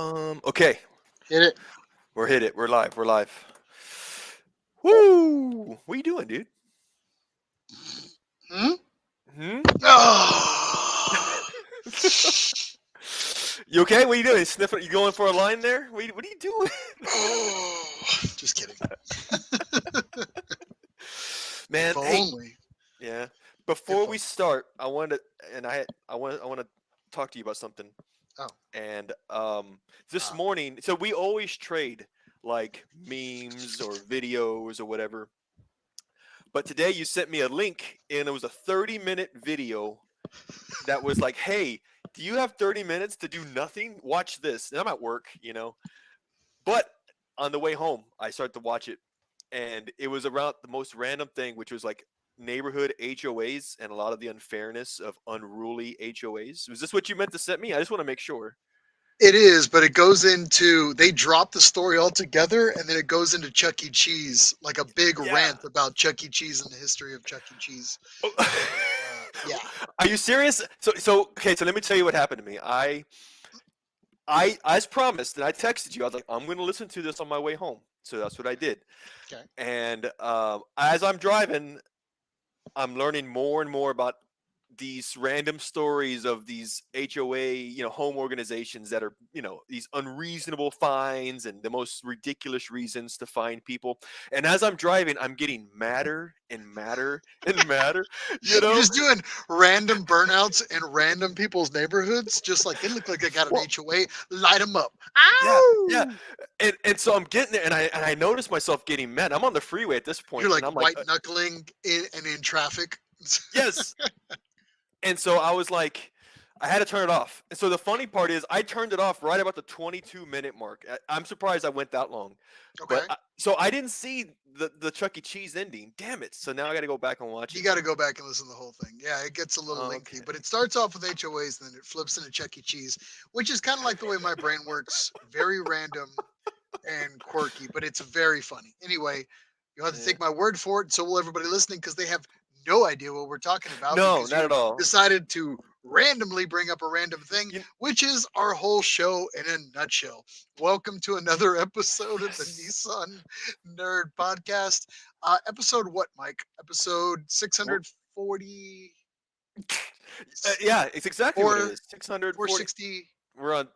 Okay, Hit it. we're hit it. We're live. We're live. Woo! What you doing, dude? Hmm? Hmm? Oh. You okay? What are you doing? Sniffing? You going for a line there? What are you doing? Oh. Just kidding. Man, If hey, only. yeah. If Before we only. start, I wanted to, and I want to talk to you about something. Oh. And this Ah. morning, so we always trade like memes or videos or whatever. But today you sent me a link, and it was a 30-minute video that was like, "Hey, do you have 30 minutes to do nothing? Watch this." And I'm at work. But on the way home, I started to watch it, and it was about the most random thing, which was like neighborhood HOAs and a lot of the unfairness of unruly HOAs. Was this what you meant to send me? I just want to make sure. It is, but it goes into, they drop the story altogether, and then it goes into Chuck E. Cheese, like a big Yeah. rant about Chuck E. Cheese and the history of Chuck E. Cheese. Yeah. Are you serious? So okay, so let me tell you what happened to me. I as promised, and I texted you. I was like, I'm going to listen to this on my way home. So that's what I did. Okay. And as I'm driving, I'm learning more and more about these random stories of these HOA, home organizations that are, these unreasonable fines and the most ridiculous reasons to fine people. And as I'm driving, I'm getting madder and madder and madder, you You're know? just doing random burnouts in random people's neighborhoods, just like they look like they got an Well, HOA. Light them up. yeah, yeah. Ow! And so I'm getting there, and I notice myself getting mad. I'm on the freeway at this You're point, and like I'm like, white knuckling in traffic. yes. And so I was like, I had to turn it off. And so the funny part is, I turned it off right about the 22-minute mark. I'm surprised I went that long. Okay. But so I didn't see the Chuck E. Cheese ending. Damn it! So now I got to go back and watch You it. got to go back and listen to the whole thing. Yeah, it gets a little lengthy, Okay. but it starts off with HOAs, and then it flips into Chuck E. Cheese, which is kind of like the way my brain works. Very random and quirky, but it's very funny. Anyway, you'll have to Yeah. take my word for it, and so will everybody listening, because they have no idea what we're talking about No, because not you at all. decided to randomly bring up a random thing, You, which is our whole show in a nutshell. Welcome to another episode of the yes. Nissan Nerd Podcast. Episode what, Mike? Episode We're- 640, yeah, it's exactly what it is. 640. 460, We're on.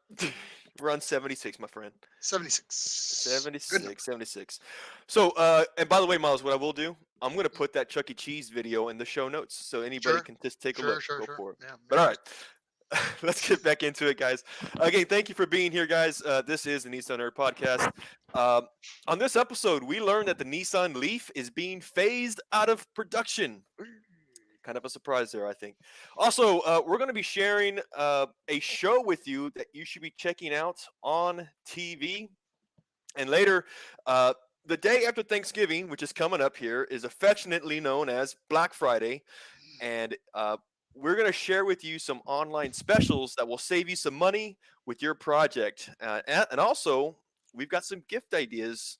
We're on 76, my friend. 76. Good 76, number. 76. So, and by the way, Miles, what I will do, I'm going to put that Chuck E. Cheese video in the show notes so anybody Sure, can just take a sure, look. sure, Go sure. for it. Yeah, But very all nice. right, let's get back into it, guys. Again, thank you for being here, guys. This is the Nissan Nerd Podcast. On this episode, we learned that the Nissan Leaf is being phased out of production. Kind of a surprise there, I think. Also, we're going to be sharing a show with you that you should be checking out on TV. And later, the day after Thanksgiving, which is coming up here, is affectionately known as Black Friday. And we're going to share with you some online specials that will save you some money with your project. And also, we've got some gift ideas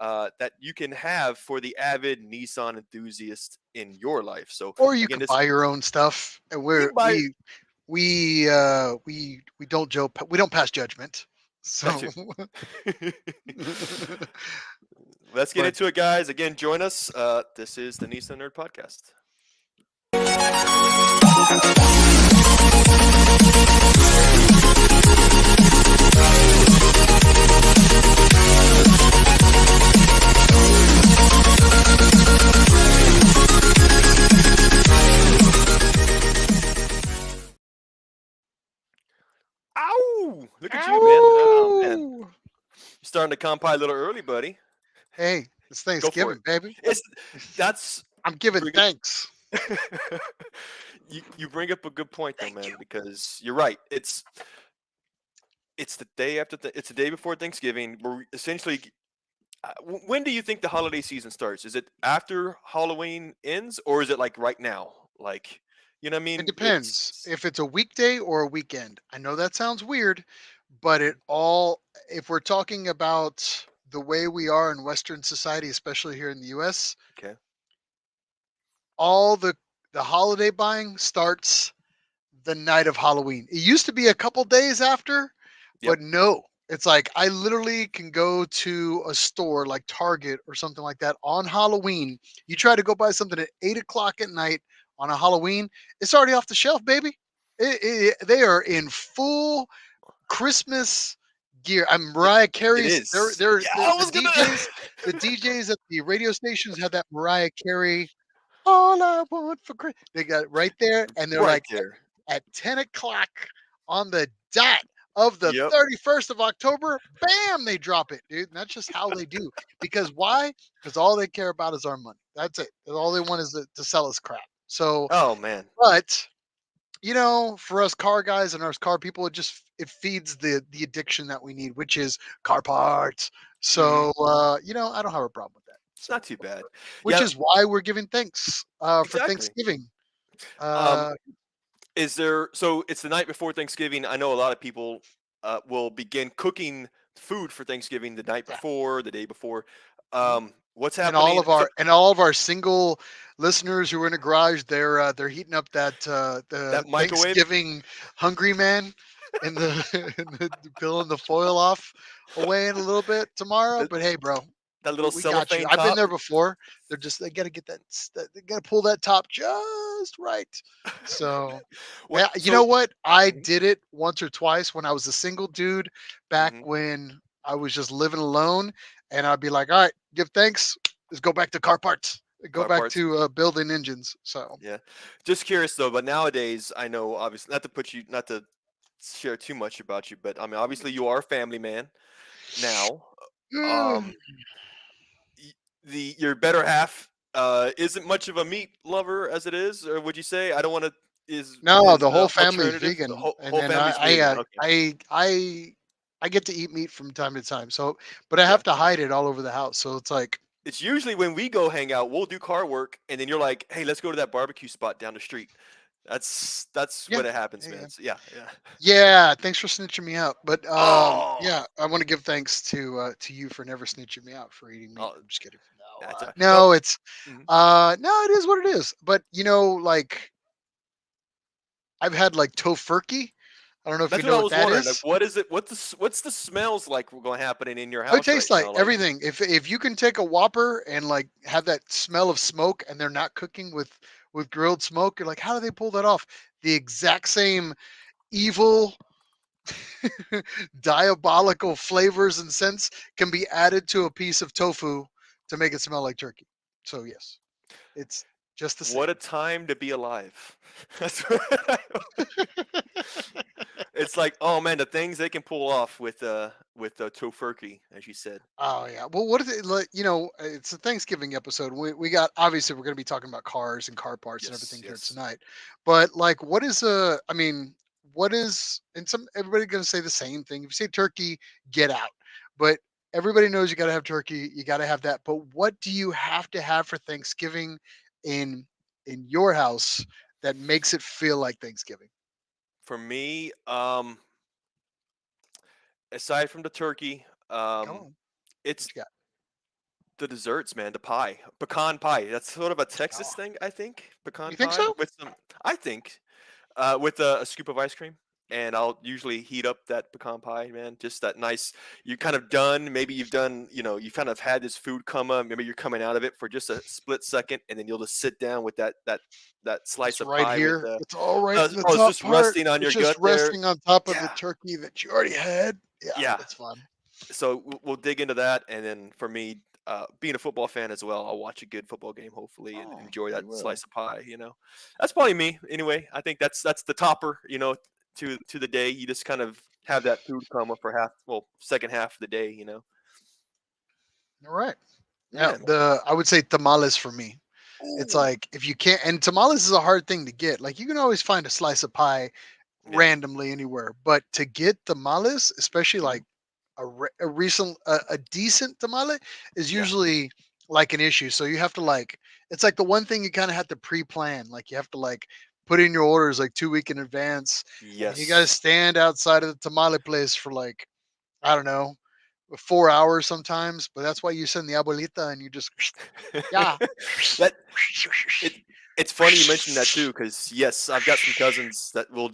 that you can have for the avid Nissan enthusiast in your life. So, Or you again, could this buy your own stuff, and you can buy we don't joke, we don't pass judgment. that So, too. Let's get but into it, guys. Again, join us. This is the Nissan Nerd Podcast. Ow! Look at you, man. Oh, man. ow! You're starting to compile a little early, buddy. Hey, it's Go for it. Thanksgiving, baby. It's that's I'm giving bring thanks. you bring up a good point though, Thank man, you. because you're right. It's the day after it's the day before Thanksgiving. We're essentially when do you think the holiday season starts? Is it after Halloween ends, or is it like right now? Like, you know what I It mean? depends It's if it's a weekday or a weekend. I know that sounds weird, but if we're talking about the way we are in Western society, especially here in the US, okay. all the holiday buying starts the night of Halloween. It used to be a couple days after, Yep. but no. It's like I literally can go to a store like Target or something like that on Halloween. You try to go buy something at 8 o'clock at night on a Halloween, it's already off the shelf, baby. They are in full Christmas gear. I'm It, Mariah it Carey's. is. Yeah, The I was gonna. the DJs at the radio stations had that Mariah Carey. All I want for Christmas. They got it right there, and they're Right like there. at 10 o'clock on the dot of the Yep. 31st of October. Bam, they drop it, dude. And that's just how they do. Because why? Because all they care about is our money. That's it. All they want is to sell us crap. So, Oh man. but for us car guys and us car people, it feeds the addiction that we need, which is car parts. Hmm. So I don't have a problem with that. It's So not too bad. which Yeah. is why we're giving thanks for Exactly. Thanksgiving. Um, Uh, is there? So it's the night before Thanksgiving. I know a lot of people will begin cooking food for Thanksgiving the night yeah. before, the day before. Mhm. What's And all happening? of So our single listeners who are in a garage, they're heating up the that microwave, Thanksgiving hungry man in the, peeling the foil off away in a little bit tomorrow. that, But hey, bro, that little we got you. cellophane I've been top. there before. They got to get they got to pull that top just right. So What? yeah, you know So. what? I Mhm, did it once or twice when I was a single dude back mhm, when I was just living alone, and I'd be like, all right, give thanks. Let's go back to car parts. Go car back parts. to building engines. So Yeah. Just curious though, but nowadays I know obviously not to share too much about you, but I mean obviously you are a family man now. Um, your better half isn't much of a meat lover as it is, or would you say? I don't want to. no, Is the whole family's alternative? The vegan, and whole then family's vegan. Okay. I get to eat meat from time to time. So, but I Yeah. have to hide it all over the house. So it's like, It's usually when we go hang out, we'll do car work, and then you're like, "Hey, let's go to that barbecue spot down the street." That's yeah, when it happens, yeah, yeah. man. So, yeah, yeah. Yeah, thanks for snitching me out. But Oh, yeah, I want to give thanks to you for never snitching me out for eating meat. oh, I'm just kidding. No, that's no. no, it's Mhm. no, it is what it is. But like I've had like tofurkey. I don't know if you That's what know I what was that wondering. Like, is. what is it? What's the smells like going happening in your It house right tastes like now? Like, everything. If you can take a Whopper and like have that smell of smoke, and they're not cooking with grilled smoke, you're like, how do they pull that off? The exact same evil, diabolical flavors and scents can be added to a piece of tofu to make it smell like turkey. So yes, it's just the what a same. time to be alive. That's what it's like. Oh man, the things they can pull off with tofurkey, as you said. Oh yeah. Well, what is it like? It's a Thanksgiving episode. We got obviously we're going to be talking about cars and car parts and Yes, everything here yes. tonight. But like, what is I mean, what is and some everybody going to say the same thing. If you say turkey, get out. But everybody knows you got to have turkey. You got to have that. But what do you have to have for Thanksgiving in in your house that makes it feel like Thanksgiving? For me, aside from the turkey, Come on, what it's you got? the desserts, man. The pie, pecan pie. That's sort of a Oh, Texas thing, I think. Pecan you think pie so? with some. I think with a scoop of ice cream. And I'll usually heat up that pecan pie, man. Just that nice. You kind of done. Maybe you've done. You kind of had this food come up. Maybe you're coming out of it for just a split second, and then you'll just sit down with that slice It's of right pie with here. It's all right in the oh, it's top just part. resting on It's your just gut there. resting on top of the Yeah, turkey that you already had. Yeah, yeah. that's fun. So we'll dig into that, and then for me, being a football fan as well, I'll watch a good football game hopefully and Oh, enjoy that you will. slice of pie. That's probably me anyway. I think that's the topper. To the day. You just kind of have that food coma for second half of the day. All right. Now, Yeah. Man. I would say tamales for me. It's Ooh. like if you can't, and tamales is a hard thing to get. Like you can always find a slice of pie Yeah. randomly anywhere, but to get tamales, especially Hmm. like a decent tamale, is Yeah. usually like an issue. So you have to like, it's like the one thing you kind of have to pre-plan. Like you have to like put in your orders like 2 week in advance, and you got to Yes. stand outside of the tamale place for like, I don't know, 4 hours sometimes. But that's why you send the abuelita and you just yeah. that it. It's funny you mentioned that too, because yes, I've got some cousins that will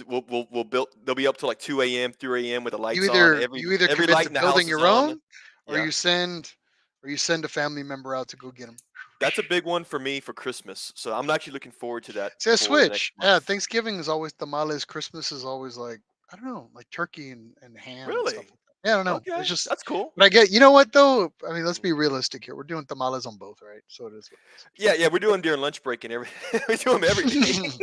build. They'll be up till like 2 a.m., 3 a.m. with the You lights on. either Every you either every commit light to in the house building is your on. own, or Yeah, you send a family member out to go get them. that's a big one for me for Christmas. So I'm actually looking forward to that See, a for the next switch. month. Yeah, Thanksgiving is always tamales. Christmas is always like, I don't know, like turkey and ham and stuff Really? like that. Yeah, I don't know. Okay, It's just, that's cool. but I get. You know what though? I mean, let's be realistic here. We're doing tamales on both, right? So it is what Yeah, yeah, we're doing during lunch break and every we do them every day it is.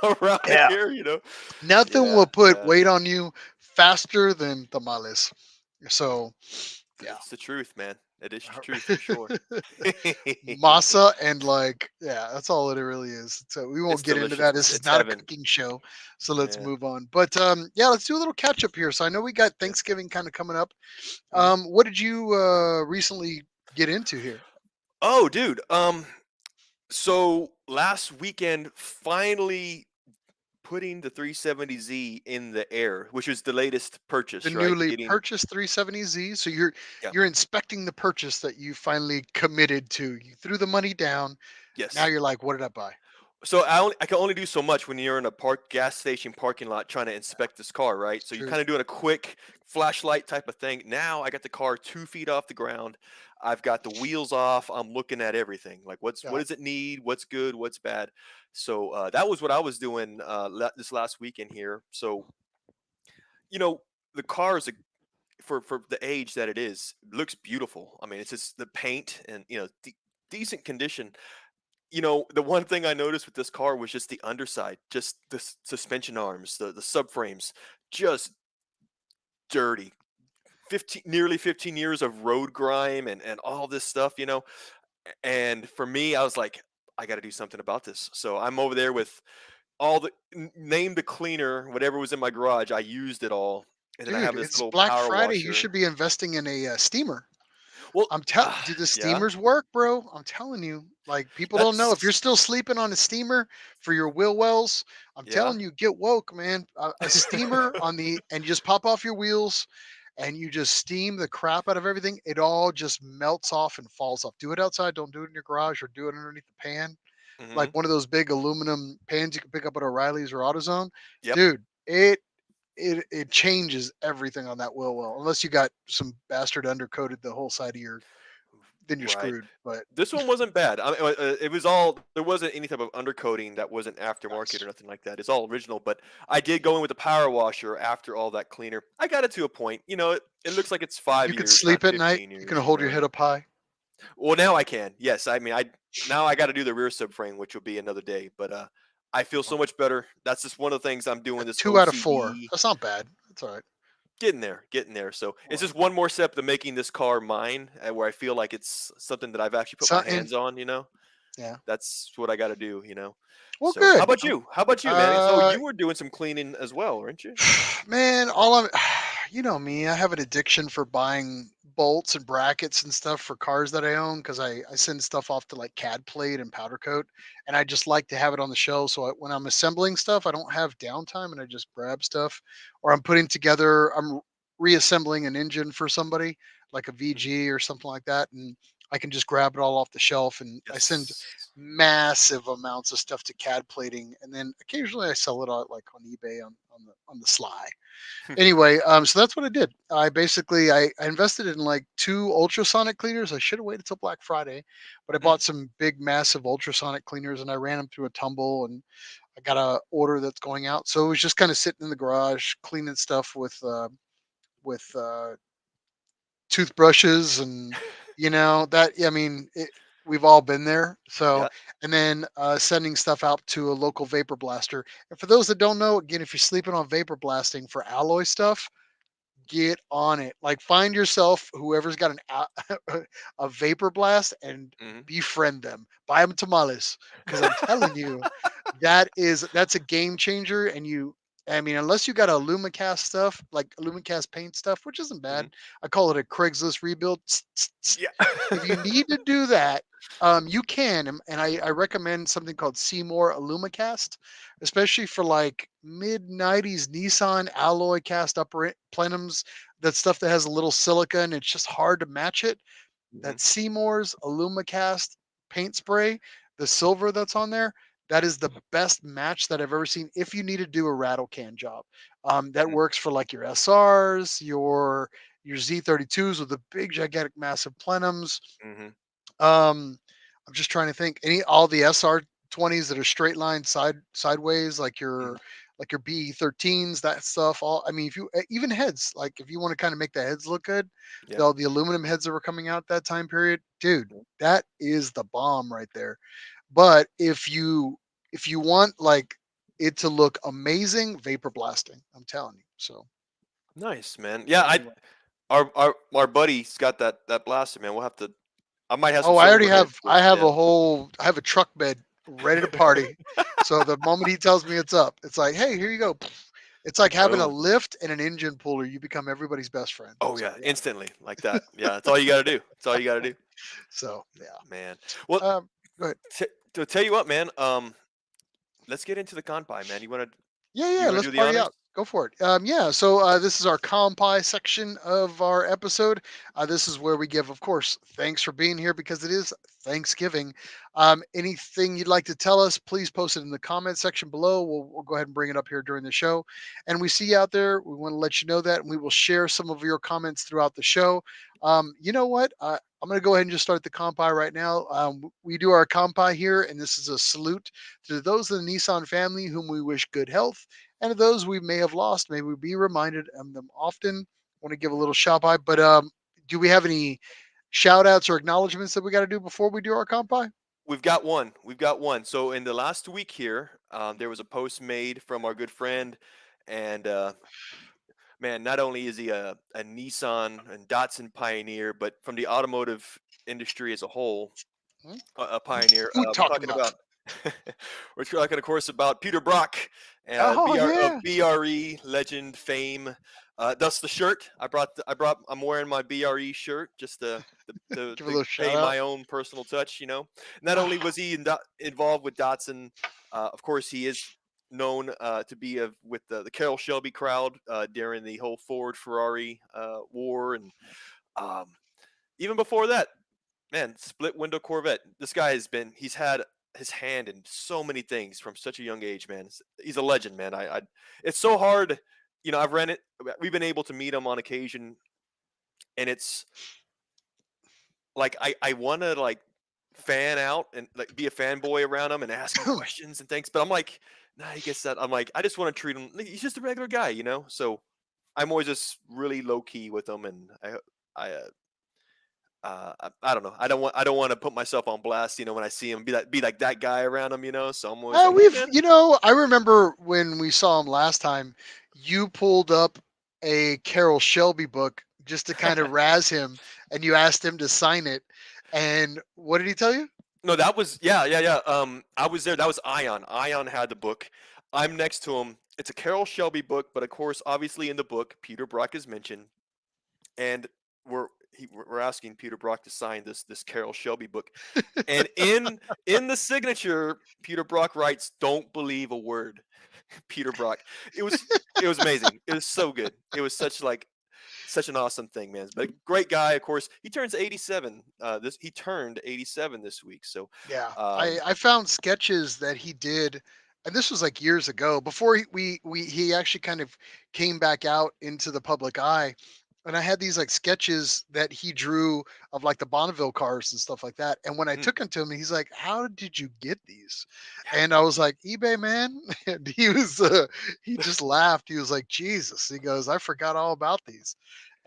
around Yeah. here. You know. Nothing Yeah, will put yeah. weight on you faster than tamales. So yeah. It's the truth, man. It is the truth for sure. Masa and like yeah, that's all it really is. So we won't It's get into delicious, that. man. This is It's not a heaven. cooking show, so let's Yeah. move on. But yeah, let's do a little catch up here. So I know we got Yeah. Thanksgiving kind of coming up. Mhm. What did you recently get into here? Oh, dude. So last weekend, finally putting the 370Z in the air, which was the latest The purchase, right? newly Getting purchased 370Z. So yeah. you're inspecting the purchase that you finally committed to. You threw the money down. Now Yes. you're like, what did I buy? So I can only do so much when you're in a gas station parking lot trying to inspect this car, right? It's So you're true. kind of doing a quick flashlight type of thing. Now I got the car 2 feet off the ground. I've got the wheels off. I'm looking at everything. Like what Yeah, does it need? What's good? What's bad? So that was what I was doing this last weekend here. So you know the car is for the age that it is looks beautiful. I mean, it's just the paint and decent condition. The one thing I noticed with this car was just the underside, just the suspension arms, the subframes, just dirty. 15, nearly 15 years of road grime and all this stuff. And for me, I was like, I got to do something about this. So I'm over there with all name the cleaner, whatever was in my garage. I used it all, and then I dude, have this it's little Black power Friday. You washer. should be investing in a steamer. Well, Do the yeah, steamers work, bro? I'm telling you. Like people don't know if you're that's still sleeping on a steamer for your wheel wells. I'm yeah. telling you, get woke, man. A steamer on the and you just pop off your wheels and you just steam the crap out of everything. It all just melts off and falls off. Do it outside. Don't do it in your garage or do it underneath the pan, like Hmm. one of those big aluminum pans you can pick up at O'Reilly's or AutoZone. Yep. Dude, it changes everything on that wheel well. Unless you got some bastard undercoated the whole side of your, then you're Right. screwed. But This one wasn't bad. I mean, it was all there wasn't any type of undercoating that wasn't aftermarket or nice. nothing like that. It's all original. But I did go in with the power washer after all that cleaner. I got it to a point. It looks like it's five You could years, not sleep at night. 15 You can years. hold your head up high. Well, now I can. Yes, I mean, I now I got to do the rear subframe, which will be another day. But I feel so Wow. much better. That's just one of the things I'm doing. This 2 out of 4. OCD. That's not bad. That's all right. Getting there, getting there. So All it's right. just one more step to making this car mine, where I feel like it's something that I've actually put my So and hands on. yeah. That's what I got to do. Well, So how good. about you? How about you, man? So Uh, you were doing some cleaning as well, weren't you? man, all I'm, you know me. I have an addiction for buying bolts and brackets and stuff for cars that I own because I send stuff off to like CAD plate and powder coat, and I just like to have it on the shelf. So when I'm assembling stuff, I don't have downtime, and I just grab stuff, or I'm putting together. I'm reassembling an engine for somebody like a Mhm. VG or something like that, and I can just grab it all off the shelf. And I send Yes. massive amounts of stuff to CAD plating, and then occasionally I sell it out like on eBay on the sly. Anyway, so that's what I did. I basically I invested in like 2 ultrasonic cleaners. I should have waited till Black Friday, but I Mm, bought some big, massive ultrasonic cleaners and I ran them through a tumble and I got a order that's going out. So it was just kind of sitting in the garage cleaning stuff with toothbrushes and that. I mean, we've all been there. So yeah. and then sending stuff out to a local vapor blaster. And for those that don't know, again, if you're sleeping on vapor blasting for alloy stuff, get on it. Like find yourself whoever's got a vapor blast and Hmm. befriend them. Buy them tamales because I'm telling you, that's a game changer. And I mean, unless you got a Lumicast stuff like Lumicast paint stuff, which isn't Hmm. bad. I call it a Craigslist rebuild. Yeah. If you need to do that, you can, and I recommend something called Seymour Illumicast, especially for like mid '90s Nissan alloy cast upper plenums. That stuff that has a little silica and it's just hard to match it. Hmm. That Seymour's Illumicast paint spray, the silver that's on there, that is the best match that I've ever seen. If you need to do a rattle can job, that Mhm, works for like your SRs, your Z32s with the big gigantic massive plenums. mhm, Um, I'm just trying to think. All the SR20s that are straight line sideways, mhm. like your BE13s, that stuff. All I mean, if you even heads, like if you want to kind of make the heads look good, Yeah. the aluminum heads that were coming out that time period, dude, Yeah. that is the bomb right there. But if you want like it to look amazing, vapor blasting. I'm telling you. So Nice, man. Yeah, I anyway. our buddy's got that blaster, man. We'll have to. I might have some Oh, I already silver heads have for us. Yeah. I have a truck bed ready to party. So the moment he tells me it's up, it's like, hey, here you go. It's like having a Boom. lift and an engine puller. You become everybody's best friend. Oh So yeah, yeah. instantly like that. Yeah, that's all you got to do. That's all you got to do, So yeah. man. Well, Go ahead. to tell you what, man. Let's get into the conpi, man. Yeah, You yeah, wanna let's do the party honors? out. Go for it. Yeah, so this is our compi section of our episode. This is where we give, of course, thanks for being here because it is Thanksgiving. Anything you'd like to tell us, please post it in the comment section below. We'll go ahead and bring it up here during the show. And we see you out there. We want to let you know that, and we will share some of your comments throughout the show. You know what? I'm going to go ahead and just start the compi right now. We do our compi here, and this is a salute to those in the Nissan family whom we wish good health, and to those we may have lost, may we be reminded of them often. Want to give a little shout out, but do we have any shout outs or acknowledgments that we got to do before we do our compi? We've got one. We've got one. So in the last week here, there was a post made from our good friend, and man, not only is he a Nissan and Datsun pioneer, but from the automotive industry as a whole, Hmm? a pioneer. Who We're talking talking about? about we're talking, of course, about Peter Brock, Oh BR of yeah, BRE legend fame. That's the shirt I brought. I'm wearing my BRE shirt just give a to little pay shout out. my own personal touch. You know, not only was he involved with Datsun, of course, he is known to be with the Carroll Shelby crowd during the whole Ford Ferrari war, and um, even before that, man, split window Corvette. This guy he's had his hand in so many things from such a young age, man. He's a legend, man. It's so hard, you know. We've been able to meet him on occasion, and it's like I want to like fan out and like be a fanboy around him and ask him questions and things, but I'm like, nah, he gets that. I'm like, I just want to treat him. Like, he's just a regular guy, you know. So I'm always just really low key with him, and I don't know. I don't want to put myself on blast, you know, when I see him be like that guy around him, you know. So I'm always like, hey, We've, man. I remember when we saw him last time, you pulled up a Carol Shelby book just to kind of razz him, and you asked him to sign it. And what did he tell you? No, that was yeah. I was there. That was Ion. Ion had the book. I'm next to him. It's a Carol Shelby book, but of course, obviously in the book, Peter Brock is mentioned, and we're asking Peter Brock to sign this Carol Shelby book, and in the signature, Peter Brock writes, "Don't believe a word." Peter Brock. It was it was amazing. It was so good. It was such an awesome thing, man. But great guy, of course. He turns 87. He turned 87 this week. So, Yeah, um, I found sketches that he did, and this was like years ago before he actually kind of came back out into the public eye. And I had these like sketches that he drew of like the Bonneville cars and stuff like that. And when I mm, took him to him, he's like, "How did you get these?" yeah, And I was like, "eBay, man." And he just laughed. He was like, "Jesus." He goes, "I forgot all about these."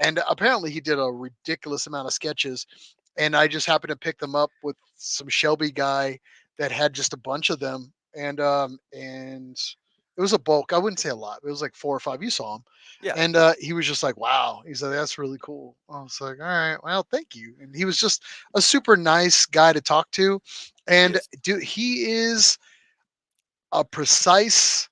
And apparently he did a ridiculous amount of sketches, and I just happened to pick them up with some Shelby guy that had just a bunch of them, and it was a bulk. I wouldn't say a lot. It was like 4 or 5. You saw him, yeah, and he was just like, "Wow." He said, "That's really cool." I was like, "All right, well, thank you." And he was just a super nice guy to talk to, he and is. dude, he is a precise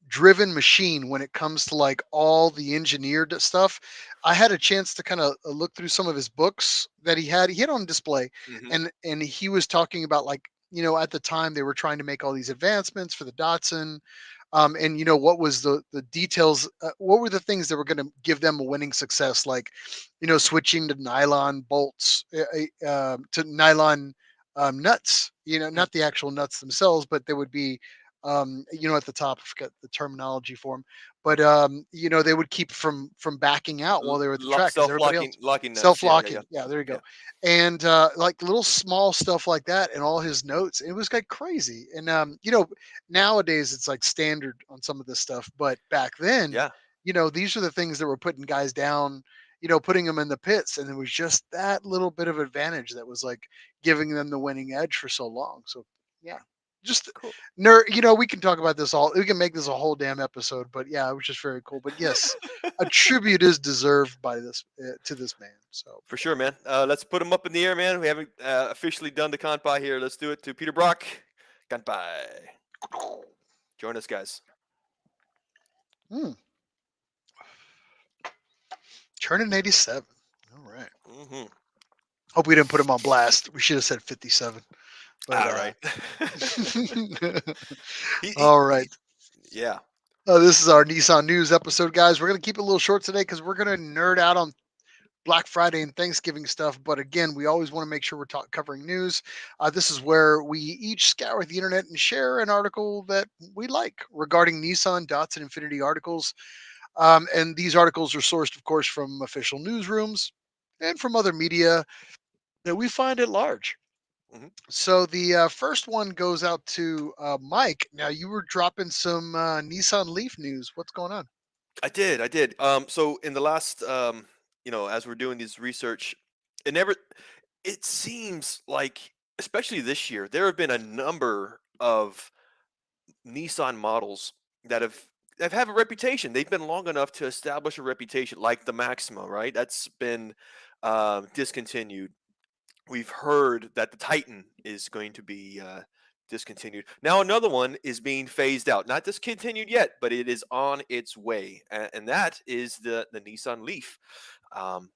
driven machine when it comes to like all the engineered stuff. I had a chance to kind of look through some of his books that he had on display, Hmm. and he was talking about like, at the time they were trying to make all these advancements for the Datsun, and what was the details, what were the things that were going to give them a winning success, like switching to nylon bolts, to nylon nuts. Mm, Not the actual nuts themselves, but they would be, at the top. I forget the terminology for them, but they would keep from backing out while they were at the track because everybody else self-locking nuts. Yeah, yeah, yeah, self-locking. Yeah, there you yeah. go. And like little small stuff like that, and all his notes. It was like crazy. And nowadays it's like standard on some of this stuff, but back then, Yeah. these are the things that were putting guys down. Putting them in the pits, and it was just that little bit of advantage that was like giving them the winning edge for so long. So yeah, just Cool. nerd. We can talk about this all. We can make this a whole damn episode. But yeah, it was just very cool. But yes, a tribute is deserved by this to this man. So For sure, man. Let's put him up in the air, man. We haven't officially done the kanpai here. Let's do it to Peter Brock. Kanpai. Join us, guys. hmm, turning 87. All right. Hmm. Hope we didn't put him on blast. We should have said 57. But All right. all He, right. yeah. This is our Nissan news episode, guys. We're gonna keep it a little short today because we're gonna nerd out on Black Friday and Thanksgiving stuff. But again, we always want to make sure we're covering news. This is where we each scour the internet and share an article that we like regarding Nissan, Datsun, Infinity articles. And these articles are sourced, of course, from official newsrooms and from other media that we find at large. Hmm. So the first one goes out to Mike. Now you were dropping some Nissan Leaf news. What's going on? I did. I did. So in the last, as we're doing this research, it never. It seems like, especially this year, there have been a number of Nissan models that have a reputation. They've been long enough to establish a reputation, like the Maxima, right? That's been discontinued. We've heard that the Titan is going to be discontinued. Now another one is being phased out. Not discontinued yet, but it is on its way, and that is the Nissan Leaf. Um,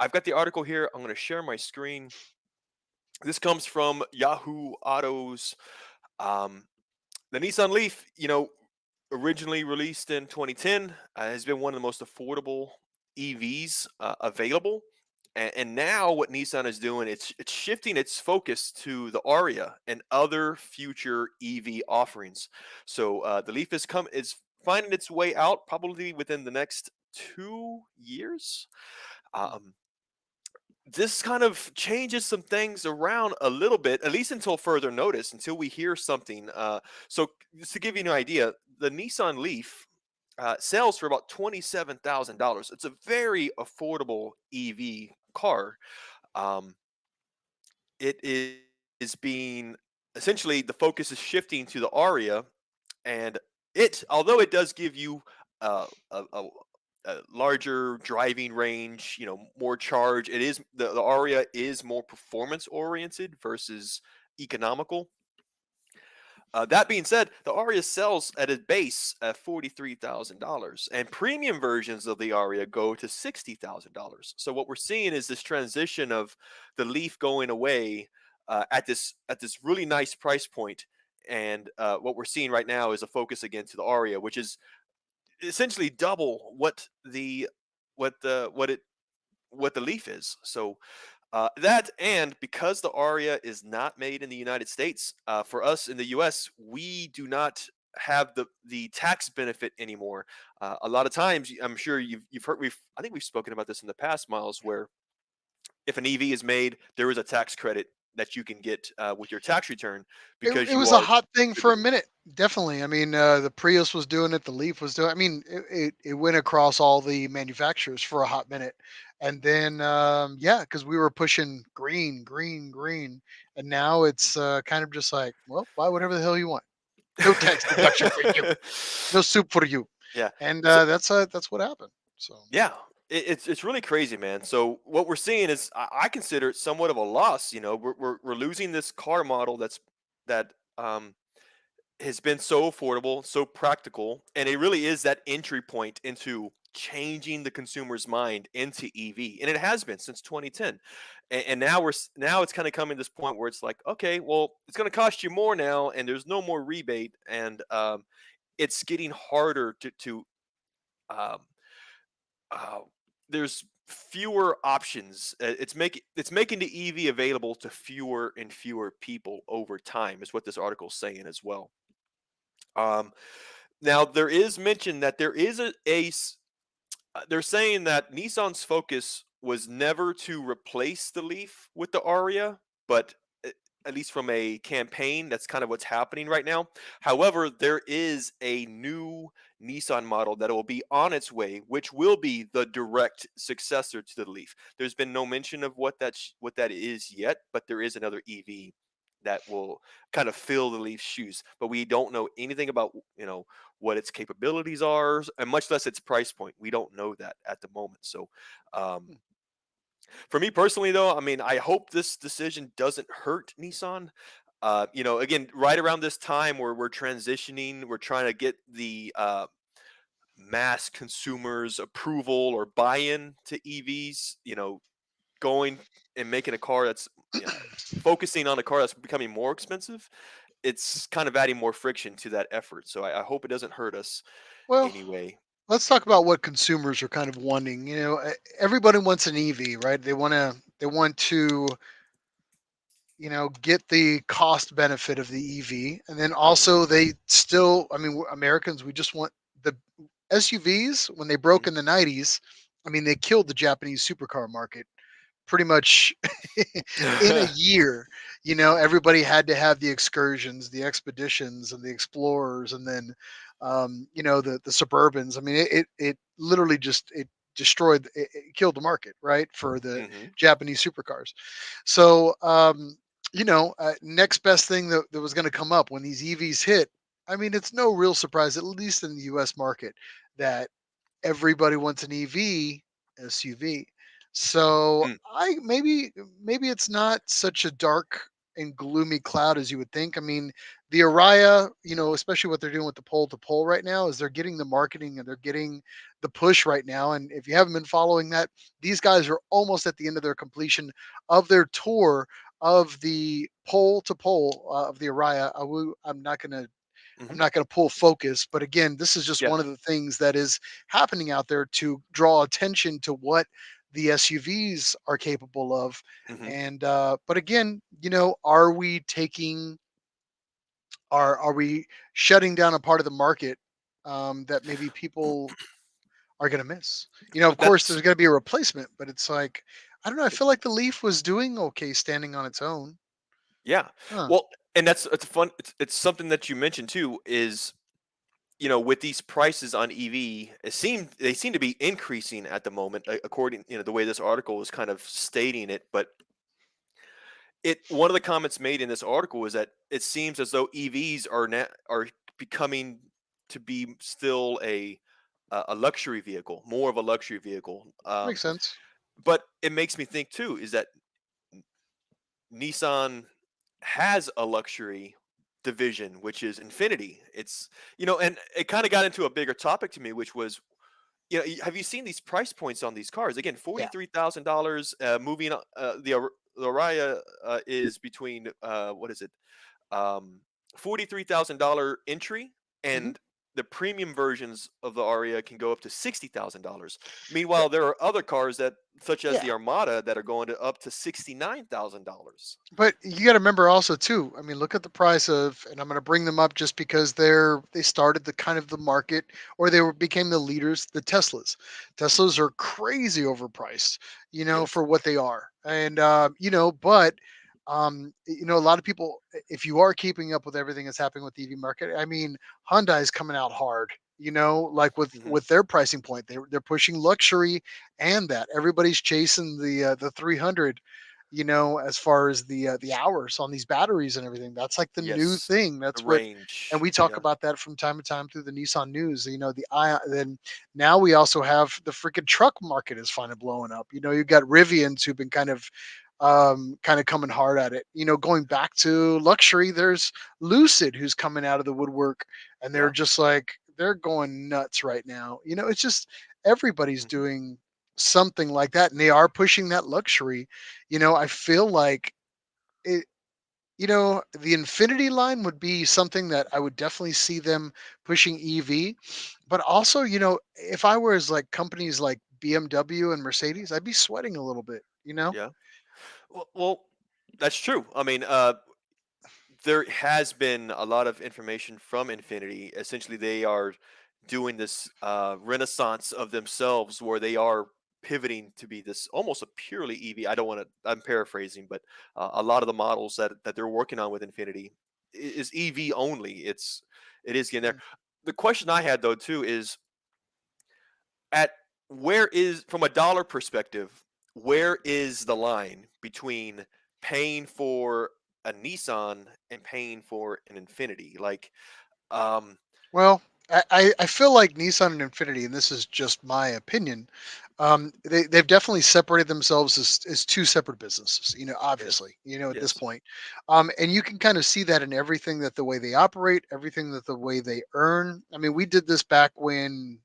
I've got the article here. I'm going to share my screen. This comes from Yahoo Autos. Um, the Nissan Leaf, originally released in 2010, has been one of the most affordable EVs available. And now what Nissan is doing, it's shifting its focus to the Aria and other future EV offerings. So the Leaf is finding its way out probably within the next 2 years. Um, this kind of changes some things around a little bit, at least until further notice, until we hear something. So, just to give you an idea, the Nissan Leaf sells for about $27,000. It's a very affordable EV car. Um, it is being essentially the focus is shifting to the Aria, and although it does give you a larger driving range, more charge. The Aria is more performance oriented versus economical. That being said, the Aria sells at its base at $43,000, and premium versions of the Aria go to $60,000. So what we're seeing is this transition of the Leaf going away at this really nice price point, and what we're seeing right now is a focus again to the Aria, which is essentially double what the Leaf is. So that, and because the Aria is not made in the United States, for us in the U.S., we do not have the tax benefit anymore. A lot of times, I'm sure you've heard I think we've spoken about this in the past, Miles, where if an EV is made, there is a tax credit that you can get with your tax return It because you was a are hot thing for a contributing. minute. Definitely. I mean, the Prius was doing it. The Leaf was doing. I mean, it went across all the manufacturers for a hot minute, and then yeah, because we were pushing green, green, green, and now it's kind of just like, well, buy whatever the hell you want. No tax deduction for you. No soup for you. Yeah. And So that's what happened. So yeah, it's really crazy, man. So what we're seeing is I consider it somewhat of a loss. We're losing this car model that has been so affordable, so practical, and it really is that entry point into changing the consumer's mind into EV, and it has been since 2010. And now now it's kind of coming to this point where it's like, okay, well, it's going to cost you more now, and there's no more rebate, and it's getting harder to um, uh, there's fewer options. It's making the EV available to fewer and fewer people over time, is what this article is saying as well. Um, Now there is mention that there is they're saying that Nissan's focus was never to replace the Leaf with the Aria, but a- at least from a campaign, that's kind of what's happening right now. However, there is a new Nissan model that will be on its way, which will be the direct successor to the Leaf. There's been no mention of what that is yet, but there is another EV that will kind of fill the Leaf's shoes. But we don't know anything about what its capabilities are, and much less its price point. We don't know that at the moment. So, um, for me personally, though, I mean, I hope this decision doesn't hurt Nissan. Again, right around this time where we're transitioning, we're trying to get the mass consumers' approval or buy-in to EVs. Going and making a car that's focusing on a car that's becoming more expensive. It's kind of adding more friction to that effort. So I hope it doesn't hurt us Well, anyway. let's talk about what consumers are kind of wanting. Everybody wants an EV, right? They want to get the cost benefit of the EV, and then Hmm. also they still, I mean, Americans, we just want the SUVs. When they broke Hmm. in the 90s, I mean, they killed the Japanese supercar market pretty much in a year. Everybody had to have the excursions, the expeditions, and the explorers, and then the Suburbans. I mean, it literally just it destroyed, it killed the market, right, for the Hmm. Japanese supercars. So next best thing that was going to come up when these EVs hit. I mean, it's no real surprise, at least in the U.S. market, that everybody wants an EV SUV. So Mm. I maybe it's not such a dark and gloomy cloud as you would think. I mean, the Araya, especially what they're doing with the pole to pole right now, is they're getting the marketing and they're getting the push right now. And if you haven't been following that, these guys are almost at the end of their completion of their tour of the pole to pole of the Araya. I'm Hmm. not going to pull focus, but again, this is just Yeah. one of the things that is happening out there to draw attention to what the SUVs are capable of. Hmm. And but again, are we are we shutting down a part of the market that maybe people are going to miss? Of course, That's there's going to be a replacement, but it's like I don't know. I feel like the Leaf was doing okay standing on its own. Yeah. Huh. Well, and that's it's fun. It's something that you mentioned too. Is with these prices on EV, they seem to be increasing at the moment, according the way this article is kind of stating it. But one of the comments made in this article is that it seems as though EVs are becoming to be still a luxury vehicle, more of a luxury vehicle. Makes sense. But it makes me think too is that Nissan has a luxury division, which is Infinity. And it kind of got into a bigger topic to me, which was, have you seen these price points on these cars? Again, Yeah. $43,000. Moving the Araya is between what is it? $43,000 entry, Hmm. and the premium versions of the Aria can go up to $60,000. Yeah. Meanwhile, there are other cars such as Yeah. the Armada, that are going to up to $69,000. But you got to remember also too. I mean, look at the price of, and I'm going to bring them up just because they started the kind of the market, or became the leaders. The Teslas. Teslas are crazy overpriced, Yes. for what they are, and but a lot of people, if you are keeping up with everything that's happening with the EV market, I mean, Hyundai is coming out hard. Like with Hmm. their pricing point, they're pushing luxury, and that everybody's chasing the 300, as far as the hours on these batteries and everything. That's like the new Yes. thing. The That's what, and range. we talk Yeah. about that from time to time through the Nissan news. The I then now we also have the freaking truck market is finally blowing up. You've got Rivians who've been kind of coming hard at it. Going back to luxury, there's Lucid who's coming out of the woodwork, and they're Yeah. just like they're going nuts right now. It's just everybody's Hmm. doing something like that, and they are pushing that luxury. I feel like it. The Infinity line would be something that I would definitely see them pushing EV, but also, if I was like companies like BMW and Mercedes, I'd be sweating a little bit, you know? Yeah. Well, that's true. I mean, there has been a lot of information from Infinity. Essentially, they are doing this renaissance of themselves, where they are pivoting to be this almost a purely EV. I don't want to. I'm paraphrasing, but a lot of the models that they're working on with Infinity is EV only. It is getting there. Mm. The question I had though too is at where is from a dollar perspective, where is the line between paying for a Nissan and paying for an Infinity? Like, um, Well, I feel like Nissan and Infinity, and this is just my opinion, they've definitely separated themselves as two separate businesses. yes, Obviously, at this yes, point, and you can kind of see that in everything that the way they operate, everything that the way they earn. I mean, we did this back when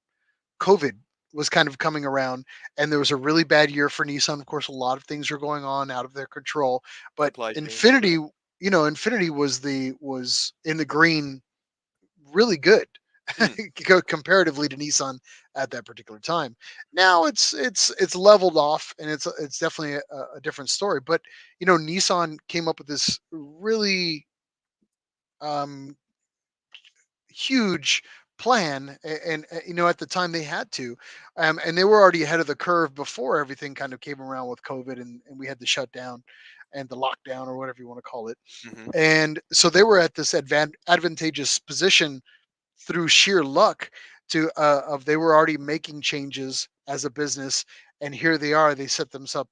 COVID was kind of coming around, and there was a really bad year for Nissan. Of course, a lot of things were going on out of their control, but supply chain, Infinity, Infinity was in the green really good mm, comparatively to Nissan at that particular time. Now it's leveled off, and it's definitely a different story. But Nissan came up with this really um, huge plan, and at the time they had to, and they were already ahead of the curve before everything kind of came around with COVID, and we had the shutdown and the lockdown or whatever you want to call it. hmm And so they were at this advantageous position through sheer luck to of they were already making changes as a business, and here they are, they set themselves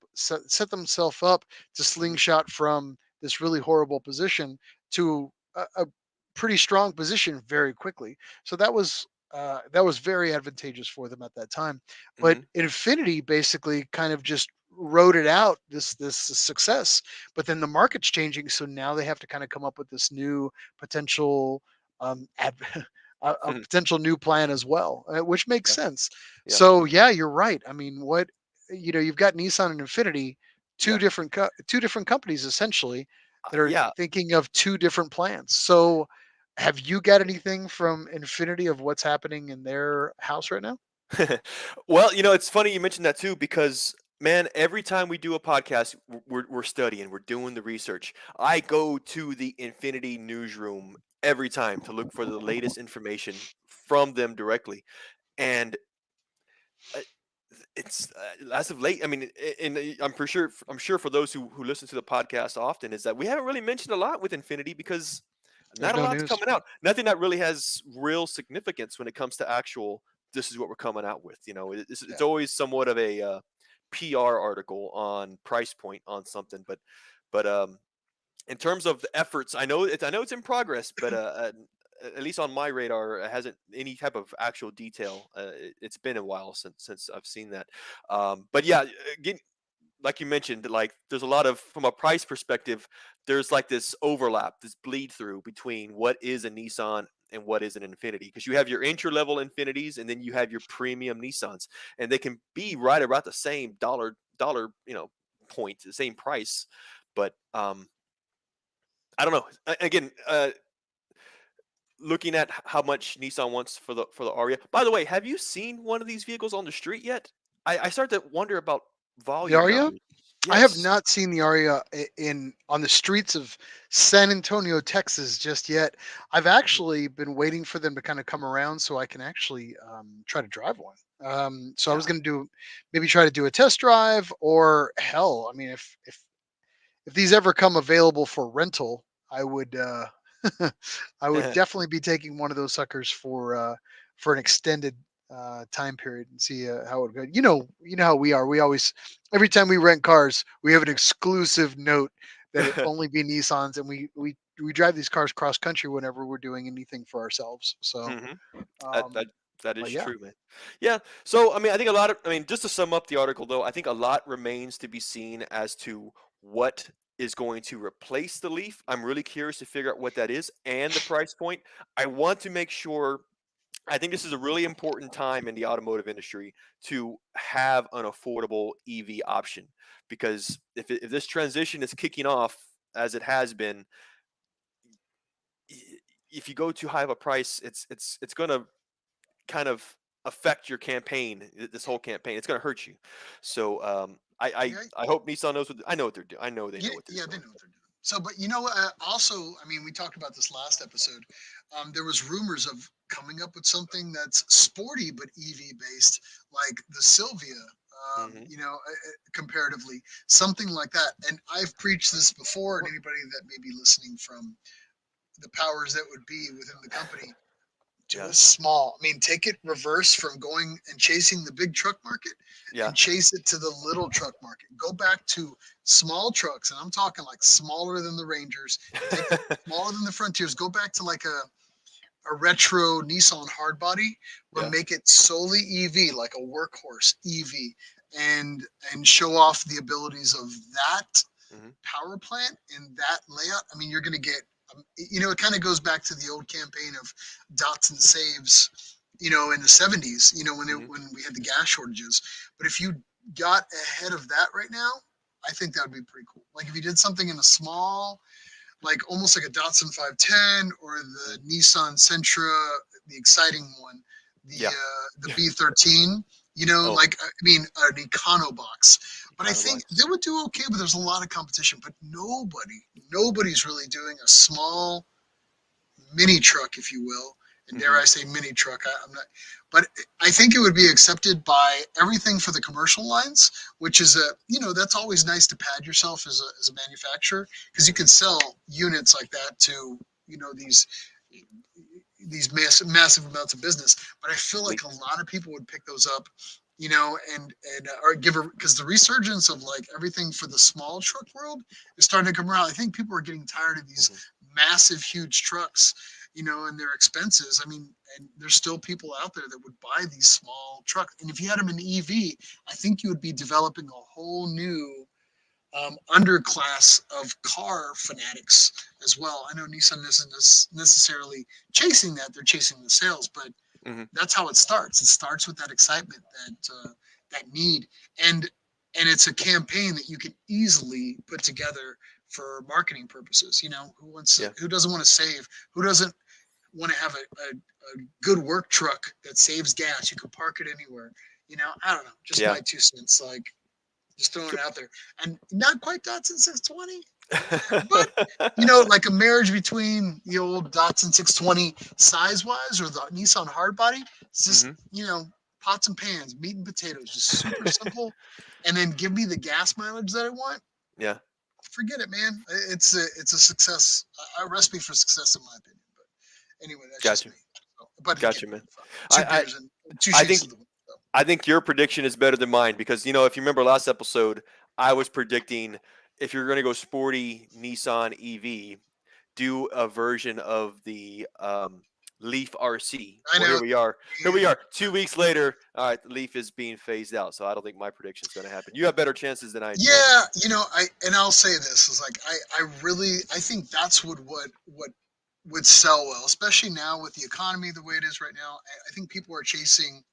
up to hmm slingshot from this really horrible position to a pretty strong position very quickly. So that was very advantageous for them at that time. But hmm Infinity basically kind of just rode it out, this success, but then the market's changing, so now they have to kind of come up with this new potential ad, a hmm potential new plan as well, which makes yeah, sense. yeah, So yeah, you're right. I mean, you've got Nissan and Infinity, yeah, two different companies essentially that are yeah. thinking of two different plans. So have you got anything from Infinity of what's happening in their house right now? Well, it's funny you mentioned that too because man, every time we do a podcast, we're studying, we're doing the research. I go to the Infinity newsroom every time to look for the latest information from them directly, and uh, it's as of late. I mean, and I'm sure for those who listen to the podcast often is that we haven't really mentioned a lot with Infinity because There's not a no lot's news. coming out. Nothing that really has real significance when it comes to actual. This is what we're coming out with. It's Yeah, always somewhat of a PR article on price point on something, but in terms of the efforts, I know it's in progress, but at least on my radar, it hasn't any type of actual detail. It's been a while since I've seen that. But yeah, again, like you mentioned, like there's a lot of from a price perspective, there's like this overlap, this bleed through between what is a Nissan and what is an Infinity, because you have your entry level Infinities and then you have your premium Nissans, and they can be right about the same dollar point, the same price, but I don't know. Again, looking at how much Nissan wants for the Aria. By the way, have you seen one of these vehicles on the street yet? I start to wonder about the volume Aria. numbers. I have Yes. not seen the Aria in on the streets of San Antonio, Texas, just yet. I've Mhm. actually been waiting for them to kind of come around so I can actually try to drive one. So I was Yeah. going to maybe try to do a test drive, or hell, I mean, if these ever come available for rental, I would I would definitely be taking one of those suckers for an extended time period and see how it goes. You know how we are. We always every time we rent cars, we have an exclusive note that it only be Nissans, and we drive these cars cross country whenever we're doing anything for ourselves. So, hmm That um, that that is but yeah, true, man. Yeah. So I mean, I think a lot of. I mean, just to sum up the article, though, I think a lot remains to be seen as to what is going to replace the Leaf. I'm really curious to figure out what that is and the price point. I want to make sure. I think this is a really important time in the automotive industry to have an affordable EV option, because if this transition is kicking off as it has been, i- if you go too high of a price, it's going to kind of affect your campaign. This whole campaign, it's going to hurt you. So Yeah, I hope Nissan knows what I know what they're doing. I know they yeah, know what they're yeah, they doing. know what they're doing. So, but also, I mean, we talked about this last episode. There was rumors of coming up with something that's sporty but EV based, like the Sylvia. Hmm. Comparatively, something like that. And I've preached this before, and anybody that may be listening from the powers that would be within the company, do Yeah, a small. I mean, take it reverse from going and chasing the big truck market yeah, and chase it to the little truck market. Go back to small trucks, and I'm talking like smaller than the Rangers. Take the smaller than the Frontiers. Go back to like a retro Nissan hardbody, but yeah. make it solely EV, like a workhorse EV, and and show off the abilities of that Hmm. power plant and that layout. I mean, you're going to get, it kind of goes back to the old campaign of Datsun saves, in the 70s, Hmm. when we had the gas shortages. But if you got ahead of that right now, I think that would be pretty cool. Like if you did something in a small, like almost like a Datsun 510 or the Nissan Sentra, the exciting one, Yeah. the B13. Oh, Like I mean, an Econo box. But I think they Econobox. would do okay. But there's a lot of competition. But nobody's really doing a small mini truck, if you will. And dare Hmm. I say mini truck? I'm not, but I think it would be accepted by everything for the commercial lines, which is that's always nice to pad yourself as a manufacturer because you can Hmm. sell units like that to these massive amounts of business. But I feel like Fleet. a lot of people would pick those up, and or give a because the resurgence of like everything for the small truck world is starting to come around. I think people are getting tired of these Hmm. massive, huge trucks, and their expenses. I mean, and there's still people out there that would buy these small trucks. And if you had them in EV, I think you would be developing a whole new underclass of car fanatics as well. I know Nissan isn't necessarily chasing that; they're chasing the sales, but Hmm. that's how it starts. It starts with that excitement, that need, and and it's a campaign that you can easily put together for marketing purposes. Yeah. Who doesn't want to save? Who doesn't want to have a good work truck that saves gas? You can park it anywhere. I don't know. Just Yeah. my 2 cents. Like just throwing it out there. And not quite Datsun 620, but like a marriage between the old Datsun 620 size wise or the Nissan hardbody. It's just, Hmm. pots and pans, meat and potatoes, just super simple. And then give me the gas mileage that I want. Yeah. Forget it, man. It's a success, a recipe for success in my opinion. But anyway, that's just Gotcha. me. So, but again, Gotcha, man. two I, beers and two I shakes think of the wind. So. I think your prediction is better than mine because if you remember last episode, I was predicting if you're going to go sporty Nissan EV, do a version of the Leaf RC. I Well, here know, we are. Here we man. are. 2 weeks later. All right, the Leaf is being phased out, so I don't think my prediction is going to happen. You have better chances than I do, I Yeah, believe. I'll say this is like I think that's what would sell well, especially now with the economy the way it is right now. I think people are chasing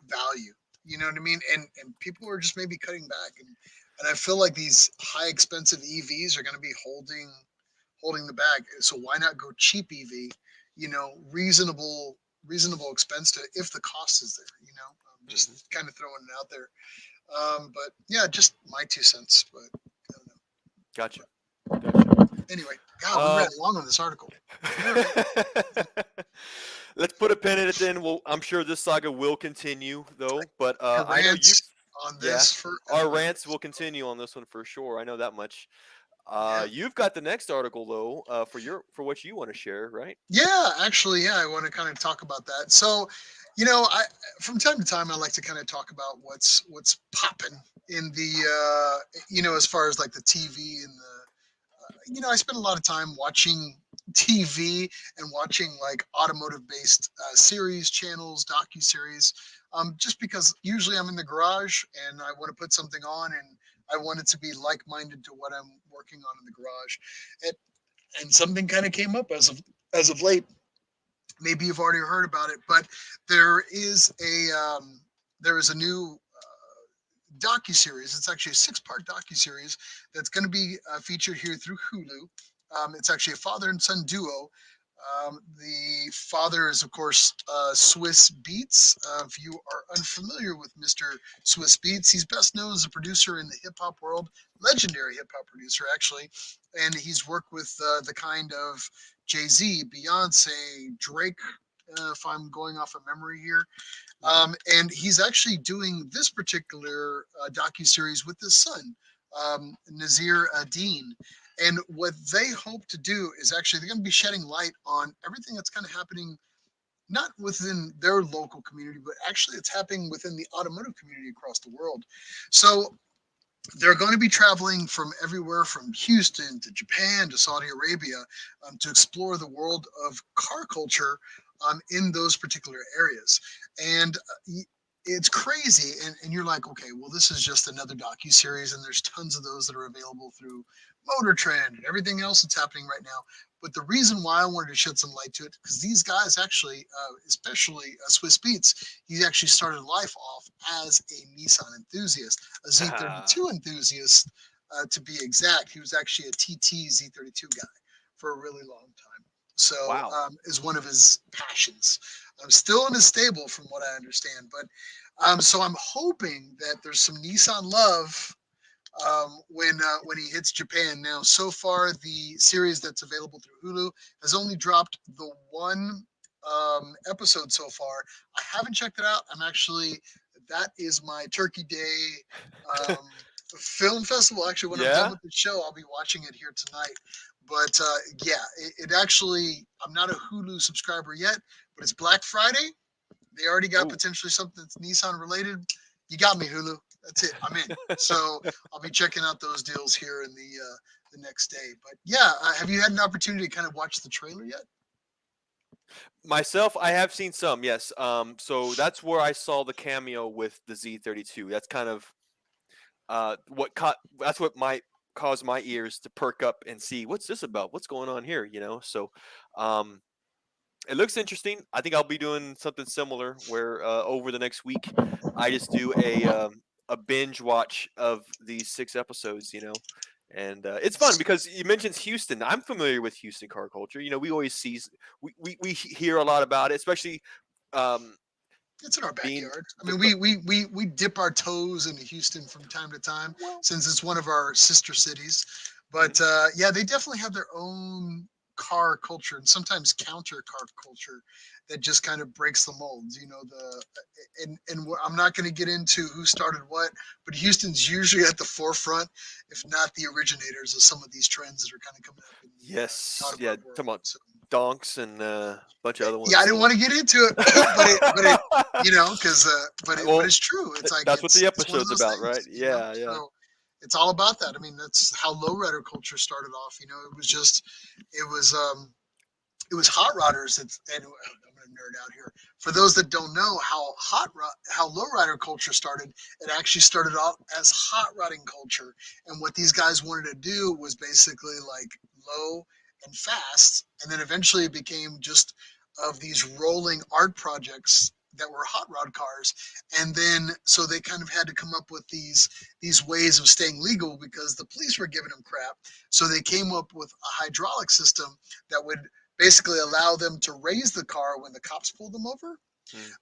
value. You know what I mean? And people are just maybe cutting back, and I feel like these high expensive EVs are going to be holding the bag. So why not go cheap EV? Reasonable expense to if the cost is there. Hmm. Just kind of throwing it out there. But yeah, just my 2 cents. But I don't know. Gotcha. But Gotcha. anyway, God, we ran Um, long on this article. All right. let's put a pin in it then. Well, I'm sure this saga will continue though, but I I know rant you've on yeah, this our forever. rants will continue on this one for sure. I know that much. Yeah. You've got the next article though, for what you want to share, right? Yeah, actually, yeah, I want to kind of talk about that. So, I from time to time I like to kind of talk about what's popping in as far as like the TV and I spend a lot of time watching TV and watching like automotive based series, channels, docu series, just because usually I'm in the garage and I want to put something on and I want it to be like minded to what I'm working on in the garage, and, and something kind of came up as of late. Maybe you've already heard about it, but there is a new docu series. It's actually a 6-part docu series that's going to be featured here through Hulu. It's actually a father and son duo. The father is, of course, Swiss Beats. If you are unfamiliar with Mr. Swiss Beats, he's best known as a producer in the hip hop world, legendary hip hop producer, actually. And he's worked with the kind of Jay-Z, Beyonce, Drake, if I'm going off of memory here. Hmm. And he's actually doing this particular docu-series with his son, Nazir Dean. And what they hope to do is actually they're going to be shedding light on everything that's kind of happening, not within their local community, but actually it's happening within the automotive community across the world. So they're going to be traveling from everywhere from Houston to Japan to Saudi Arabia to explore the world of car culture in those particular areas. And it's crazy. And you're like, okay, well, this is just another docu-series, and there's tons of those that are available through Motor Trend and everything else that's happening right now. But the reason why I wanted to shed some light to it, because these guys actually, especially Swiss Beats, he actually started life off as a Nissan enthusiast, a Z32 enthusiast, to be exact. He was actually a TT Z32 guy for a really long time. So Wow. is one of his passions. I'm still in his stable, from what I understand. But so I'm hoping that there's some Nissan love when he hits Japan. Now, so far, the series that's available through Hulu has only dropped the one episode so far. I haven't checked it out. I'm actually that is my Turkey Day um, film festival. Actually, when I'm done Yeah. with the show, I'll be watching it here tonight. But yeah, it actually I'm not a Hulu subscriber yet, but it's Black Friday. They already got Oh. potentially something that's Nissan related. You got me, Hulu. That's it. I'm in. So I'll be checking out those deals here in the next day. But yeah, have you had an opportunity to kind of watch the trailer yet? Myself, I have seen some, yes. So that's where I saw the cameo with the Z32. That's kind of what caught. That's what might cause my ears to perk up and see what's this about. What's going on here? So um, it looks interesting. I think I'll be doing something similar where over the next week I just do a binge watch of these 6 episodes. And it's fun because you mentioned Houston. I'm familiar with Houston car culture. We always we hear a lot about it, especially um, It's in our being backyard. I the, mean, the we dip our toes into Houston from time to time well. since it's one of our sister cities. But Mhm. yeah, they definitely have their own car culture and sometimes counter car culture that just kind of breaks the molds. I'm not going to get into who started what, but Houston's usually at the forefront, if not the originators of some of these trends that are kind of coming up in the Yes, yeah. automotive world. Talking about So donks and a bunch of other yeah, I ones. didn't So. want to get into it, but it, because but Well, it's true. It's like that's what the it's one of episode's those about, right? things. Yeah, yeah. So it's all about that. I mean, that's how lowrider culture started off. It was just it was it was hot rodders. And I'm going to nerd out here. For those that don't know how lowrider culture started, it actually started off as hot rodding culture. And what these guys wanted to do was basically like low and fast, and then eventually it became just of these rolling art projects that were hot rod cars. And then so they kind of had to come up with these ways of staying legal because the police were giving them crap. So they came up with a hydraulic system that would basically allow them to raise the car when the cops pulled them over.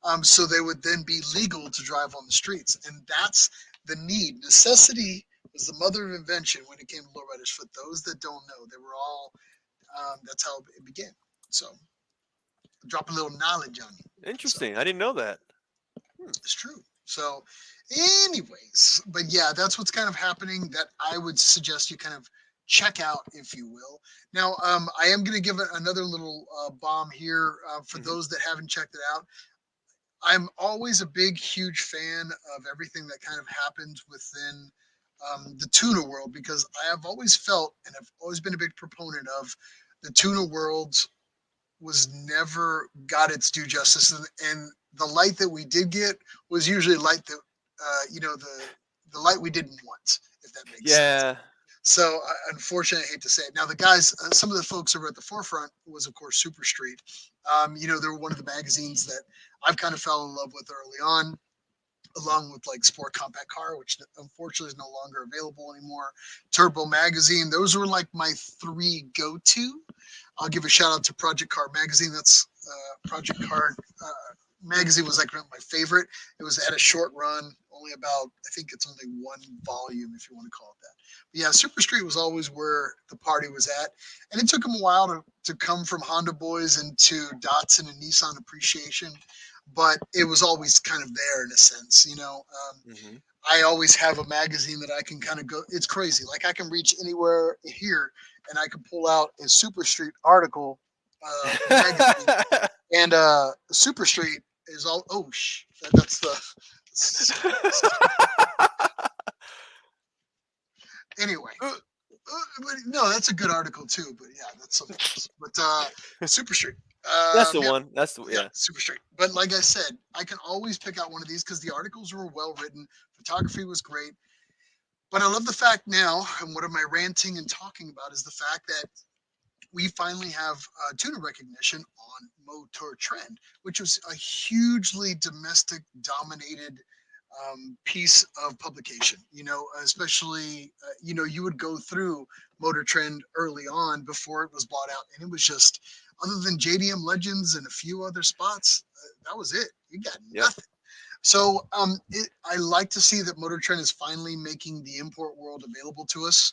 Mm. So they would then be legal to drive on the streets. And that's the need. Necessity was the mother of invention when it came to lowriders. For those that don't know, they were all, that's how it began. So drop a little knowledge on you. So Interesting. I didn't know that. Hmm. it's true. So, anyways, but yeah, that's what's kind of happening that I would suggest you kind of check out, if you will. Now, I am going to give it another little bomb here for Hmm. those that haven't checked it out. I'm always a big, huge fan of everything that kind of happens within the tuna world because I have always felt and I've always been a big proponent of the tuna world was never got its due justice, and the light that we did get was usually light that the light we didn't want, if that makes sense. Yeah. So unfortunately, I hate to say it. Now the guys, some of the folks over at the forefront was of course Super Street. They were one of the magazines that I've kind of fell in love with early on. along with like Sport Compact Car, which unfortunately is no longer available anymore. Turbo Magazine. Those were like my three go-to. I'll give a shout out to Project Car Magazine. That's Project Car Magazine was like my favorite. It was at a short run, only about, I think it's only one volume if you want to call it that. But yeah, Super Street was always where the party was at, and it took them a while to come from Honda boys into Datsun and Nissan appreciation, but it was always kind of there in a sense, you know. Mm-hmm. I always have a magazine that I can kind of go. It's crazy. Like I can reach anywhere here, and I can pull out a Super Street article magazine, and Super Street is all. Oh, that's the. Anyway, no, that's a good article too. But yeah, that's something else. But Super Street. That's the Yeah, one. That's the yeah, yeah. Super Street. But like I said, I can always pick out one of these because the articles were well written, photography was great. But I love the fact now, and what am I ranting and talking about is the fact that we finally have tuner recognition on Motor Trend, which was a hugely domestic dominated piece of publication. You know, especially you know, you would go through Motor Trend early on before it was bought out, and it was just other than JDM Legends and a few other spots, that was it. You got Yeah. nothing. So I like to see that Motor Trend is finally making the import world available to us,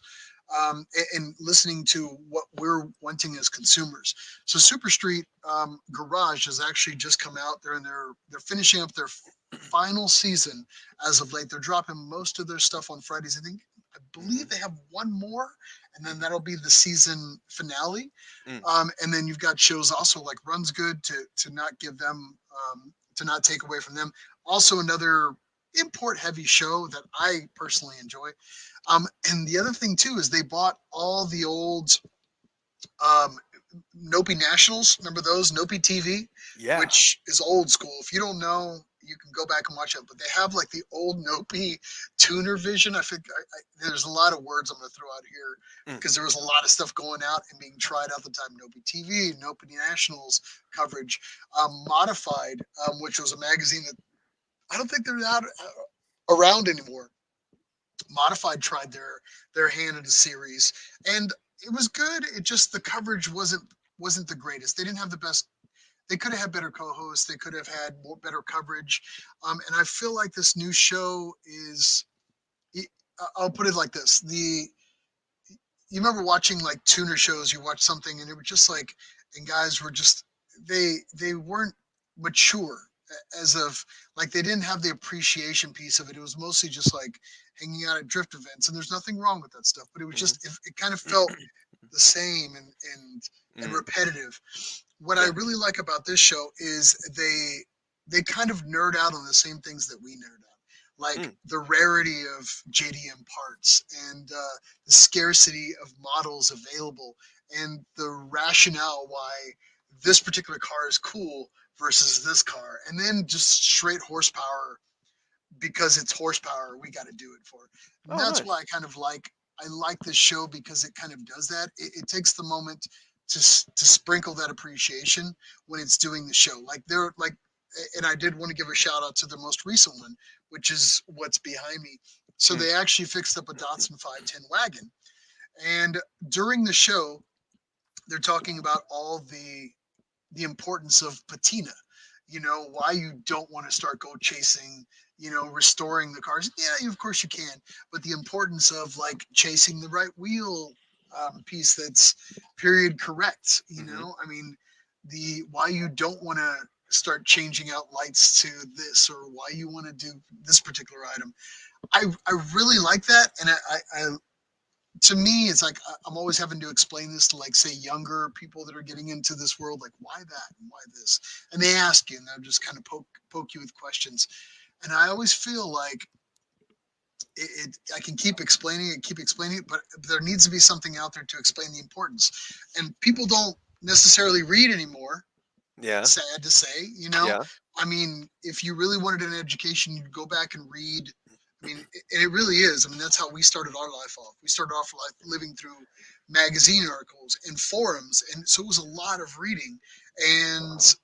and listening to what we're wanting as consumers. So Super Street Garage has actually just come out. They're finishing up their final season as of late. They're dropping most of their stuff on Fridays. I believe they have one more, and then that'll be the season finale. Mm. And then you've got shows also like Runs Good to not give them to not take away from them. Also another import heavy show that I personally enjoy. And the other thing too is they bought all the old um, Nopi Nationals. Remember those Nopi TV, Yeah. which is old school. If you don't know, you can go back and watch it. But they have like the old Nopi tuner vision. I think there's a lot of words I'm going to throw out here Mm. because there was a lot of stuff going out and being tried out at the time. Nopi TV, Nopi Nationals coverage, Modified, which was a magazine that I don't think they're out around anymore. Modified tried their hand at a series, and it was good. It just the coverage wasn't the greatest. They didn't have the best. They could have had better co-hosts. They could have had better coverage. And I feel like this new show is. I'll put it like this: you remember watching like tuner shows? You watch something, and it was just like, and guys were just they weren't mature as of like they didn't have the appreciation piece of it. It was mostly just like hanging out at drift events, and there's nothing wrong with that stuff. But it was Mm-hmm. just it kind of felt the same and Mm. repetitive. What I Yeah. really like about this show is they kind of nerd out on the same things that we nerd out, like Mm. the rarity of JDM parts and the scarcity of models available and the rationale why this particular car is cool versus this car, and then just straight horsepower because it's horsepower we got to do it for. And Oh, that's nice. why I like this show because it kind of does that. It takes the moment to sprinkle that appreciation when it's doing the show. Like they're like, and I did want to give a shout out to the most recent one, which is what's behind me. So Mm. they actually fixed up a Datsun 510 wagon, and during the show, they're talking about all the importance of patina. You know, why you don't want to start gold chasing, you know, restoring the cars. Yeah, of course you can, but the importance of like chasing the right wheel piece that's period correct. You Mm-hmm. know, I mean, the why you don't want to start changing out lights to this or why you want to do this particular item. I really like that, and I to me, it's like I'm always having to explain this to like say younger people that are getting into this world, like why that and why this, and they ask you, and they'll just kind of poke you with questions, and I always feel like I can keep explaining it, but there needs to be something out there to explain the importance, and people don't necessarily read anymore. Yeah. Sad to say, you know. Yeah. I mean, if you really wanted an education, you'd go back and read. I mean, and it really is. I mean, that's how we started our life off. We started off life living through magazine articles and forums, and so it was a lot of reading. And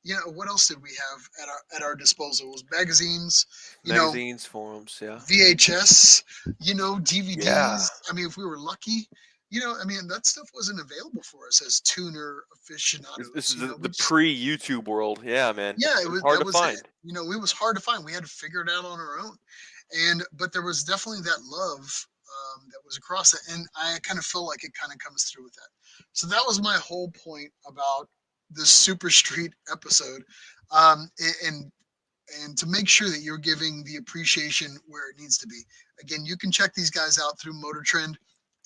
What else did we have at our disposal? It was magazines, you know, Magazines, forums, yeah. VHS, Yeah. DVDs. I mean, if we were lucky, I mean, that stuff wasn't available for us as tuner This aficionados. is the We just pre-YouTube world. Yeah, man. yeah, It was hard that to was it. find. It was hard to find. We had to figure it out on our own, but there was definitely that love that was across it, and I kind of feel like it kind of comes through with that. So that was my whole point about this Super Street episode, and to make sure that you're giving the appreciation where it needs to be. Again, you can check these guys out through Motor Trend.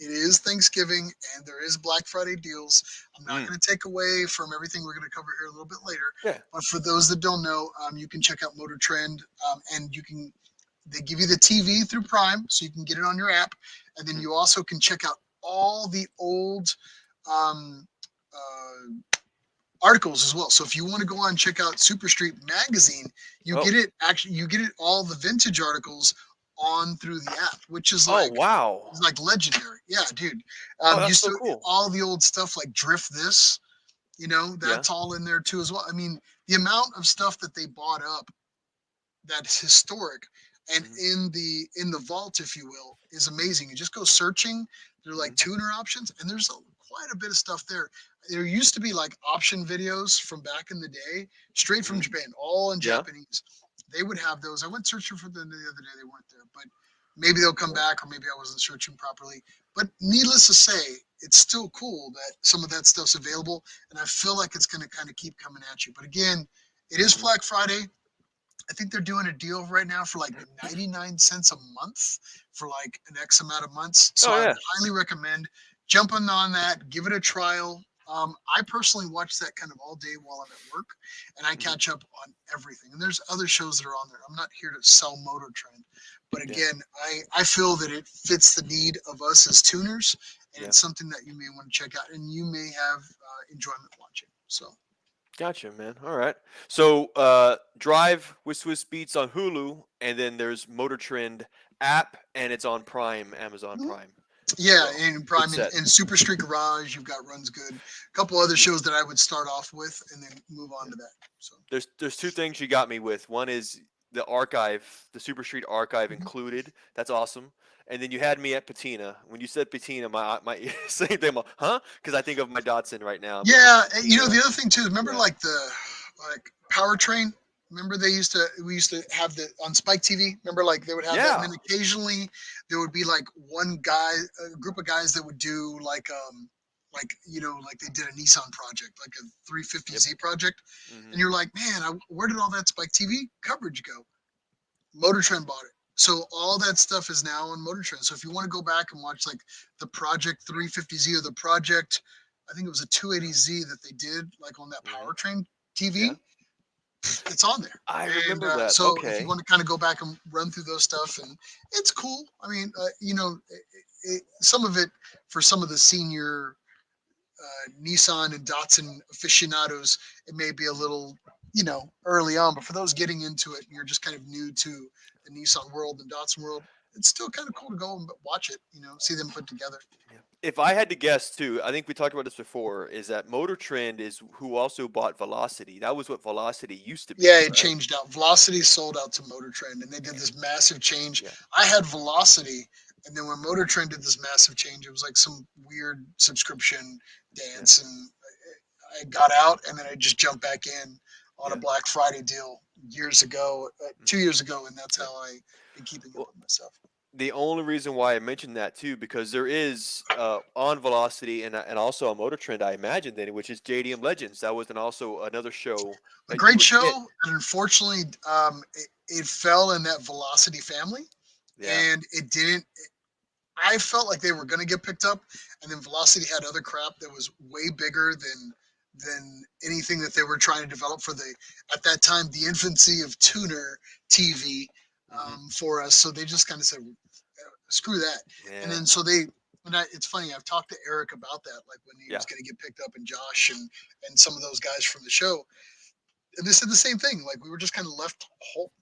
It is Thanksgiving and there is Black Friday deals. I'm not Mm. going to take away from everything we're going to cover here a little bit later. Yeah. But for those that don't know, you can check out Motor Trend, and they give you the TV through Prime, so you can get it on your app, and then Mm. you also can check out all the old um, articles as well. So if you want to go on and check out Super Street magazine, Oh. you get it all the vintage articles on through the app, which is Oh, wow. like legendary. Yeah, dude. Oh, that's Used so to cool. all the old stuff like Drift This, Yeah. that's all in there too as well. I mean, the amount of stuff that they bought up that's historic and Mhm. in the vault, if you will, is amazing. You just go searching, they're like Mhm. tuner options, and there's quite a bit of stuff there. There used to be like option videos from back in the day, straight from Mhm. Japan, all in Yeah. Japanese. They would have those. I went searching for them the other day, they weren't there, but maybe they'll come Yeah. back, or maybe I wasn't searching properly. But needless to say, it's still cool that some of that stuff's available, and I feel like it's going to kind of keep coming at you. But again, it is Mhm. Black Friday. I think they're doing a deal right now for like 99 cents a month for like an X amount of months. So Oh, I would yeah. highly recommend jumping on that, give it a trial. I personally watch that kind of all day while I'm at work, and I Mhm. catch up on everything. And there's other shows that are on there. I'm not here to sell Motor Trend, but Yeah. again, I feel that it fits the need of us as tuners, and Yeah. it's something that you may want to check out, and you may have enjoyment watching. So Gotcha, man. All right. So, Drive with Swiss Beats on Hulu, and then there's Motor Trend app, and it's on Prime, Amazon mhm. Prime. Yeah, So, and good Prime set. and Super Street Garage, you've got Runs Good, a couple other Y- shows that I would start off with and then move on Yeah. to that. So There's two things you got me with. One is the archive, the Super Street archive mhm. included. That's awesome. And then you had me at Patina. When you said Patina, my same thing. Huh? Because I think of my Datsun right now. I'm thinking Yeah, and Patina. the other thing too is remember Yeah. like the like Powertrain. Remember we used to have the on Spike TV. Remember like they would have that, and Yeah. then occasionally there would be like one guy, a group of guys that would do like like they did a Nissan project, like a Yep. 350Z project, and Hmm. you're like, man, where did all that Spike TV coverage go? Motor Trend bought it. So all that stuff is now on Motor Trend. So if you want to go back and watch like the Project 350Z or the Project, I think it was a 280Z that they did like on that Hmm. Powertrain Yeah. TV, it's on there. I And remember that. so if you Okay. want to kind of go back and run through those stuff, and it's cool. I mean, some of it for some of the senior Nissan and Datsun aficionados, it may be a little, early on. But for those getting into it, and you're just kind of new to the Nissan world and Datsun world, it's still kind of cool to go and watch it. See them put together. Yeah. If I had to guess too, I think we talked about this before, is that Motor Trend is who also bought Velocity. That was what Velocity used to be, Yeah, it right? changed out. Velocity sold out to Motor Trend, and they did Yeah. this massive change. Yeah. I had Velocity, and then when Motor Trend did this massive change, it was like some weird subscription Yeah. dance, and I got out, and then I just jumped back in on a Yeah. Black Friday deal years ago, Mhm. 2 years ago, and that's Yeah. how I been keeping up Well, with myself. the only reason why I mentioned that too, because there is on Velocity and also on Motor Trend, I imagine then, which is JDM Legends. That was also another show A that you great would get. show, and unfortunately, it fell in that Velocity family, Yeah. and it didn't. I felt like they were going to get picked up, and then Velocity had other crap that was way bigger than anything that they were trying to develop for the at that time the infancy of tuner TV Hmm. for us. So they just kind of said, "Screw that," and Yeah. then so they. And it's funny. I've talked to Eric about that, like when he Yeah. was going to get picked up, and Josh and some of those guys from the show, and they said the same thing. Like we were just kind of left whole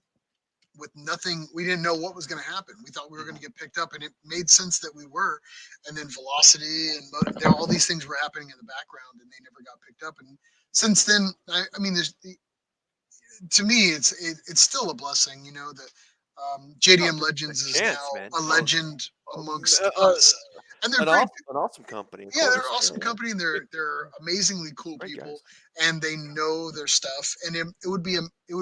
with nothing. We didn't know what was going to happen. We thought we were going Hmm. to get picked up, and it made sense that we were. And then velocity and all these things were happening in the background, and they never got picked up. And since then, I mean, to me, it's still a blessing, that Oh, JDM give it a Legends is chance, now man. a Oh, legend oh, amongst us, and they're great. an awesome company, of Yeah, they're an course. Yeah, awesome yeah. company, and Good, they're amazingly cool great people, guys. and they know their stuff. And it would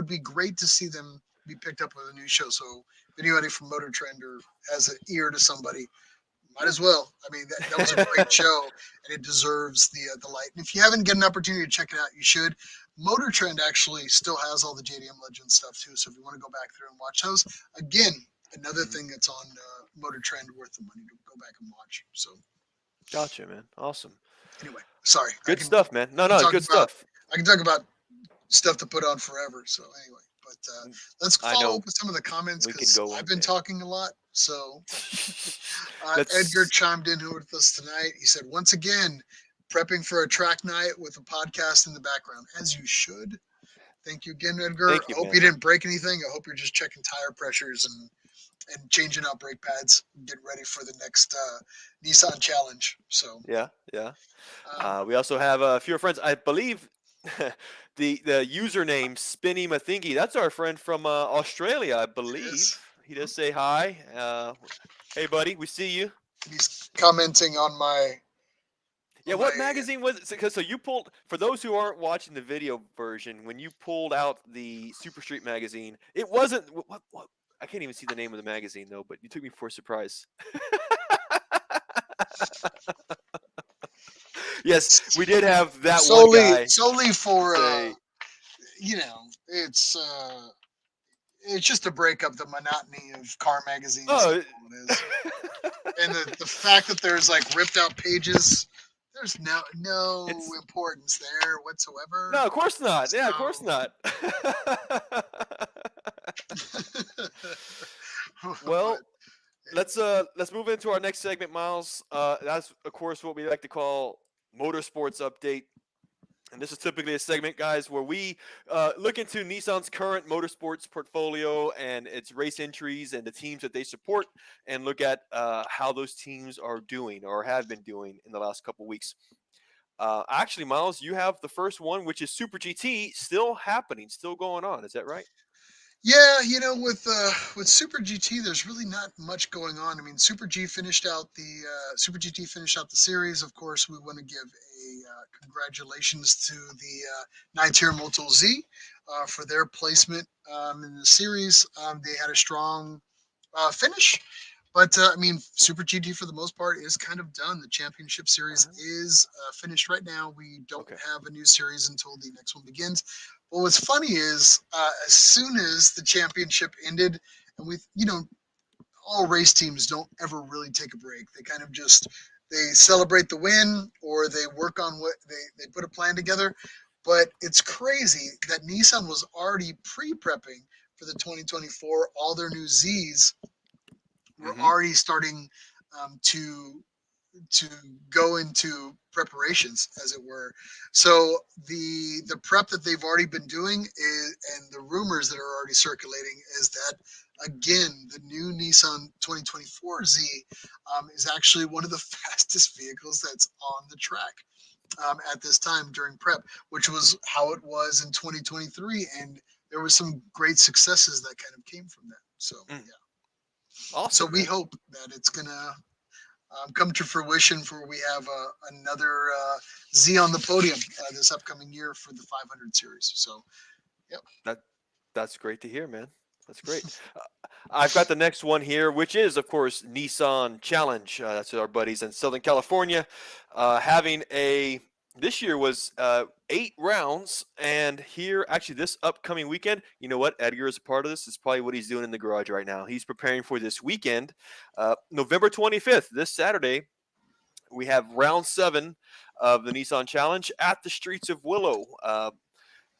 be great to see them be picked up with a new show. So if anybody from Motor Trend or has an ear to somebody, might as well. I mean, that was a great show, and it deserves the light. And if you haven't get an opportunity to check it out, you should. Motor Trend actually still has all the JDM Legends stuff too. So if you want to go back through and watch those, again, another Mhm. thing that's on Motor Trend worth the money to go back and watch. So Gotcha, man. Awesome. anyway, sorry, I Good can stuff, man. No, I can no, talk good about stuff. I can talk about stuff to put on forever. So anyway, but Mm, let's I follow know up with some of the comments we can because go I've on, been man. talking a lot. So Edgar Let's. chimed in with us tonight. He said, once again, prepping for a track night with a podcast in the background, as you should. Thank you again, Edgar. Thank I you, hope man. you didn't break anything. I hope you're just checking tire pressures and changing out brake pads, getting ready for the next Nissan challenge. So, Yeah, yeah. um, We also have a few friends. I believe the username Spinny Mathingi. That's our friend from Australia, I it believe. is. He does say hi. Hey, buddy, we see you. He's commenting on my Yeah, my what magazine was it? Because so you pulled, for those who aren't watching the video version, when you pulled out the Super Street magazine, it wasn't what I can't even see the name of the magazine though, but you took me for a surprise. Yes, it's we did have that one solely guy solely for say, you know it's just to break up the monotony of car magazines. That's "Oh, all it is. And the fact that there's like ripped out pages, there's no it's importance there whatsoever. no, of course not. Yeah, of So course not." but Well, let's move into our next segment, Miles. That's of course what we like to call motorsports update. And this is typically a segment, guys, where we look into Nissan's current motorsports portfolio and its race entries and the teams that they support, and look at how those teams are doing or have been doing in the last couple weeks. Actually, Miles, you have the first one, which is Super GT, still happening, still going on. Is that right? yeah, with Super GT, there's really not much going on. I mean, Super GT finished out the series. Of course, we want to give a congratulations to the Nine Tier Moto Z for their placement in the series. They had a strong finish. But I mean, Super GT for the most part is kind of done. The championship series Uh-huh. is finished right now. We don't Okay. have a new series until the next one begins. But what's funny is as soon as the championship ended, and all race teams don't ever really take a break. They kind of just they celebrate the win or they work on what they put a plan together. But it's crazy that Nissan was already pre-prepping for the 2024. All their new Zs were Mm-hmm. already starting to go into preparations, as it were. So the prep that they've already been doing is, and the rumors that are already circulating is that again the new Nissan 2024 Z is actually one of the fastest vehicles that's on the track at this time during prep, which was how it was in 2023, and there was some great successes that kind of came from that. So Mm. yeah. So Awesome, we man. hope that it's gonna come to fruition for we have another Z on the podium this upcoming year for the 500 series. So, yep. That that's great to hear, man. That's great. I've got the next one here, which is, of course, Nissan Challenge. That's our buddies in Southern California, having a. This year was 8 rounds, and here, actually, this upcoming weekend, you know what? Edgar is a part of this. It's probably what he's doing in the garage right now. He's preparing for this weekend, November 25th, this Saturday. We have round 7 of the Nissan Challenge at the streets of Willow.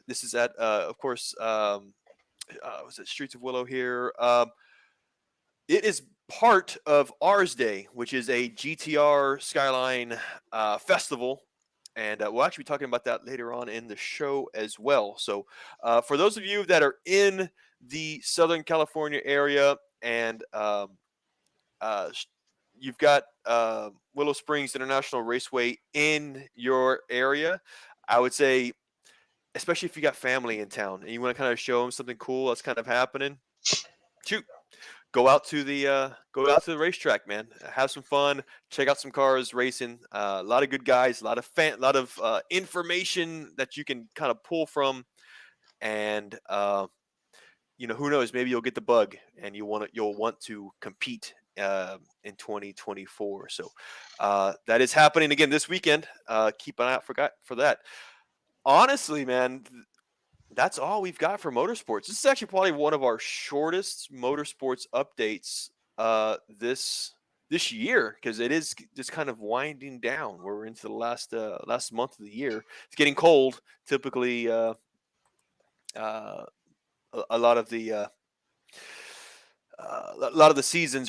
This is at, of course, was it Streets of Willow here? It is part of Ours Day, which is a GTR Skyline festival. And we'll actually be talking about that later on in the show as well. So, for those of you that are in the Southern California area and uh, you've got Willow Springs International Raceway in your area, I would say especially if you got family in town and you want to kind of show them something cool that's kind of happening. Shoot, go out to the racetrack, man. Have some fun. Check out some cars racing. A lot of good guys. A lot of information that you can kind of pull from. And who knows? Maybe you'll get the bug, and you'll want to compete in 2024. So that is happening again this weekend. Keep an eye out for that. Honestly, man, that's all we've got for motorsports. This is actually probably one of our shortest motorsports updates this year, because it is just kind of winding down. We're into the last month of the year. It's getting cold. Typically, uh, a lot of the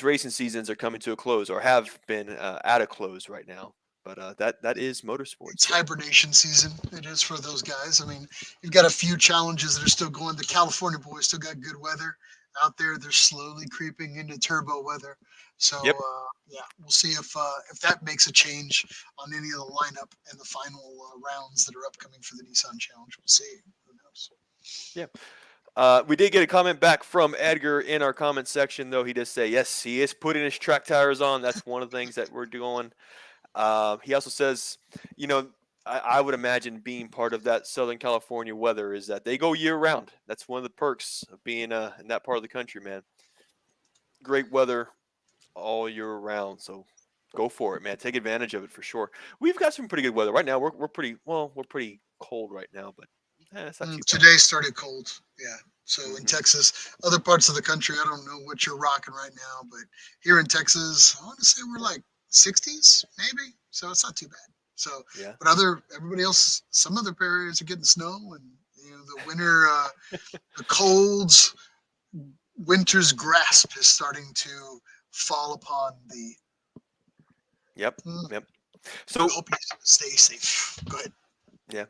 racing seasons are coming to a close, or have been at a close right now. But that is motorsports. It's hibernation season. It is for those guys. I mean, you've got a few challenges that are still going. The California boys still got good weather out there. They're slowly creeping into turbo weather. So Yep. yeah, we'll see if that makes a change on any of the lineup and the final rounds that are upcoming for the Nissan Challenge. We'll see. Who knows? Yeah. We did get a comment back from Edgar in our comment section, though. He does say, yes, he is putting his track tires on. That's one of the things that we're doing. He also says, I would imagine being part of that Southern California weather is that they go year round. That's one of the perks of being in that part of the country, man. Great weather all year round. So go for it, man. Take advantage of it for sure. We've got some pretty good weather right now. We're pretty cold right now, but it's not too bad. Today started cold. Yeah. So in Mhm. Texas, other parts of the country, I don't know what you're rocking right now, but here in Texas, I want to say we're like 60s, maybe. So it's not too bad. So, Yeah. but everybody else, some other areas are getting snow, and the winter, the colds, winter's grasp is starting to fall upon the. Yep. I Yep. So hope you stay safe. Go ahead. yeah.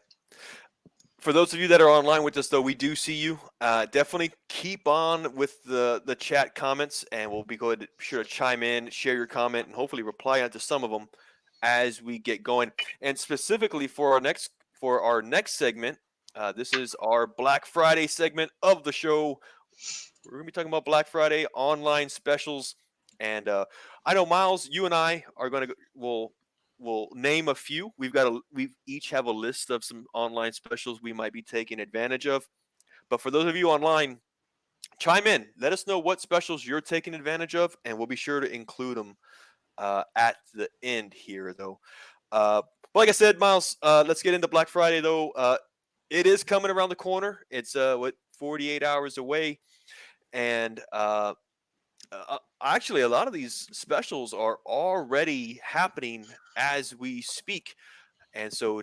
For those of you that are online with us, though, we do see you. Definitely keep on with the chat comments, and we'll be sure to chime in, share your comment, and hopefully reply to some of them as we get going. And specifically for our next segment, this is our Black Friday segment of the show. We're gonna be talking about Black Friday online specials, and I know Miles, you and I are gonna we'll name a few. We each have a list of some online specials we might be taking advantage of. But for those of you online, chime in. Let us know what specials you're taking advantage of, and we'll be sure to include them at the end here, though. Like I said, Miles, let's get into Black Friday, though. It is coming around the corner. It's 48 hours away, and actually, a lot of these specials are already happening as we speak. And so,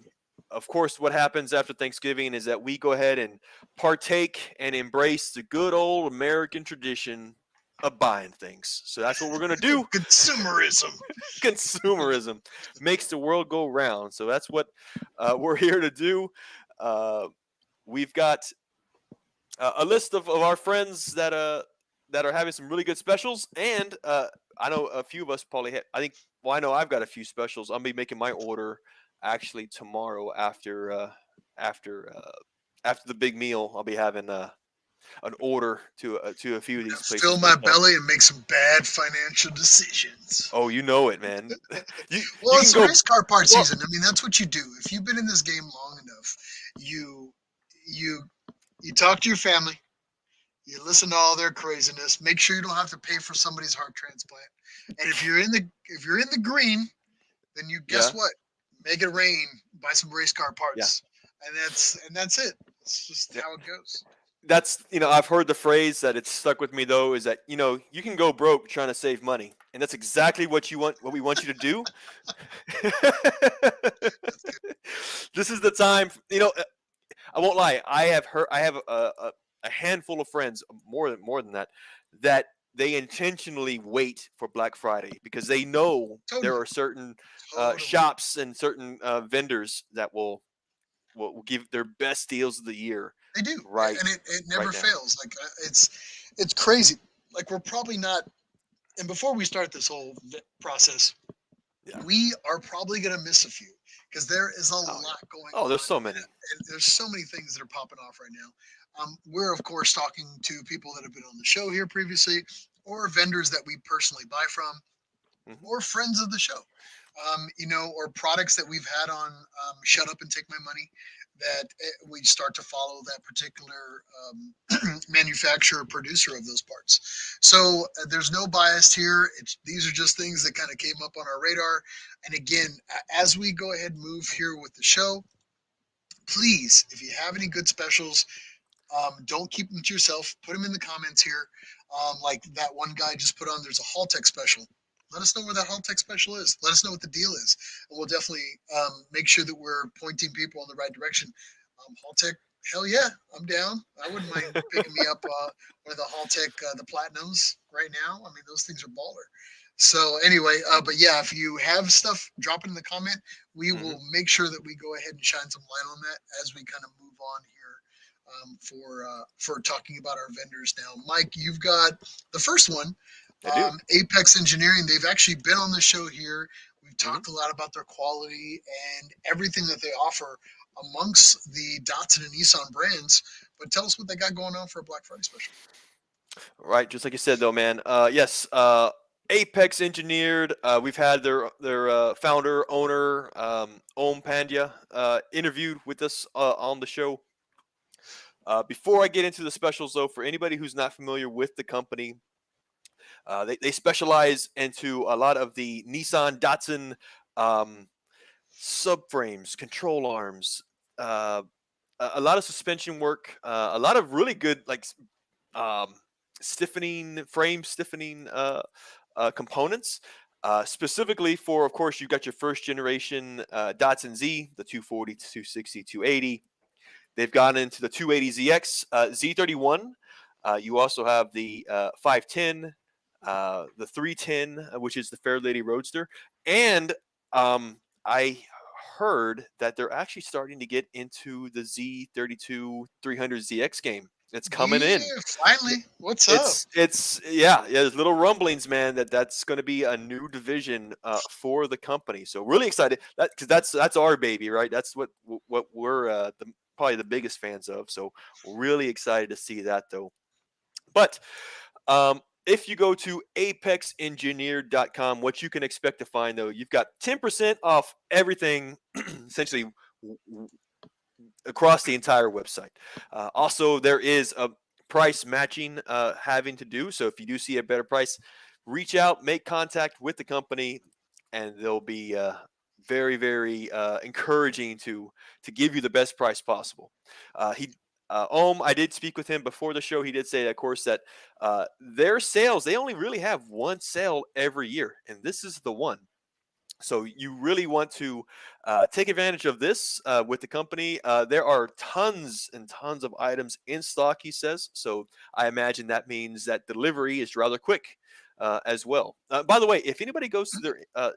of course, what happens after Thanksgiving is that we go ahead and partake and embrace the good old American tradition of buying things. So that's what we're going to do. Consumerism. Consumerism makes the world go round. So that's what we're here to do. We've got a list of our friends that are having some really good specials, and I know a few of us probably have. I know I've got a few specials. I'll be making my order actually tomorrow after the big meal. I'll be having an order to a few of these places. Fill my belly and make some bad financial decisions. Oh, you know it, man. Well, it's race car part season. I mean, that's what you do. If you've been in this game long enough, you talk to your family, you listen to all their craziness. Make sure you don't have to pay for somebody's heart transplant. And if you're in the green, then you guess what? Make it rain. Buy some race car parts, and that's it. It's just how it goes. That's I've heard the phrase that it's stuck with me, though, is that you can go broke trying to save money, and that's exactly what we want you to do. This is the time. I won't lie. I have a handful of friends, more than that they intentionally wait for Black Friday because they know there are certain shops and certain vendors that will give their best deals of the year. They do, right? And it never fails. Like it's crazy. Like we're probably not. And before we start this whole process, we are probably going to miss a few because there is a Oh yeah. lot going Oh, there's on, so many. and there's so many things that are popping off right now. We're of course talking to people that have been on the show here previously, or vendors that we personally buy from, Hmm. or friends of the show, or products that we've had on Shut Up and Take My Money, that we start to follow that particular manufacturer, producer of those parts. So there's no bias here. These are just things that kind of came up on our radar. And again, as we go ahead and move here with the show, please, if you have any good specials, don't keep them to yourself. Put them in the comments here. Like that one guy just put on, there's a Haltech special. Let us know where that Haltech special is. Let us know what the deal is. And we'll definitely make sure that we're pointing people in the right direction. Haltech, hell yeah, I'm down. I wouldn't mind picking me up one of the Haltech, the Platinums right now. I mean, those things are baller. So anyway, but yeah, if you have stuff, drop it in the comment. We Hmm. will make sure that we go ahead and shine some light on that as we kind of move on here for talking about our vendors now. Mike, you've got the first one, I do. Apex Engineering. They've actually been on the show here. We've Hmm. talked a lot about their quality and everything that they offer amongst the Datsun and Nissan brands. But tell us what they got going on for a Black Friday special. Right, just like you said, though, man. Yes. Apex Engineered. We've had their founder, owner, Om Pandya, interviewed with us on the show. Before I get into the specials, though, for anybody who's not familiar with the company, they specialize into a lot of the Nissan Datsun um, subframes, control arms, uh, a lot of suspension work, a lot of really good um, frame stiffening components. Specifically for, of course, you've got your first generation Datsun Z, the 240, 260, 280. They've gone into the 280ZX, Z31. You also have the 510, the 310, which is the Fair Lady Roadster. And I heard that they're actually starting to get into the Z32 300ZX game. It's coming in. Yeah, finally. What's up? It's yeah. There's little rumblings, man, that's going to be a new division for the company. So really excited that because that's our baby, right? That's what we're probably the biggest fans of. So really excited to see that though. But if you go to apexengineered.com, what you can expect to find though, you've got 10% off everything, essentially across the entire website. Also, there is a price matching having to do. So if you do see a better price, reach out, make contact with the company, and they'll be very, very encouraging to give you the best price possible. He Ohm, I did speak with him before the show. He did say, of course, that their sales, they only really have one sale every year, and this is the one. So you really want to take advantage of this with the company. There are tons and tons of items in stock, he says. So I imagine that means that delivery is rather quick as well. By the way, if anybody goes to their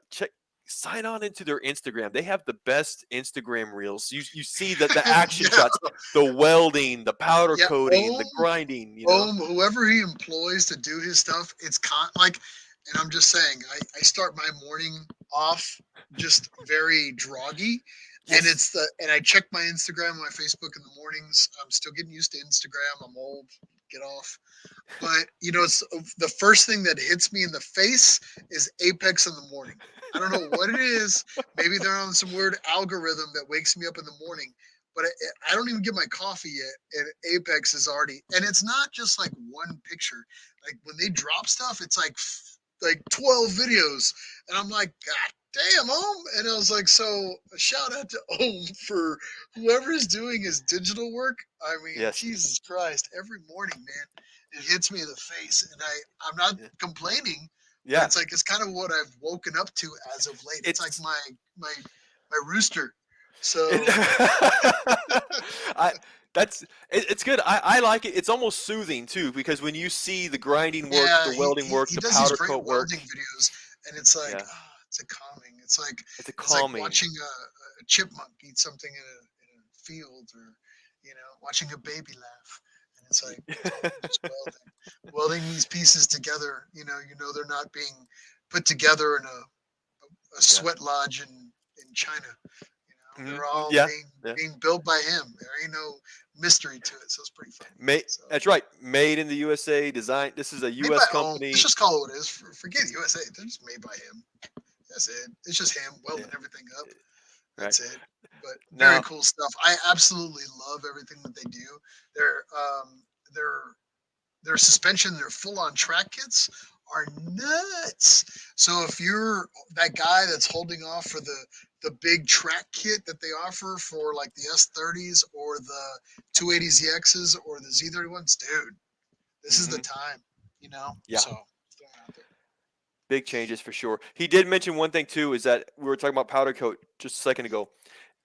sign on into their Instagram. They have the best Instagram reels. You see that the action Yeah, shots, the welding, the powder yeah. coating, the grinding. Whoever he employs to do his stuff, it's like, and I'm just saying, I start my morning off just very droggy, and Yes. and I check my Instagram and my Facebook in the mornings. I'm still getting used to Instagram. I'm old. Get off. But it's the first thing that hits me in the face is Apex in the morning. I don't know what it is. Maybe they're on some weird algorithm that wakes me up in the morning. But I don't even get my coffee yet, and Apex is already. And it's not just like one picture. Like when they drop stuff, it's like 12 videos, and I'm like, God damn, Ohm. And I was like, so a shout out to Ohm for whoever's doing his digital work. I mean, Yes. Jesus Christ, every morning, man, it hits me in the face, and I'm not Yeah. complaining, but Yeah. it's kind of what I've woken up to as of late. It's like It's my rooster. It, So I it's good. I like it. It's almost soothing too because when you see the grinding work, yeah, the welding work, he the does these powder great coat work, welding videos, and it's like, yeah, it's a calming. It's like it's a it's like calming. watching a chipmunk eat something in a field, or watching a baby laugh. And it's like, oh, just welding these pieces together. They're not being put together in a Yeah. sweat lodge in China. They're all Yeah, being yeah. being built by him. There ain't no mystery to it, so it's pretty funny. Made. So That's right. Made in the USA. Designed. This is a made by U.S. Let's company. just call it what it is. Forget USA. They're just made by him. That's it. It's just him Yeah. welding everything up. Right That's it. But very now. cool stuff. I absolutely love everything that they do. Their their their suspension, their full on track kits are nuts. So if you're that guy that's holding off for the big track kit that they offer for like the S30s or the 280ZXs or the Z31s, dude, this is the Hmm. time, you know? Yeah. So throwing it out there. Big changes for sure. He did mention one thing too. Is that we were talking about powder coat just a second ago.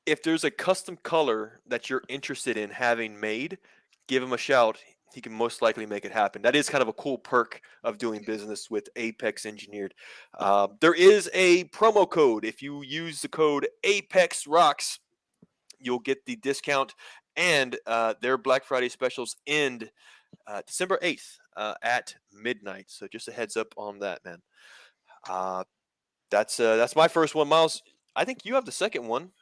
If there's a custom color that you're interested in having made, give him a shout. He can most likely make it happen. That is kind of a cool perk of doing business with Apex Engineered. There is a promo code. If you use the code Apex Rocks, you'll get the discount. And their Black Friday specials end December 8th at midnight. So just a heads up on that, man. Uh, that's my first one, Miles. I think you have the second one.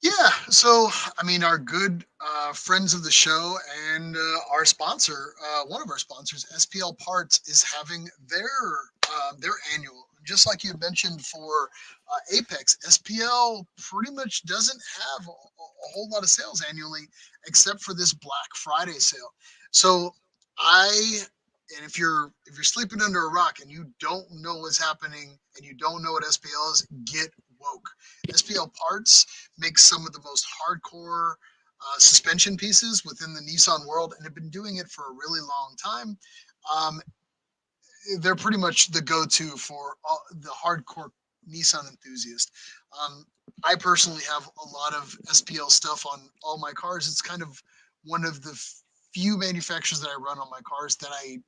Yeah, so I mean, our good friends of the show and our sponsor, one of our sponsors, SPL Parts, is having their annual. Just like you mentioned for Apex, SPL pretty much doesn't have a whole lot of sales annually, except for this Black Friday sale. So I, and if you're sleeping under a rock and you don't know what's happening and you don't know what SPL is, get woke. SPL Parts makes some of the most hardcore suspension pieces within the Nissan world and have been doing it for a really long time. Um, they're pretty much the go-to for the hardcore Nissan enthusiast. Um, I personally have a lot of SPL stuff on all my cars. It's kind of one of the few manufacturers that I run on my cars that I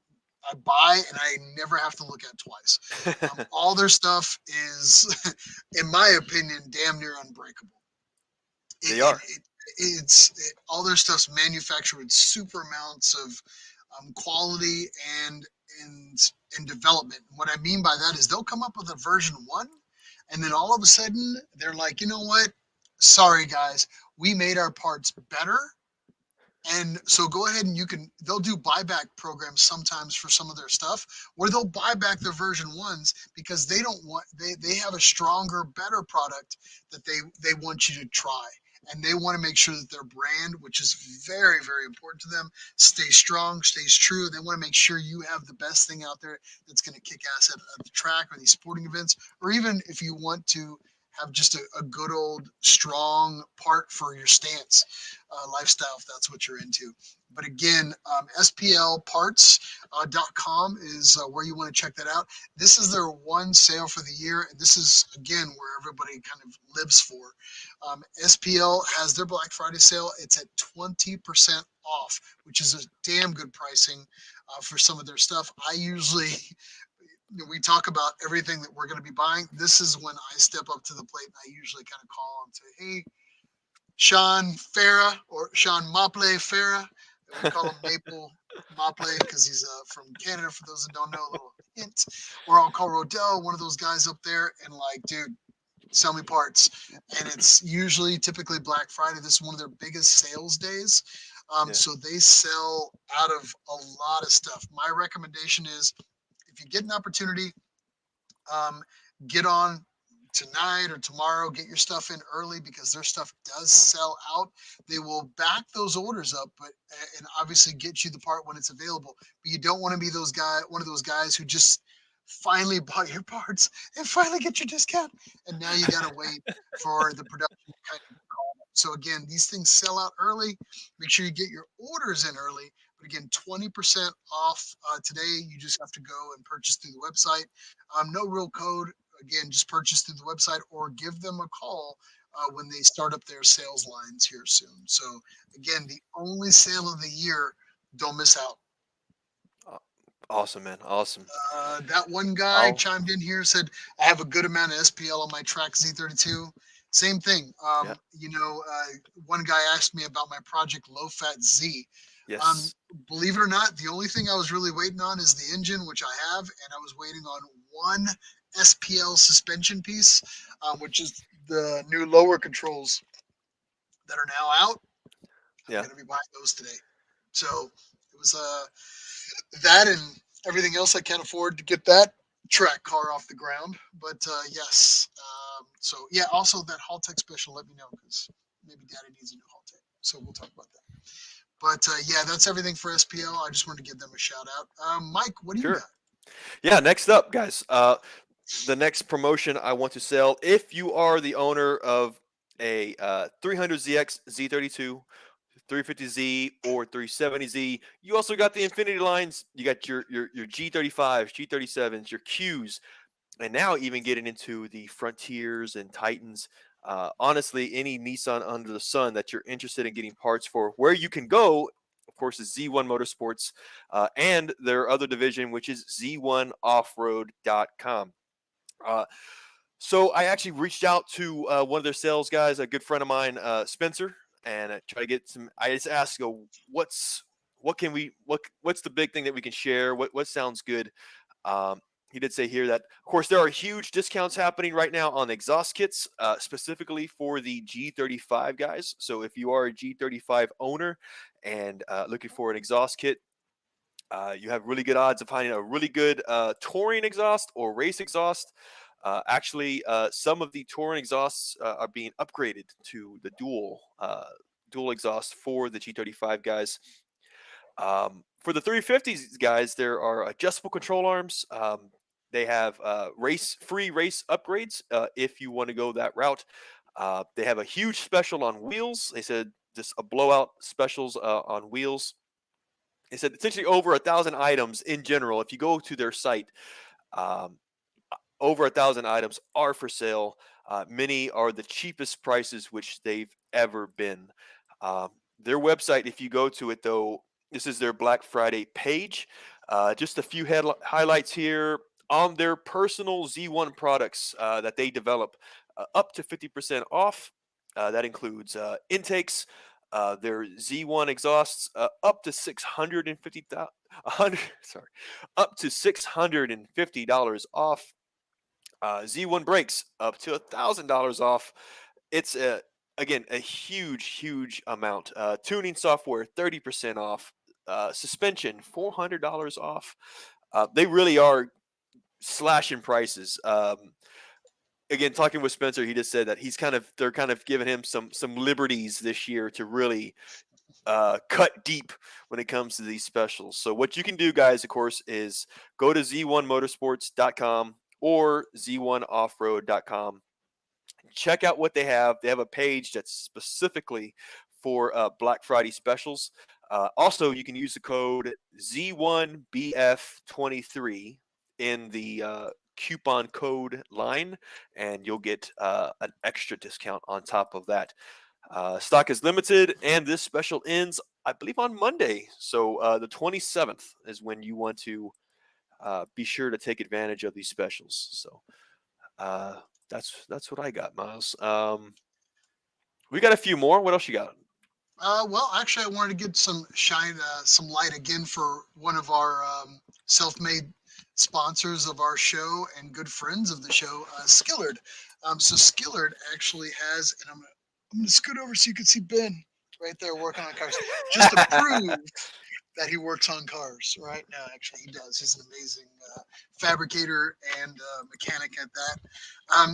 buy and I never have to look at twice. All their stuff is, in my opinion, damn near unbreakable. They it, are. it, all their stuff's manufactured with super amounts of quality and and development. What I mean by that is they'll come up with a version one, and then all of a sudden they're like, you know what? Sorry guys, we made our parts better, and so go ahead and they'll do buyback programs sometimes for some of their stuff where they'll buy back their version ones because they don't want they have a stronger, better product that they want you to try. And they want to make sure that their brand, which is very, very important to them, stays strong, stays true. They want to make sure you have the best thing out there that's going to kick ass at the track or these sporting events, or even if you want to have just a good old strong part for your stance lifestyle if that's what you're into. But again, splparts.com is where you want to check that out. This is their one sale for the year, and this is again where everybody kind of lives for. SPL has their Black Friday sale. It's at 20% off, which is a damn good pricing for some of their stuff. I usually we talk about everything that we're going to be buying. This is when I step up to the plate and I usually kind of call and say, hey, Sean Farah or Sean Mopley Farah. We call him Maple Mopley because he's from Canada. For those that don't know, a little hint. Or I'll call Rodell, one of those guys up there, and like, dude, sell me parts. And it's usually typically Black Friday. This is one of their biggest sales days. Yeah. So they sell out of a lot of stuff. My recommendation is if you get an opportunity, um, get on tonight or tomorrow, get your stuff in early because their stuff does sell out. They will back those orders up, but and obviously get you the part when it's available. But you don't want to be one of those guys who just finally bought your parts and finally get your discount, and now you got to wait for the production to kind of call. So again, these things sell out early. Make sure you get your orders in early. But again, 20% off today. You just have to go and purchase through the website. No real code. Again, just purchase through the website or give them a call when they start up their sales lines here soon. So again, the only sale of the year. Don't miss out. Awesome, man. Awesome. That one guy I'll. chimed in here, said, I have a good amount of SPL on my track Z32. Same thing. Yeah. One guy asked me about my project Low Fat Z. Um, Yes. Believe it or not, the only thing I was really waiting on is the engine, which I have, and I was waiting on one SPL suspension piece, which is the new lower controls that are now out. I'm Yeah, going to be buying those today. So it was that and everything else I can't afford to get that track car off the ground. But yes, so yeah. Also that Haltech special, let me know because maybe Daddy needs a new Haltech. So we'll talk about that. But yeah, that's everything for SPL. I just wanted to give them a shout out. Mike, what do you got? sure. Yeah, next up, guys. The next promotion I want to sell. If you are the owner of a 300ZX Z32, 350Z, or 370Z, you also got the Infinity lines. You got your G35s, G37s, your Qs, and now even getting into the Frontiers and Titans. Honestly, any Nissan under the sun that you're interested in getting parts for, where you can go, of course, is Z1 Motorsports and their other division, which is Z1Offroad.com. Uh, so I actually reached out to one of their sales guys, a good friend of mine, Spencer, and try to get some. I just asked, what's the big thing that we can share? What sounds good? Um, he did say here that, of course, there are huge discounts happening right now on exhaust kits, specifically for the G35 guys. So if you are a G35 owner and looking for an exhaust kit, you have really good odds of finding a really good touring exhaust or race exhaust. Some of the touring exhausts are being upgraded to the dual exhaust for the G35 guys. For the 350s guys, there are adjustable control arms. They have free race upgrades if you want to go that route. They have a huge special on wheels. They said just a blowout specials on wheels. They said essentially over 1,000 items in general. If you go to their site, um, over 1,000 items are for sale. Many are the cheapest prices which they've ever been. Um, their website, if you go to it though, this is their Black Friday page. Just a few highlights here on their personal Z1 products that they develop, up to 50% off. That includes intakes, their Z1 exhausts, up to 650, 100, sorry, up to $650 off. Z1 brakes up to $1,000 off. It's again a huge amount. Tuning software 30% off. Suspension $400 off. They really are slashing prices. Again, talking with Spencer, he just said that they're kind of giving him some liberties this year to really cut deep when it comes to these specials. So what you can do, guys, of course, is go to z1motorsports.com or z1offroad.com. Check out what they have. They have a page that's specifically for Black Friday specials. Also, you can use the code Z1BF23 in the coupon code line, and you'll get an extra discount on top of that. Stock is limited, and this special ends, I believe, on Monday. So the 27th is when you want to be sure to take advantage of these specials. So uh, that's what I got, Miles. We got a few more. What else you got? Well, actually, I wanted to get some light again for one of our self-made sponsors of our show and good friends of the show, Skillard. So Skillard actually has, and I'm gonna scoot over so you can see Ben right there working on cars, just to prove that he works on cars. Right now, actually, he does. He's an amazing fabricator and mechanic at that.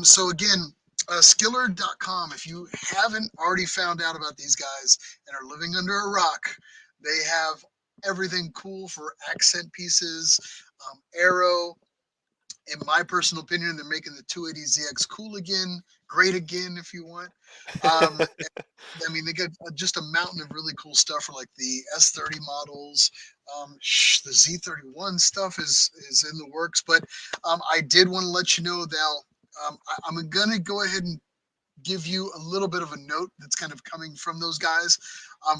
So again, skillard.com. If you haven't already found out about these guys and are living under a rock, they have everything cool for accent pieces, aero. In my personal opinion, they're making the 280ZX cool again, great again, if you want. I mean, they got just a mountain of really cool stuff for like the S30 models. The Z31 stuff is in the works, but I did want to let you know that I'm gonna go ahead and give you a little bit of a note that's kind of coming from those guys,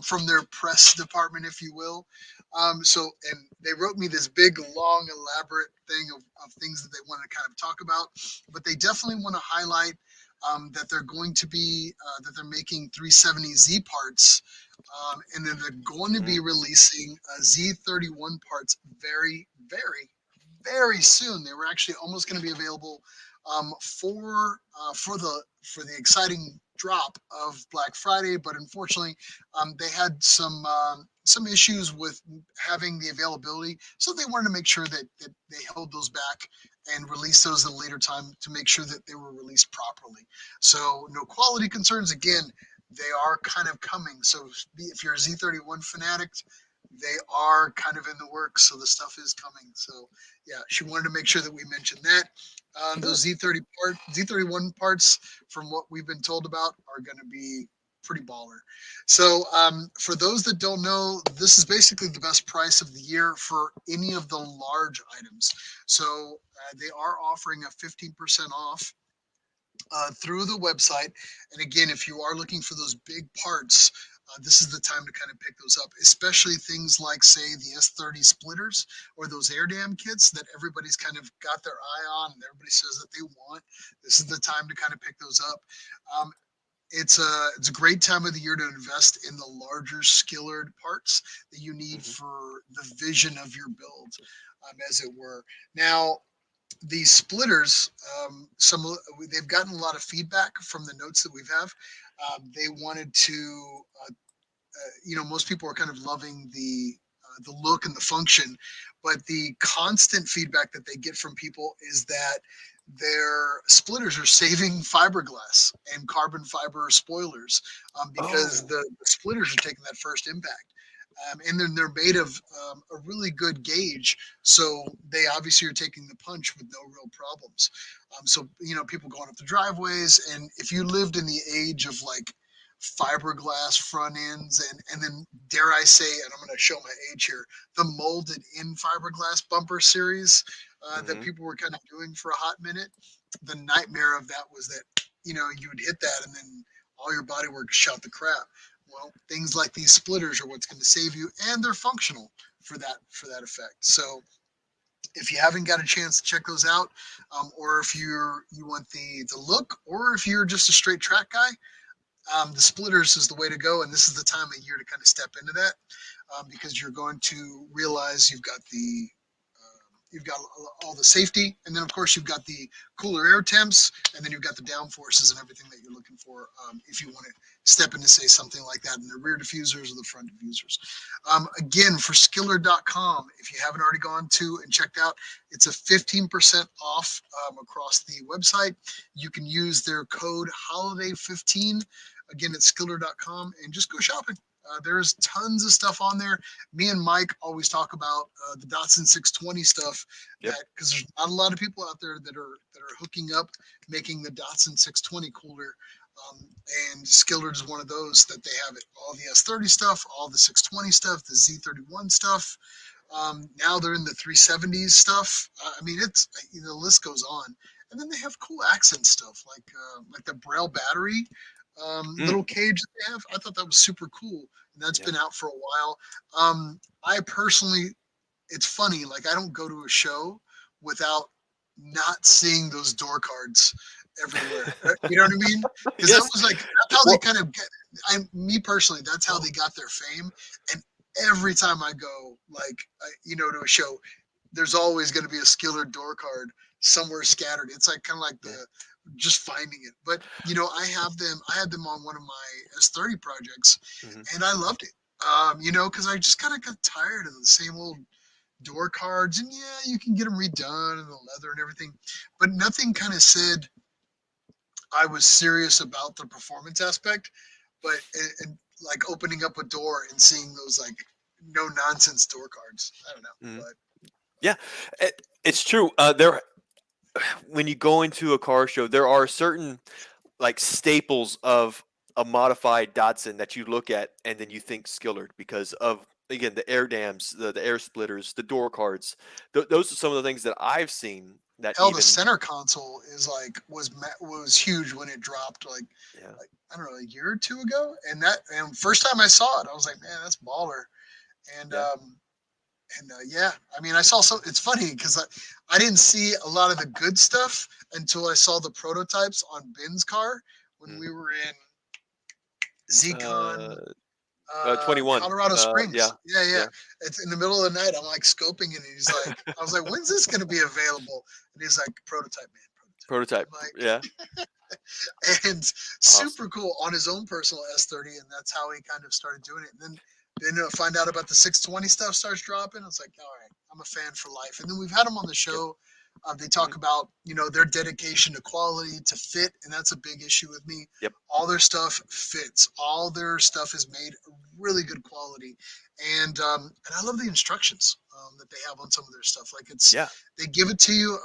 from their press department, if you will. And they wrote me this big, long, elaborate thing of things that they want to kind of talk about, but they definitely want to highlight that they're going to be, that they're making 370Z parts, and then they're going to be releasing Z31 parts very soon. They were actually almost going to be available for the exciting drop of Black Friday, but unfortunately, they had some issues with having the availability, so they wanted to make sure that they held those back and release those at a later time to make sure that they were released properly. So no quality concerns. Again, they are kind of coming. So if you're a Z31 fanatic, they are kind of in the works. So the stuff is coming. So yeah, she wanted to make sure that we mentioned that. Sure. Those Z31 parts, from what we've been told about, are going to be pretty baller. So for those that don't know, this is basically the best price of the year for any of the large items. So they are offering a 15% off through the website. And again, if you are looking for those big parts, this is the time to kind of pick those up, especially things like, say, the S30 splitters or those air dam kits that everybody's kind of got their eye on and everybody says that they want. This is the time to kind of pick those up. It's a great time of the year to invest in the larger skillered parts that you need Hmm. for the vision of your build, as it were. Now, these splitters, they've gotten a lot of feedback from the notes that we've have. They wanted to, most people are kind of loving the look and the function, but the constant feedback that they get from people is that their splitters are saving fiberglass and carbon fiber spoilers, because Oh. the splitters are taking that first impact. And then they're made of a really good gauge, so they obviously are taking the punch with no real problems. So people going up the driveways, and if you lived in the age of like fiberglass front ends, and then, dare I say, and I'm going to show my age here, the molded in fiberglass bumper series that Hmm. people were kind of doing for a hot minute. The nightmare of that was that you would hit that and then all your body work shot the crap. Well, things like these splitters are what's going to save you, and they're functional for that effect. So if you haven't got a chance to check those out, or if you want the look, or if you're just a straight track guy, the splitters is the way to go, and this is the time of year to kind of step into that, because you're going to realize you've got all the safety, and then of course you've got the cooler air temps, and then you've got the downforces and everything that you're looking for, if you want to step into, say, something like that in the rear diffusers or the front diffusers. Again, for skiller.com, if you haven't already gone to and checked out, it's a 15% off across the website. You can use their code holiday15. Again, it's skiller.com, and just go shopping. There's tons of stuff on there. Me and Mike always talk about the Datsun 620 stuff, Yep. that because there's not a lot of people out there that are hooking up, making the Datsun 620 cooler. Um, and Skilled is one of those that they have it. All the S30 stuff, all the 620 stuff, the Z31 stuff. Now they're in the 370s stuff. I mean, the list goes on. And then they have cool accent stuff like the Braille battery Mm. little cage that they have. I thought that was super cool, and that's Yeah. been out for a while. I personally, it's funny. Like, I don't go to a show without not seeing those door cards everywhere. You know what I mean? Because that Yes. was like that's how they Well. kind of get. Me personally, that's how they got their fame. And every time I go, like, to a show, there's always going to be a Skiller door card somewhere scattered. It's like kind of like Yeah. the just finding it. But I have them. I had them on one of my S30 projects, Hmm. and I loved it. Because I just kind of got tired of the same old door cards. And yeah, you can get them redone and the leather and everything, but nothing kind of said I was serious about the performance aspect. But and like opening up a door and seeing those like no nonsense door cards. I don't know, Hmm. but Yeah. It's true. When you go into a car show, there are certain like staples of a modified Datsun that you look at and then you think Skillard because of again the air dams, the air splitters, the door cards. Those are some of the things that I've seen that hell, the even center console is like was huge when it dropped yeah. like I don't know, a year or two ago. And first time I saw it, I was like, man, that's baller. And Yeah. yeah, I mean, I saw some. It's funny because I didn't see a lot of the good stuff until I saw the prototypes on Ben's car when Mm. we were in ZCon, 21. Colorado Yeah. Springs. Yeah, yeah. Yeah. It's in the middle of the night. I'm like scoping it, and he's like, I was like, when's this going to be available? And he's like, prototype, man, prototype. Prototype. I'm like, Yeah. and Awesome. super cool on his own personal S30, and that's how he kind of started doing it. And then find out about the 620 stuff starts dropping. It's like, all right, I'm a fan for life. And then we've had them on the Yep. show. They Hmm. talk about their dedication to quality, to fit, and that's a big issue with me. Yep. All their stuff fits. All their stuff is made really good quality, and I love the instructions that they have on some of their stuff. Like Yeah. they give it to you.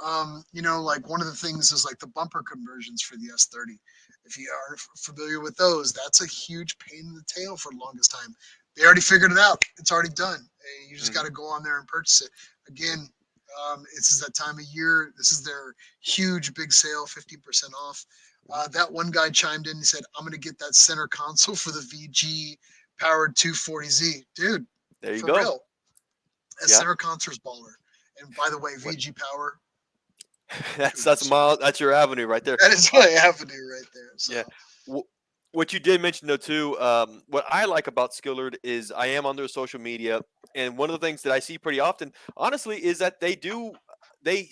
Like one of the things is like the bumper conversions for the S30. If you are familiar with those, that's a huge pain in the tail for the longest time. They already figured it out. It's already done. You just got Hmm. to go on there and purchase it. Again, this is that time of year. This is their huge big sale, 50% off. Hmm. That one guy chimed in and said, I'm going to get that center console for the VG powered 240Z. Dude, There you for go. real. A Yeah. center console's baller. And by the way, What? VG power, That's kudos, that's sir. mile. That's your avenue right there. That is Uh, my avenue right there. So, yeah. What you did mention though too, what I like about Skillerd is I am on their social media, and one of the things that I see pretty often, honestly, is that they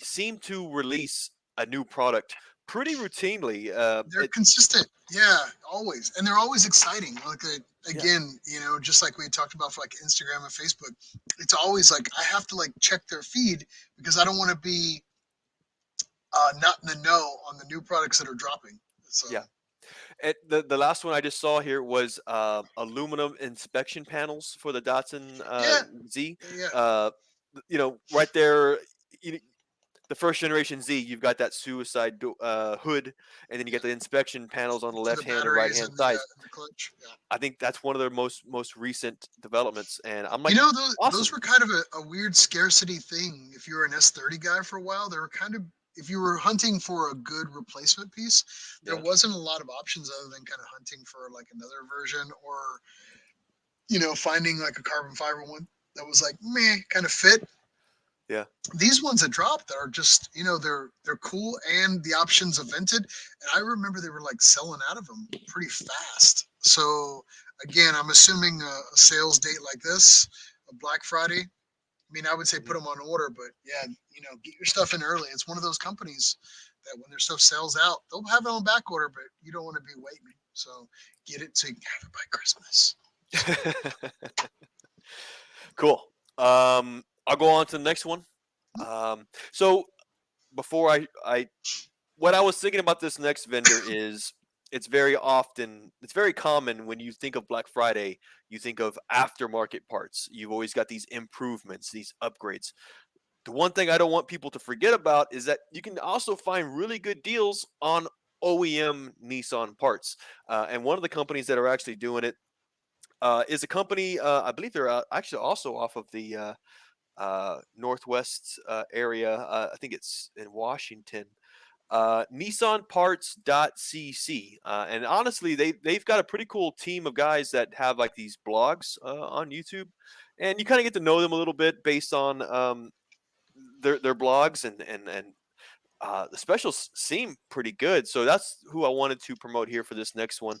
seem to release a new product pretty routinely. they're consistent. Yeah, always. And they're always exciting. Like, Yeah, again, just like we talked about for like Instagram and Facebook, it's always like I have to like check their feed because I don't want to be not in the know on the new products that are dropping. So, yeah. And the last one I just saw here was aluminum inspection panels for the Datsun yeah, Z. yeah. Uh, right there. You, the first generation Z, you've got that suicide hood, and then you get the inspection panels on the For the left hand and right batteries hand and side. the clutch. Yeah. I think that's one of their most recent developments, and I'm You like, know, those awesome. were kind of a weird scarcity thing. If you were an S30 guy for a while, they were kind of, if you were hunting for a good replacement piece, there Yeah, wasn't a lot of options other than kind of hunting for like another version or, finding like a carbon fiber one that was like meh, kind of fit. yeah, These ones that dropped are just, they're cool and the options have vented. And I remember they were like selling out of them pretty fast. So again, I'm assuming a sales date like this, a Black Friday. I mean, I would say put mhm, them on order, but yeah, get your stuff in early. It's one of those companies that when their stuff sells out, they'll have it on back order, but you don't want to be waiting. So get it so you can have it by Christmas. So cool. I'll go on to the next one. So before I what I was thinking about this next vendor is it's very common when you think of Black Friday, you think of aftermarket parts. You've always got these improvements, these upgrades. The one thing I don't want people to forget about is that you can also find really good deals on OEM Nissan parts. And one of the companies that are actually doing it is a company, I believe they're actually also off of the Northwest area. I think it's in Washington. NissanParts.cc. And honestly, they've got a pretty cool team of guys that have like these blogs on YouTube. And you kind of get to know them a little bit based on their blogs and the specials seem pretty good. So that's who I wanted to promote here for this next one.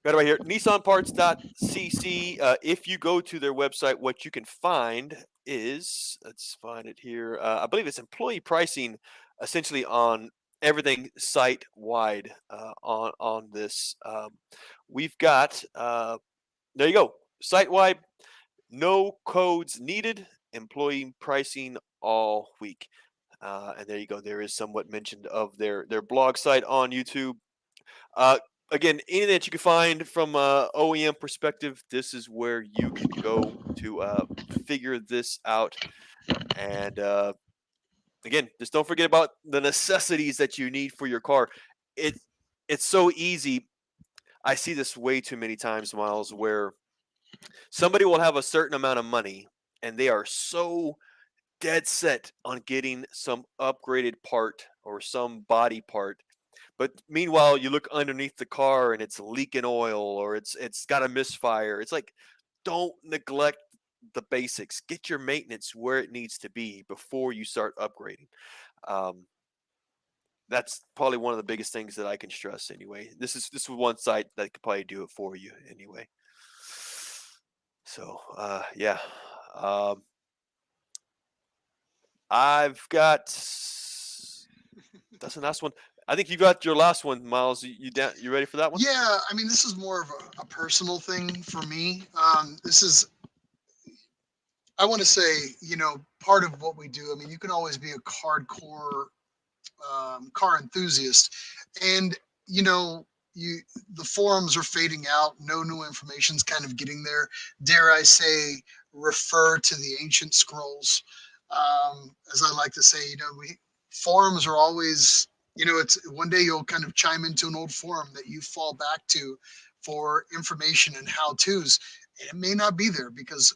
Got it right here, nissanparts.cc. If you go to their website, what you can find is, let's find it here. I believe it's employee pricing, essentially on everything site wide on this. We've got there you go, site wide, no codes needed, employee pricing all week. And there you go. There is somewhat mentioned of their blog site on YouTube. Uh, Again, anything that you can find from a OEM perspective, this is where you can go to figure this out. And again, just don't forget about the necessities that you need for your car. It it's so easy. I see this way too many times, Miles, where somebody will have a certain amount of money and they are so dead set on getting some upgraded part or some body part. But meanwhile, you look underneath the car and it's leaking oil or it's got a misfire. It's like, don't neglect the basics. Get your maintenance where it needs to be before you start upgrading. Um, that's probably one of the biggest things that I can stress anyway. This is one site that could probably do it for you anyway. So yeah. Um, I've got That's a nice one. I think you got your last one, Miles. You ready for that one? Yeah, I mean, this is more of a personal thing for me. This is, I want to say, part of what we do. I mean, you can always be a hardcore car enthusiast, and you know, you the forums are fading out. No new information's kind of getting there. Dare I say, refer to the ancient scrolls, as I like to say. We forums are always. It's one day you'll kind of chime into an old forum that you fall back to for information and how tos, and it may not be there because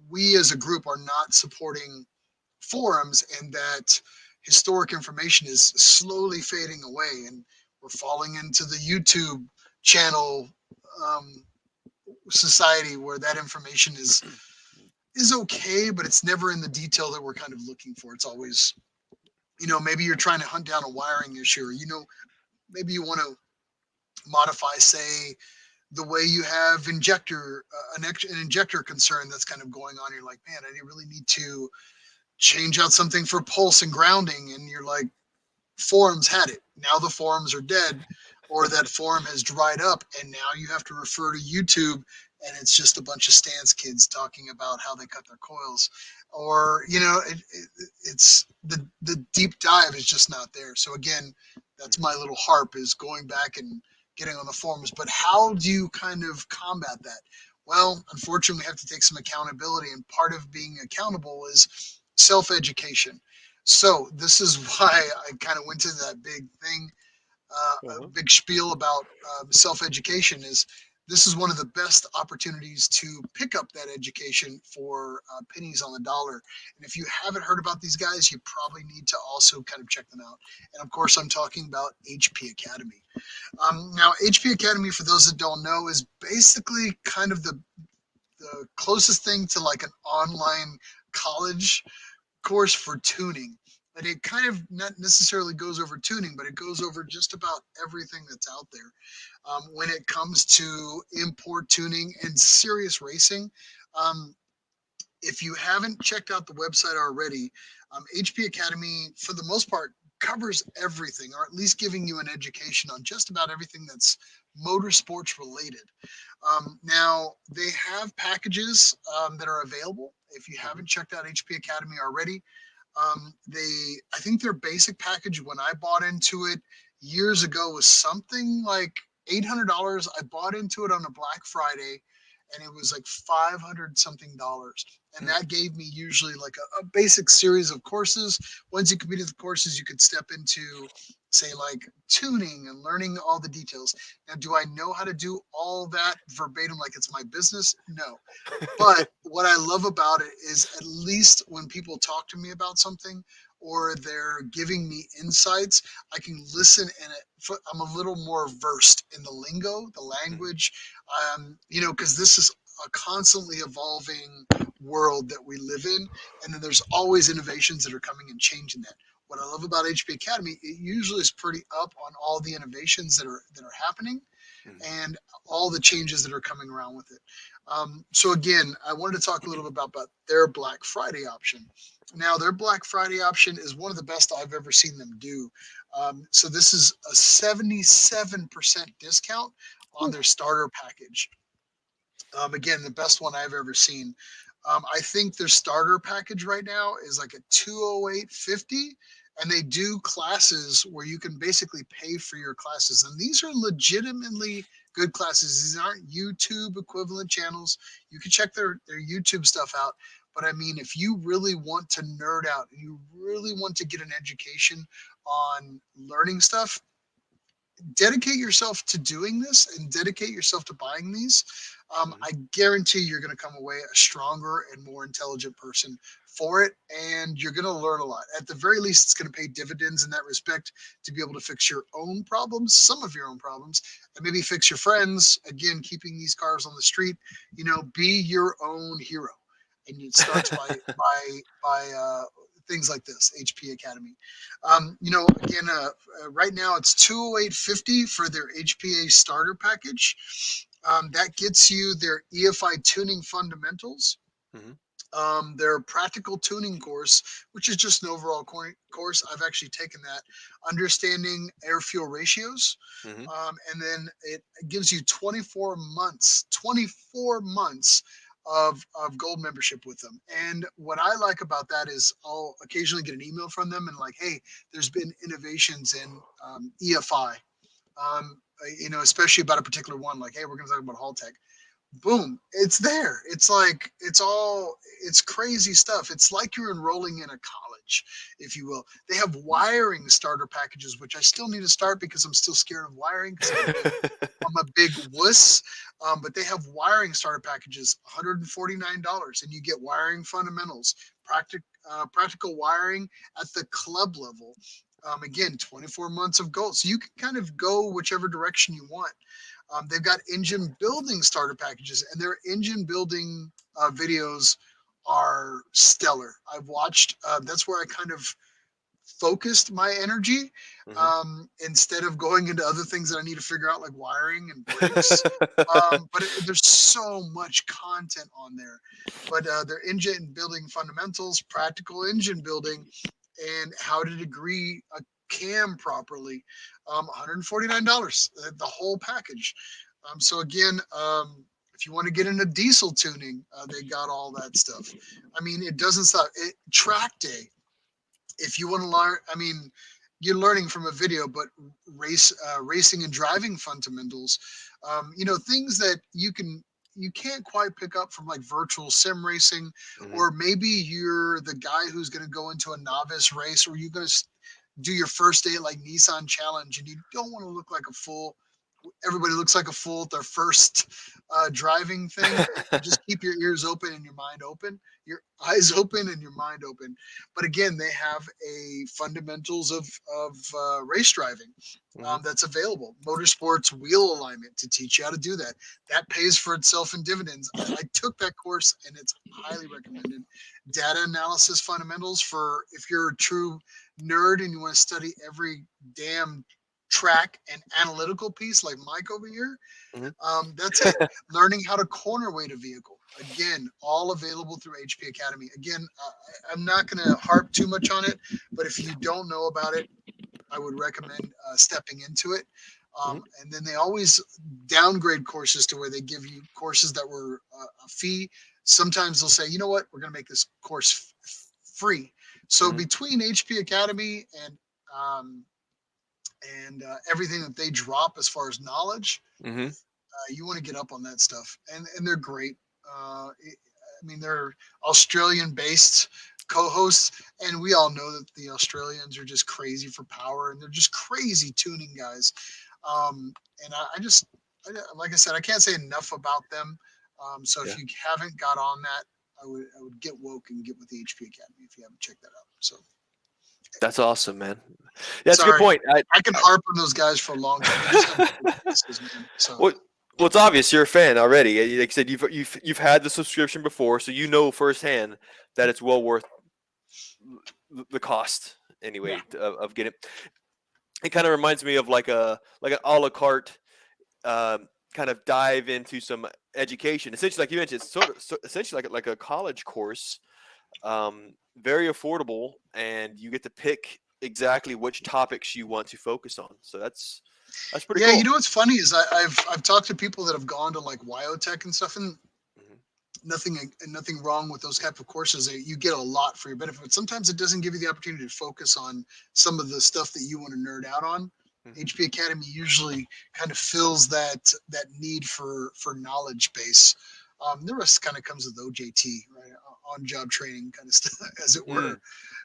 we as a group are not supporting forums, and that historic information is slowly fading away, and we're falling into the YouTube channel um, society where that information is okay, but it's never in the detail that we're kind of looking for. It's always, maybe you're trying to hunt down a wiring issue, or maybe you want to modify, say, the way you have an injector concern that's kind of going on. You're like, man, I really need to change out something for pulse and grounding, and you're like, forums had it. Now the forums are dead, or that forum has dried up, and now you have to refer to YouTube, and it's just a bunch of stance kids talking about how they cut their coils, or it's the deep dive is just not there. So again, that's my little harp, is going back and getting on the forums. But how do you kind of combat that? Well, unfortunately, we have to take some accountability, and part of being accountable is self-education. So this is why I kind of went to that big thing, a Uh-huh. big spiel about self-education. Is this is one of the best opportunities to pick up that education for pennies on the dollar. And if you haven't heard about these guys, you probably need to also kind of check them out. And of course, I'm talking about HP Academy. Now, HP Academy, for those that don't know, is basically kind of the closest thing to like an online college course for tuning. And it kind of not necessarily goes over tuning, but it goes over just about everything that's out there. When it comes to import tuning and serious racing, um, if you haven't checked out the website already, HP Academy, for the most part, covers everything, or at least giving you an education on just about everything that's motorsports related. Now, they have packages that are available. If you Mhm. haven't checked out HP Academy already, I think their basic package when I bought into it years ago was something like $800. I bought into it on a Black Friday, and it was like 500 something dollars. And Mm. that gave me usually like a basic series of courses. Once you completed the courses, you could step into, say, like tuning and learning all the details. Now, do I know how to do all that verbatim like it's my business? No. But what I love about it is, at least when people talk to me about something or they're giving me insights, I can listen, and I'm a little more versed in the lingo, the Mhm. language, because this is a constantly evolving world that we live in. And then there's always innovations that are coming and changing that. What I love about HP Academy, it usually is pretty up on all the innovations that are happening, Mhm. and all the changes that are coming around with it. So again, I wanted to talk a little bit about their Black Friday option. Now, their Black Friday option is one of the best I've ever seen them do. So this is a 77% discount on Whew. their starter package. Again, the best one I've ever seen. I think their starter package right now is like a 208.50, and they do classes where you can basically pay for your classes. And these are legitimately good classes. These aren't YouTube equivalent channels. You can check their YouTube stuff out. But I mean, if you really want to nerd out and you really want to get an education on learning stuff, dedicate yourself to doing this and dedicate yourself to buying these. Mhm. I guarantee you're going to come away a stronger and more intelligent person for it, and you're going to learn a lot. At the very least, it's going to pay dividends in that respect, to be able to fix your own problems, some of your own problems, and maybe fix your friends. Again, keeping these cars on the street, be your own hero. And it starts by things like this, HP Academy. Again, right now it's 208.50 for their HPA starter package. That gets you their EFI tuning fundamentals. Mhm. Their practical tuning course, which is just an overall course. I've actually taken that, understanding air fuel ratios. Hmm. And then it gives you 24 months of gold membership with them. And what I like about that is I'll occasionally get an email from them and like, hey, there's been innovations in EFI, especially about a particular one, like, hey, we're going to talk about Hall Tech. Boom, it's there. It's like it's crazy stuff. It's like you're enrolling in a college, if you will. They have wiring starter packages, which I still need to start because I'm still scared of wiring because I'm a big wuss. But they have wiring starter packages, $149, and you get wiring fundamentals, practical wiring at the club level. Again, 24 months of gold, so you can kind of go whichever direction you want. They've got engine building starter packages, and their engine building videos are stellar. I've watched. That's where I kind of focused my energy Hmm. instead of going into other things that I need to figure out, like wiring and brakes. There's so much content on there. But their engine building fundamentals, practical engine building, and how to degree a cam properly, $149, the whole package. So again, if you want to get into diesel tuning, they got all that stuff. I mean, it doesn't stop. Track day, if you want to learn, I mean, you're learning from a video, but racing and driving fundamentals, things that you can't quite pick up from like virtual sim racing, Hmm. or maybe you're the guy who's going to go into a novice race, or you're going to do your first day at like Nissan Challenge, and you don't want to look like a fool. Everybody looks like a fool at their first driving thing. Just keep your ears open and your mind open, your eyes open and your mind open. But again, they have a fundamentals of race driving Hmm. that's available. Motorsports wheel alignment to teach you how to do that. That pays for itself in dividends. I took that course and it's highly recommended. Data analysis fundamentals for if you're a true nerd and you want to study every damn track and analytical piece like Mike over here. Hmm. That's it. Learning how to corner weight a vehicle. Again, all available through HP Academy. Again, I'm not going to harp too much on it, but if you don't know about it, I would recommend stepping into it. Hmm. And then they always downgrade courses to where they give you courses that were a fee. Sometimes they'll say, you know what, we're going to make this course free. So Hmm. between HP Academy um, and everything that they drop as far as knowledge, Hmm. you want to get up on that stuff, and they're great. I mean, they're Australian-based co-hosts, and we all know that the Australians are just crazy for power, and they're just crazy tuning guys. And I just, like I said, I can't say enough about them. So Yeah. if you haven't got on that, I would get woke and get with the HP Academy if you haven't checked that out. So That's awesome, man. Yeah, that's a good sorry, point. I can harp on those guys for a long time. They just have great voices, man. So. Well, well, it's obvious you're a fan already. Like I said, you've had the subscription before, so you know firsthand that it's well worth the cost Yeah. anyway of getting. It kind of reminds me of like an a la carte kind of dive into some education. Essentially, like you mentioned, it's essentially like a college course, very affordable, and you get to pick exactly which topics you want to focus on. So that's pretty Yeah, you cool. know what's funny is I've talked to people that have gone to like Wyotech and stuff, and Hmm. nothing wrong with those type of courses. You get a lot for your benefit. But sometimes it doesn't give you the opportunity to focus on some of the stuff that you want to nerd out on. Hmm. HP Academy usually kind of fills that need for knowledge base. The rest kind of comes with OJT, right? On job training kind of stuff, as it were. Mm,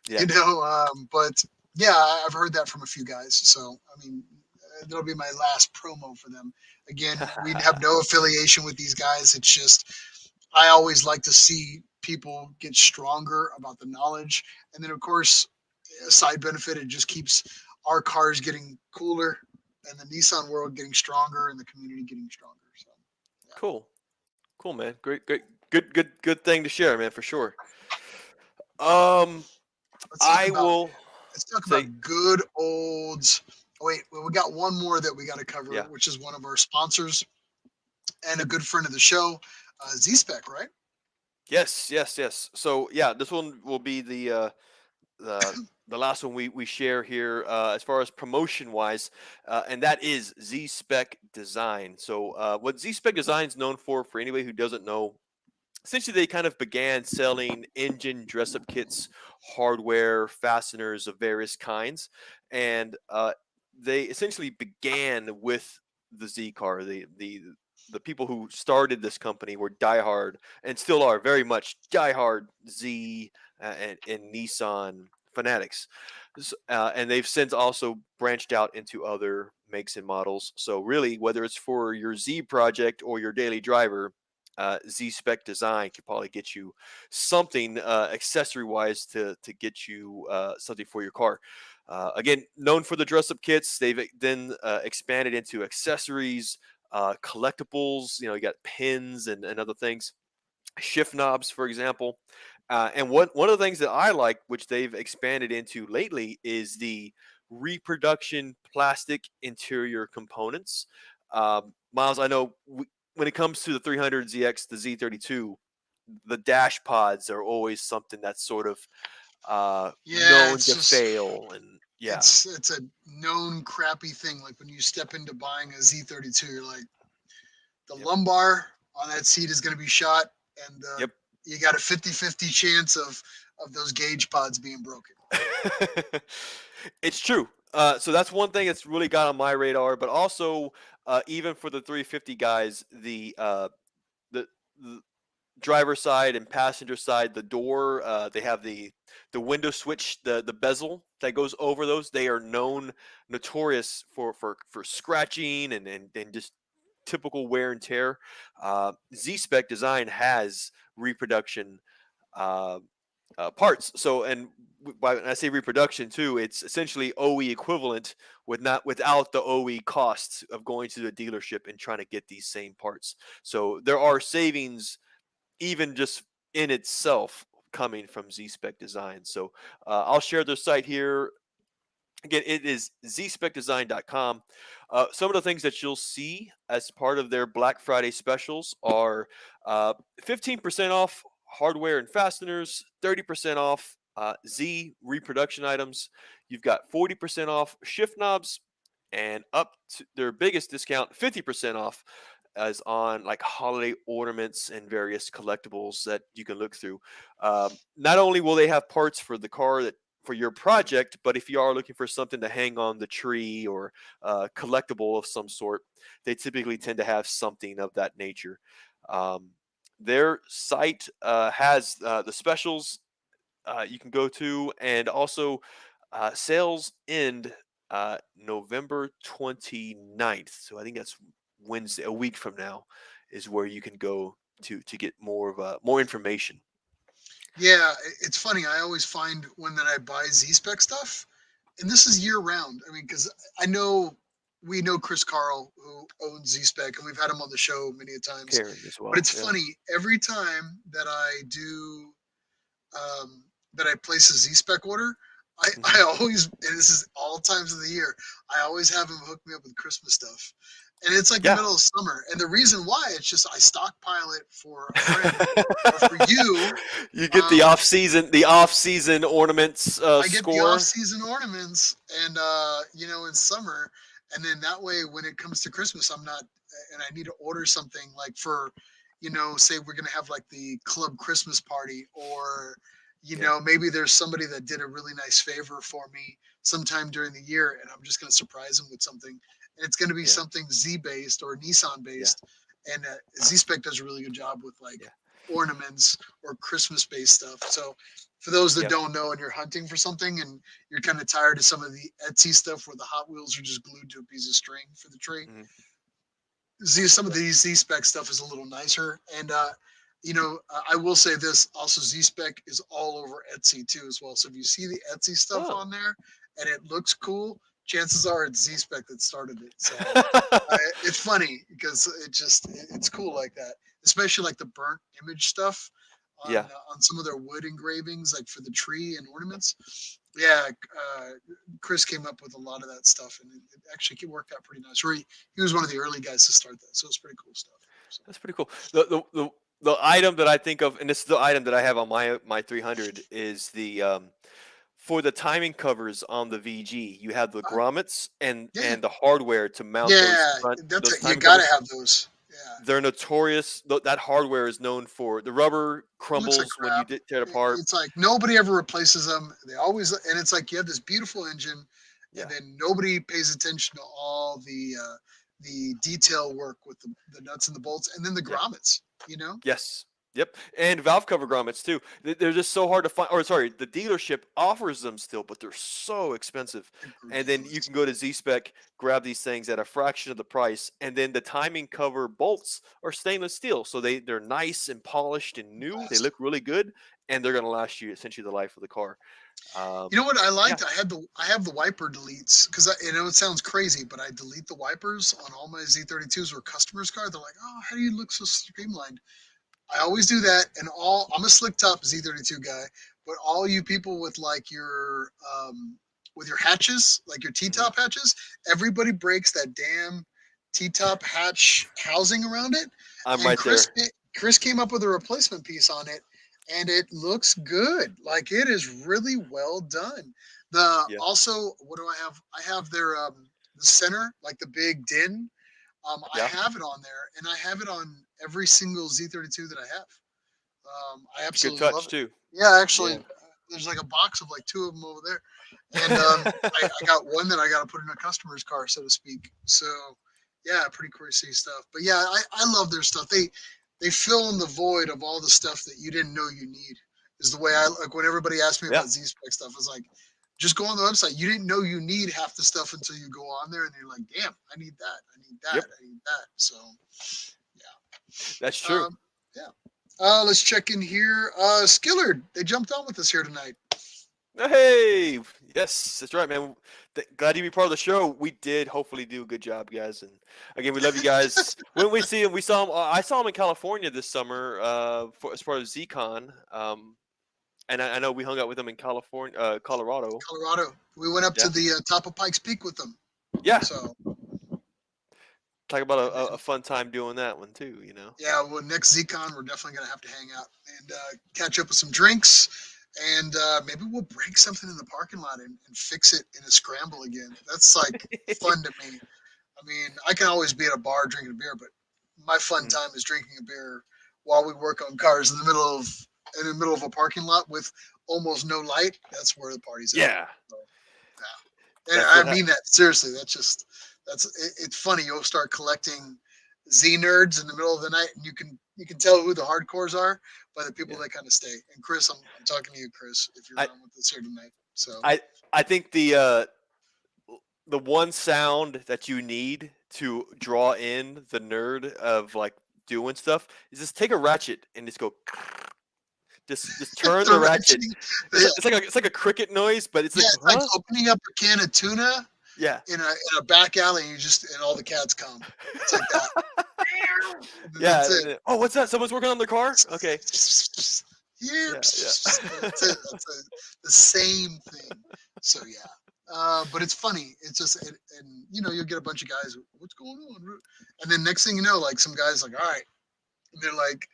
yeah. But yeah, I've heard that from a few guys. So I mean, that'll be my last promo for them. Again, we have no affiliation with these guys. It's just I always like to see people get stronger about the knowledge, and then of course, a side benefit, it just keeps our cars getting cooler, and the Nissan world getting stronger, and the community getting stronger. So yeah, Cool. Cool, man. Great, great, good thing to share, man, for sure. Um, let's talk I about will say, good old. Oh, wait, well, we got one more that we got to cover, yeah. which is one of our sponsors and a good friend of the show, Z-Spec, right? Yes, yes, yes. So yeah, this one will be the the last one we share here as far as promotion wise, and that is Z Spec Design. So what Z Spec Design is known for anybody who doesn't know, essentially they kind of began selling engine dress up kits, hardware, fasteners of various kinds, and they essentially began with the Z car. The people who started this company were diehard and still are very much diehard Z and Nissan fanatics. And they've since also branched out into other makes and models. So really, whether it's for your Z project or your daily driver, Z Spec Design could probably get you something accessory wise to get you something for your car. Again, known for the dress up kits, they've then expanded into accessories, collectibles. You got pins and other things, shift knobs, for example. And one of the things that I like, which they've expanded into lately, is the reproduction plastic interior components. Miles, I know when it comes to the 300ZX, the Z32, the dash pods are always something that's sort of Yeah, known it's to just fail, and yeah, it's a known crappy thing. Like when you step into buying a Z32, you're like, the yep, lumbar on that seat is going to be shot, and yep. you got a 50-50 chance of those gauge pods being broken. It's true. So that's one thing that's really got on my radar. But also, even for the 350 guys, the, the driver side and passenger side, the door, they have the window switch, the bezel that goes over those. They are notorious for scratching and just typical wear and tear. Z Spec Design has reproduction uh, parts. So, and when I say reproduction too, it's essentially OE equivalent without the OE costs of going to the dealership and trying to get these same parts. So there are savings even just in itself coming from Z Spec Design. So I'll share their site here. Again, it is zspecdesign.com. Some of the things that you'll see as part of their Black Friday specials are 15% off hardware and fasteners, 30% off Z reproduction items. You've got 40% off shift knobs, and up to their biggest discount, 50% off, as on like holiday ornaments and various collectibles that you can look through. Not only will they have parts for the car that for your project, but if you are looking for something to hang on the tree or collectible of some sort, they typically tend to have something of that nature. Um, their site has the specials you can go to, and also sales end November 29th. So I think that's Wednesday, a week from now, is where you can go to get more of more information. Yeah, it's funny. I always find when that I buy Z spec stuff, and this is year round. I mean, because I know we know Chris Carl who owns Z spec, and we've had him on the show many a times. Karen as But well. it's Yeah. funny every time that I do that I place a Z spec order. Hmm. I always, and this is all times of the year, I always have him hook me up with Christmas stuff. And it's like the Yeah. middle of summer. And the reason why, it's just I stockpile it for a friend or for you. You get Um, the off season ornaments I get the off score. season ornaments and in summer. And then that way when it comes to Christmas, I'm not and I need to order something like for, say we're gonna have like the club Christmas party or Yeah. maybe there's somebody that did a really nice favor for me sometime during the year and I'm just gonna surprise them with something. And it's gonna be Yeah. something Z based or Nissan Yeah. based. And Z Spec does a really good job with like Yeah. ornaments or Christmas based stuff. So for those that Yeah. don't know and you're hunting for something and you're kind of tired of some of the Etsy stuff where the Hot Wheels are just glued to a piece of string for the tree, Mhm. some of Yeah. these Z spec stuff is a little nicer. And I will say this also: Z spec is all over Etsy too as well. So if you see the Etsy stuff Oh. on there and it looks cool, chances are it's Z spec that started it. So it's funny because it's cool like that, especially like the burnt image stuff Yeah. on some of their wood engravings, like for the tree and ornaments. Yeah, Chris came up with a lot of that stuff, and it actually worked out pretty nice. He was one of the early guys to start that, so it's pretty cool stuff. So. That's pretty cool. The the item that I think of, and this is the item that I have on my 300, is the for the timing covers on the VG. You have the Uh, grommets and yeah, the hardware to mount yeah, that's those it. You timing gotta covers. have those. Yeah, They're notorious. That hardware is known for the rubber it looks like crumbles when you crap. tear it apart. It's like nobody ever replaces them. They always, and it's like you have this beautiful engine, and Yeah. then nobody pays attention to all the detail work with the nuts and the bolts, and then the Yeah. grommets. You know, Yes. Yep. And valve cover grommets too. They're just so hard to find. Or sorry, the dealership offers them still, but they're so expensive. they're And then you ridiculous. can go to Z Spec, grab these things at a fraction of the price, and then the timing cover bolts are stainless steel, so they're nice and polished and new. They Last. look really good, and they're gonna last you essentially the life of the car. You know what I Yeah. liked? I have the wiper deletes because I know it sounds crazy, but I delete the wipers on all my Z32s or customers' car. They're like, "Oh, how do you look so streamlined?" I always do that, and all I'm a slick top Z32 guy, but all you people with your hatches, like your T Hmm. top hatches, everybody breaks that damn T top hatch housing around it, I'm and right there. Chris came up with a replacement piece on it, and it looks good. Like it is really well done. The Yeah. also, what do I have? I have their the center, like the big din. I Yeah. have it on there, and I have it on every single Z32 that I have. I It's a good absolutely love touch it. too. Yeah, actually, Yeah. there's like a box of like two of them over there, and I got one that I got to put in a customer's car, so to speak. So, yeah, pretty crazy stuff. But yeah, I love their stuff. They fill in the void of all the stuff that you didn't know you need. Is the way I like when everybody asks me Yeah. about Z spec stuff. It's like just go on the website. You didn't know you need half the stuff until you go on there, and you're like, damn, I need that. I need that. Yep. I need that. So, That's yeah. true. Yeah. Let's check in here. Skillard, they jumped on with us here tonight. Hey, yes, that's right, man. Glad to be part of the show. We did hopefully do a good job, guys. And again, we love you guys. When we see him, we saw him. I saw him in California this summer, as part of ZCon. And I know we hung out with him in California, Colorado. Colorado. We went up to Yeah, the top of Pikes Peak with them. yeah. So, Talk about and a then, fun time doing that one too. yeah, well, next ZCon, we're definitely going to have to hang out and catch up with some drinks. And maybe we'll break something in the parking lot and fix it in a scramble again. That's like fun to me. I mean, I can always be at a bar drinking a beer, but my fun Mm. time is drinking a beer while we work on cars in the middle of a parking lot with almost no light. That's where the party's at. Yeah, So, yeah. And that's I what. mean that seriously. It's funny. You'll start collecting Z nerds in the middle of the night, and you can tell who the hardcores are by the people Yeah, that kind of stay. And Chris, I'm talking to you, Chris, if you're I on with us here tonight. So I I think the one sound that you need to draw in the nerd of like doing stuff is just take a ratchet and just go. Just turn the the ratchet. ratcheting, It's like a cricket noise, but it's yeah, like it's like huh? opening up a can of tuna Yeah. in a back alley, and all the cats come. It's like that. And then Yeah. that's it. Oh, what's that? Someone's working on their car? Okay. Here, Yeah, yeah. that's it. The same thing. So yeah, but it's funny. It's just and you'll get a bunch of guys. What's going on? And then next thing you know, like some guys like, all right, and they're like,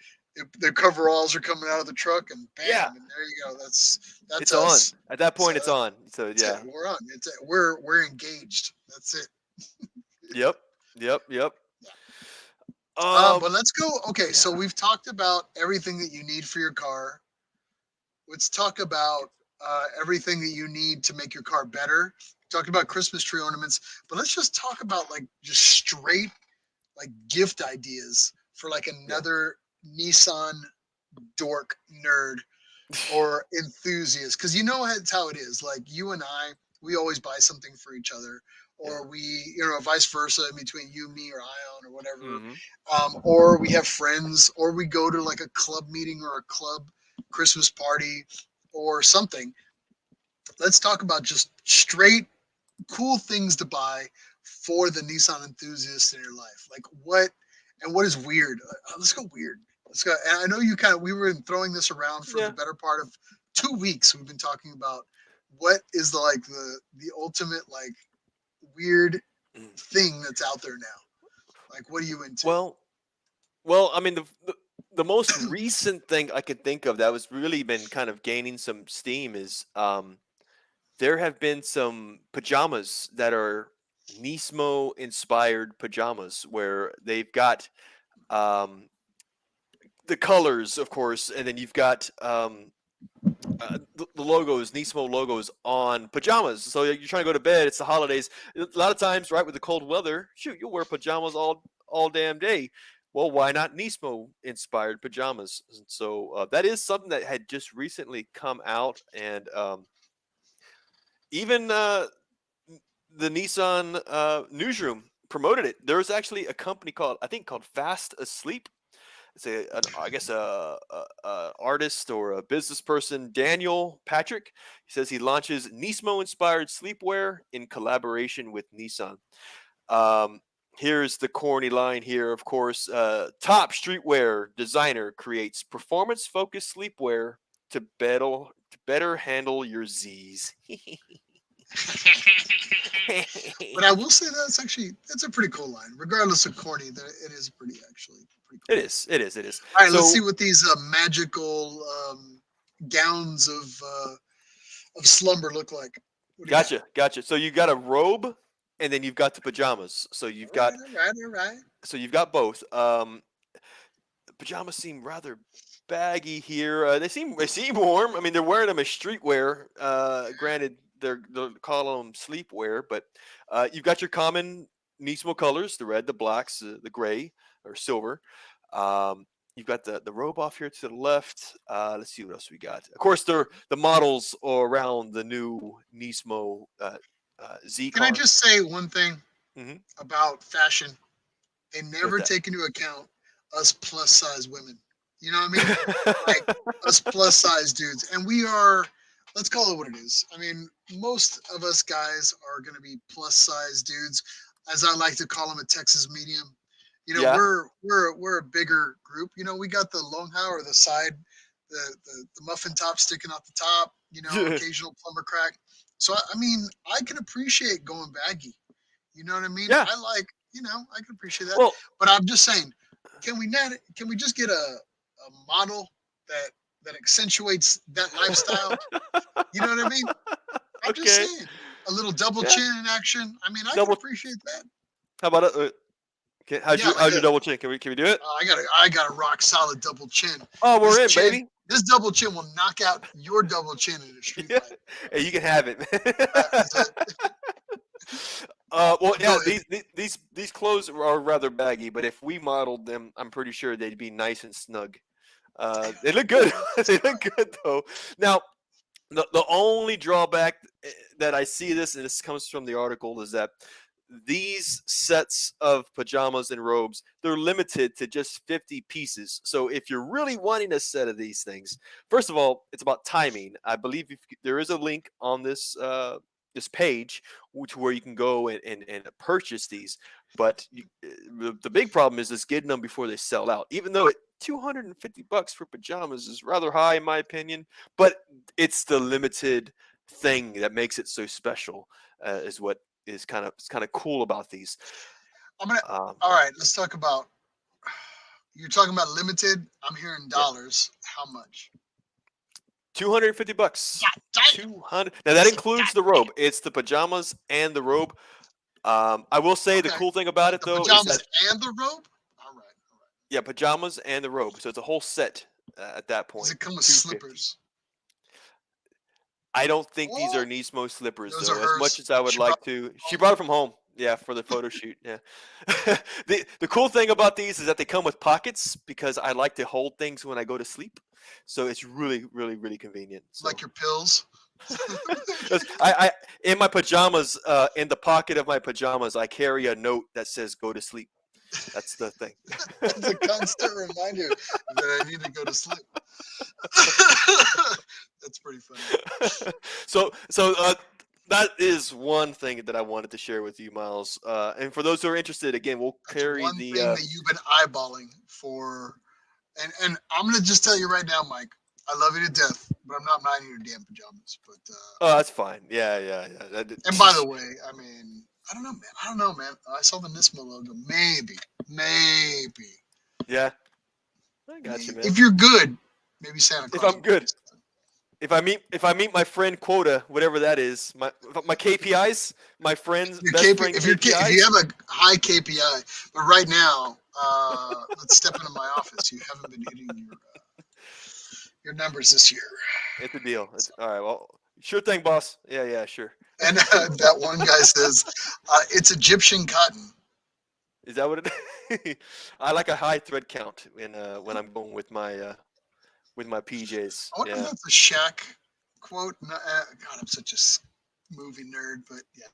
their coveralls are coming out of the truck, and Yeah. bam, and there you go. That's It's on. us. At that So point it's on. So that's it. yeah. We're on. We're engaged. That's it. Yep. Yep. Yep. Yeah. Um But let's go. Okay, so yeah. we've talked about everything that you need for your car. Let's talk about everything that you need to make your car better. Talked about Christmas tree ornaments, but let's just talk about like just straight like gift ideas for like Yeah. another Nissan dork nerd or enthusiast, because that's how it is. Like you and I, we always buy something for each other, Yeah. or we, vice versa between you, me, or Ion, or whatever. Mhm. Or we have friends, or we go to like a club meeting or a club Christmas party or something. Let's talk about just straight cool things to buy for the Nissan enthusiast in your life. Like what is weird? Let's go weird. Let's go. And I know we were throwing this around for the Yeah. better part of 2 weeks. We've been talking about what is the ultimate like weird Mm. thing that's out there now. Like, what are you into? Well, I mean the most recent thing I could think of that was really been kind of gaining some steam is there have been some pajamas that are Nismo inspired pajamas where they've got um, the colors, of course, and then you've got the logos, Nismo logos on pajamas. So you're trying to go to bed. It's the holidays. A lot of times, right, with the cold weather, shoot, you'll wear pajamas all damn day. Well, why not Nismo inspired pajamas? And so that is something that had just recently come out, and even the Nissan newsroom promoted it. There was actually a company called, I think, called Fast Asleep. It's I guess a artist or a business person, Daniel Patrick. He says he launches Nismo inspired sleepwear in collaboration with Nissan. Um, Here's the corny line here, of course. Top streetwear designer creates performance focused sleepwear to better handle your Z's. But I will say that's a pretty cool line, regardless of corny. That it is pretty It cool. is. It is. It is. All right, let's So see what these magical gowns of slumber look like. What do you got? gotcha. So you got a robe, and then you've got the pajamas. So you've All right, got all right. both. The pajamas seem rather baggy here. They seem warm. I mean, they're wearing them as streetwear. Granted, they're calling them sleepwear, but you've got your common Nismo colors: the red, the blacks, the gray or silver. You've got the robe off here to the left. Let's see what else we got. Of course, the models are around the new Nismo Z Can I car. just say one thing Hmm. about fashion? They What's never that? take into account us plus size women. You know what I mean? Like us plus size dudes, and we are. Let's call it what it is. I mean, most of us guys are going to be plus size dudes, as I like to call them, a Texas medium. You know, Yeah. we're a bigger group. You know, we got the long hair or the side, the muffin top sticking off the top. You know, occasional plumber crack. So I mean, I can appreciate going baggy. You know what I mean? Yeah. I like, I can appreciate that. Well, But I'm just saying, can we just get a model that accentuates that lifestyle? You know what I mean? I'm just okay. saying. A little double Yeah. chin in action. I mean, I can Double. appreciate that. How about it? Okay, how's Yeah, your like how's your double chin? Can we do it? I got a rock solid double chin. Oh, we're This in, chin, baby. this double chin will knock out your double chin in a street Yeah. fight. Hey, you can have it. So, Well, go yeah. ahead. These clothes are rather baggy, but if we modeled them, I'm pretty sure they'd be nice and snug. They look good. They look good though. Now, the only drawback that I see this, and this comes from the article, is that these sets of pajamas and robes, they're limited to just 50 pieces. So if you're really wanting a set of these things, first of all, it's about timing. I believe there is a link on this page where you can go and purchase these, but the big problem is getting them before they sell out, even though 250 bucks for pajamas is rather high in my opinion, but it's the limited thing that makes it so special, is what is kind of cool about these. I'm gonna. Um, All right, let's talk about. You're talking about limited. I'm hearing yeah, dollars. How much? 250 bucks. God damn. 200. Now that includes the robe. It's the pajamas and the robe. I will say the Okay. cool thing about it The though is pajamas that, and the robe? All right. All right. yeah, pajamas and the robe. So it's a whole set at that Does point. it come with 250. slippers? I don't think these are Oh, Nismo slippers those are though. As much hers. as I would She brought like to, she brought it from home. Yeah, for the photo shoot. Yeah. The cool thing about these is that they come with pockets because I like to hold things when I go to sleep. So it's really, really, really convenient. like So your pills. 'cause I in my pajamas, in the pocket of my pajamas, I carry a note that says "Go to sleep." That's the thing. It's a constant reminder that I need to go to sleep. That's pretty funny. So that is one thing that I wanted to share with you, Miles. And for those who are interested, again, we'll That's carry one the. thing that you've been eyeballing for. And I'm gonna just tell you right now, Mike. I love you to death, but I'm not minding your damn pajamas. But Oh, that's fine. Yeah. and by the way, I mean, I don't know, man. I don't know, man. I saw the Nismo logo. Maybe. Yeah. I got you, man. If you're good, maybe Santa If Claus I'm will bring you good, something. if I meet my friend quota, whatever that is, my KPIs, my friend's Your best KP, friend if you KPIs. have a high KPI, but right now, let's step into my office. You haven't been hitting your numbers this year. It's a deal. It's all right. Well, sure thing, boss. Yeah, yeah, sure. And that one guy says, it's Egyptian cotton. Is that what it? I like a high thread count when I'm going with my PJs. I wonder if Yeah. that's a Shaq quote. No, God, I'm such a movie nerd, but yeah,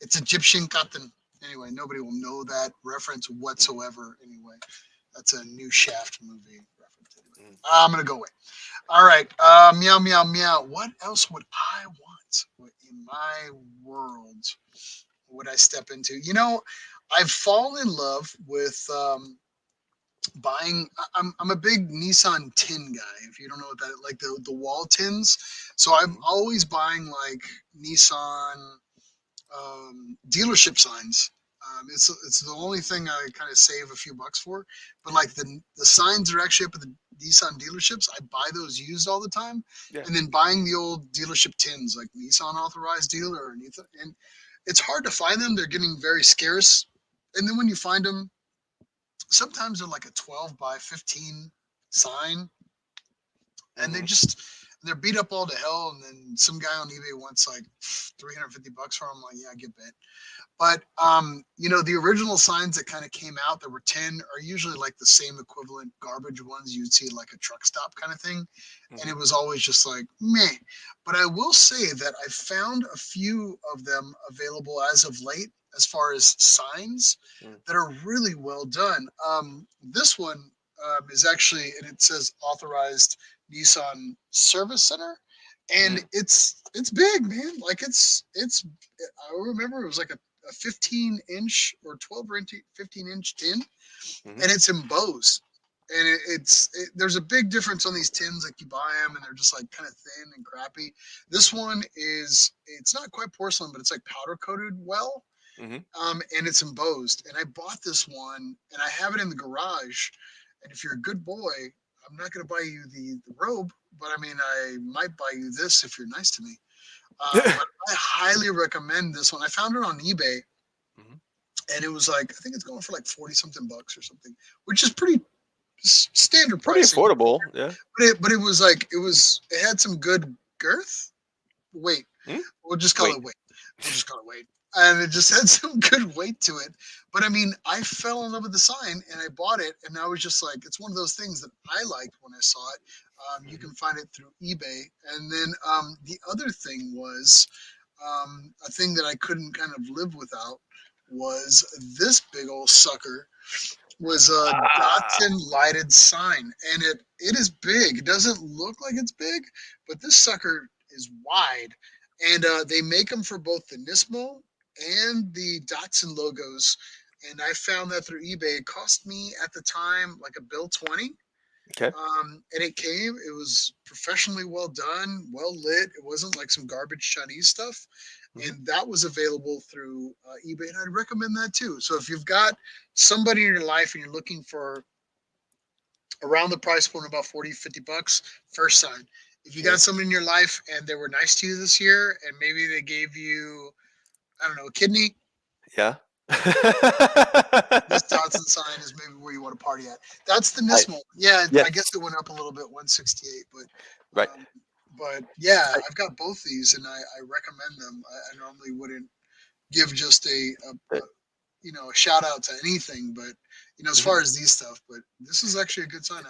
it's Egyptian cotton. Anyway, nobody will know that reference Mm, whatsoever. Anyway, that's a new Shaft movie reference. Anyway, mm. I'm gonna go away. All right, meow meow meow. What else would I want in my world? Would I step into? I've fallen in love with buying. I'm a big Nissan tin guy. If you don't know what that, like the wall tins. So I'm Mhm. always buying like Nissan dealership signs. It's the only thing I kind of save a few bucks for. But like the signs are actually up at the Nissan dealerships. I buy those used all the time, Yeah. and then buying the old dealership tins like Nissan authorized dealer or Nissan, and it's hard to find them. They're getting very scarce. And then when you find them, sometimes they're like a 12 by 15 sign, and Hmm. they're beat up all to hell. And then some guy on eBay wants like 350 bucks for them. I'm like, yeah, I get bit. But the original signs that kind of came out that were tin are usually like the same equivalent garbage ones you'd see at like a truck stop kind of thing. And Hmm. it was always just like meh. But I will say that I found a few of them available as of late, as far as signs Mm. that are really well done. This one is actually, and it says authorized Nissan Service Center, and Mm. it's big, man. Like it's. I remember it was like a 15-inch or 12 or 15-inch tin, Hmm. and it's embossed. And there's a big difference on these tins. Like you buy them, and they're just like kind of thin and crappy. This one it's not quite porcelain, but it's like powder coated well, Hmm. and it's embossed. And I bought this one, and I have it in the garage. And if you're a good boy, I'm not going to buy you the robe, but I mean, I might buy you this if you're nice to me. But I highly recommend this one. I found it on eBay, Hmm. and it was like, I think it's going for like 40 something bucks or something, which is pretty standard Pretty pricing. affordable. Yeah. But it was like it had some good girth. Weight. Mm? We'll just call Wait. it weight. We'll just call it weight. And it just had some good weight to it. But I mean, I fell in love with the sign and I bought it. And I was just like, it's one of those things that I liked when I saw it. You Hmm. can find it through eBay. And then the other thing was a thing that I couldn't kind of live without was this big old sucker was a Ah. Datsun lighted sign, and it is big. It doesn't look like it's big, but this sucker is wide, and they make them for both the Nismo and the Datsun logos. And I found that through eBay. It cost me at the time like a bill 20. Okay. And it came. It was professionally well done, well lit. It wasn't like some garbage Chinese stuff, Hmm. and that was available through eBay. And I'd recommend that too. So if you've got somebody in your life and you're looking for around the price point about 40, 50 bucks, first sign. If you Yeah. got someone in your life and they were nice to you this year, and maybe they gave you, I don't know, a kidney, Yeah. this Dodson sign is maybe where you want to party at. That's the I Nismo. Yeah, I guess yes. it went up a little bit, 168, Right. um, but yeah, I, I've got both these, and I recommend them. I normally wouldn't give just a shout out to anything, but as mhm. far as these stuff, but this is actually a good sign.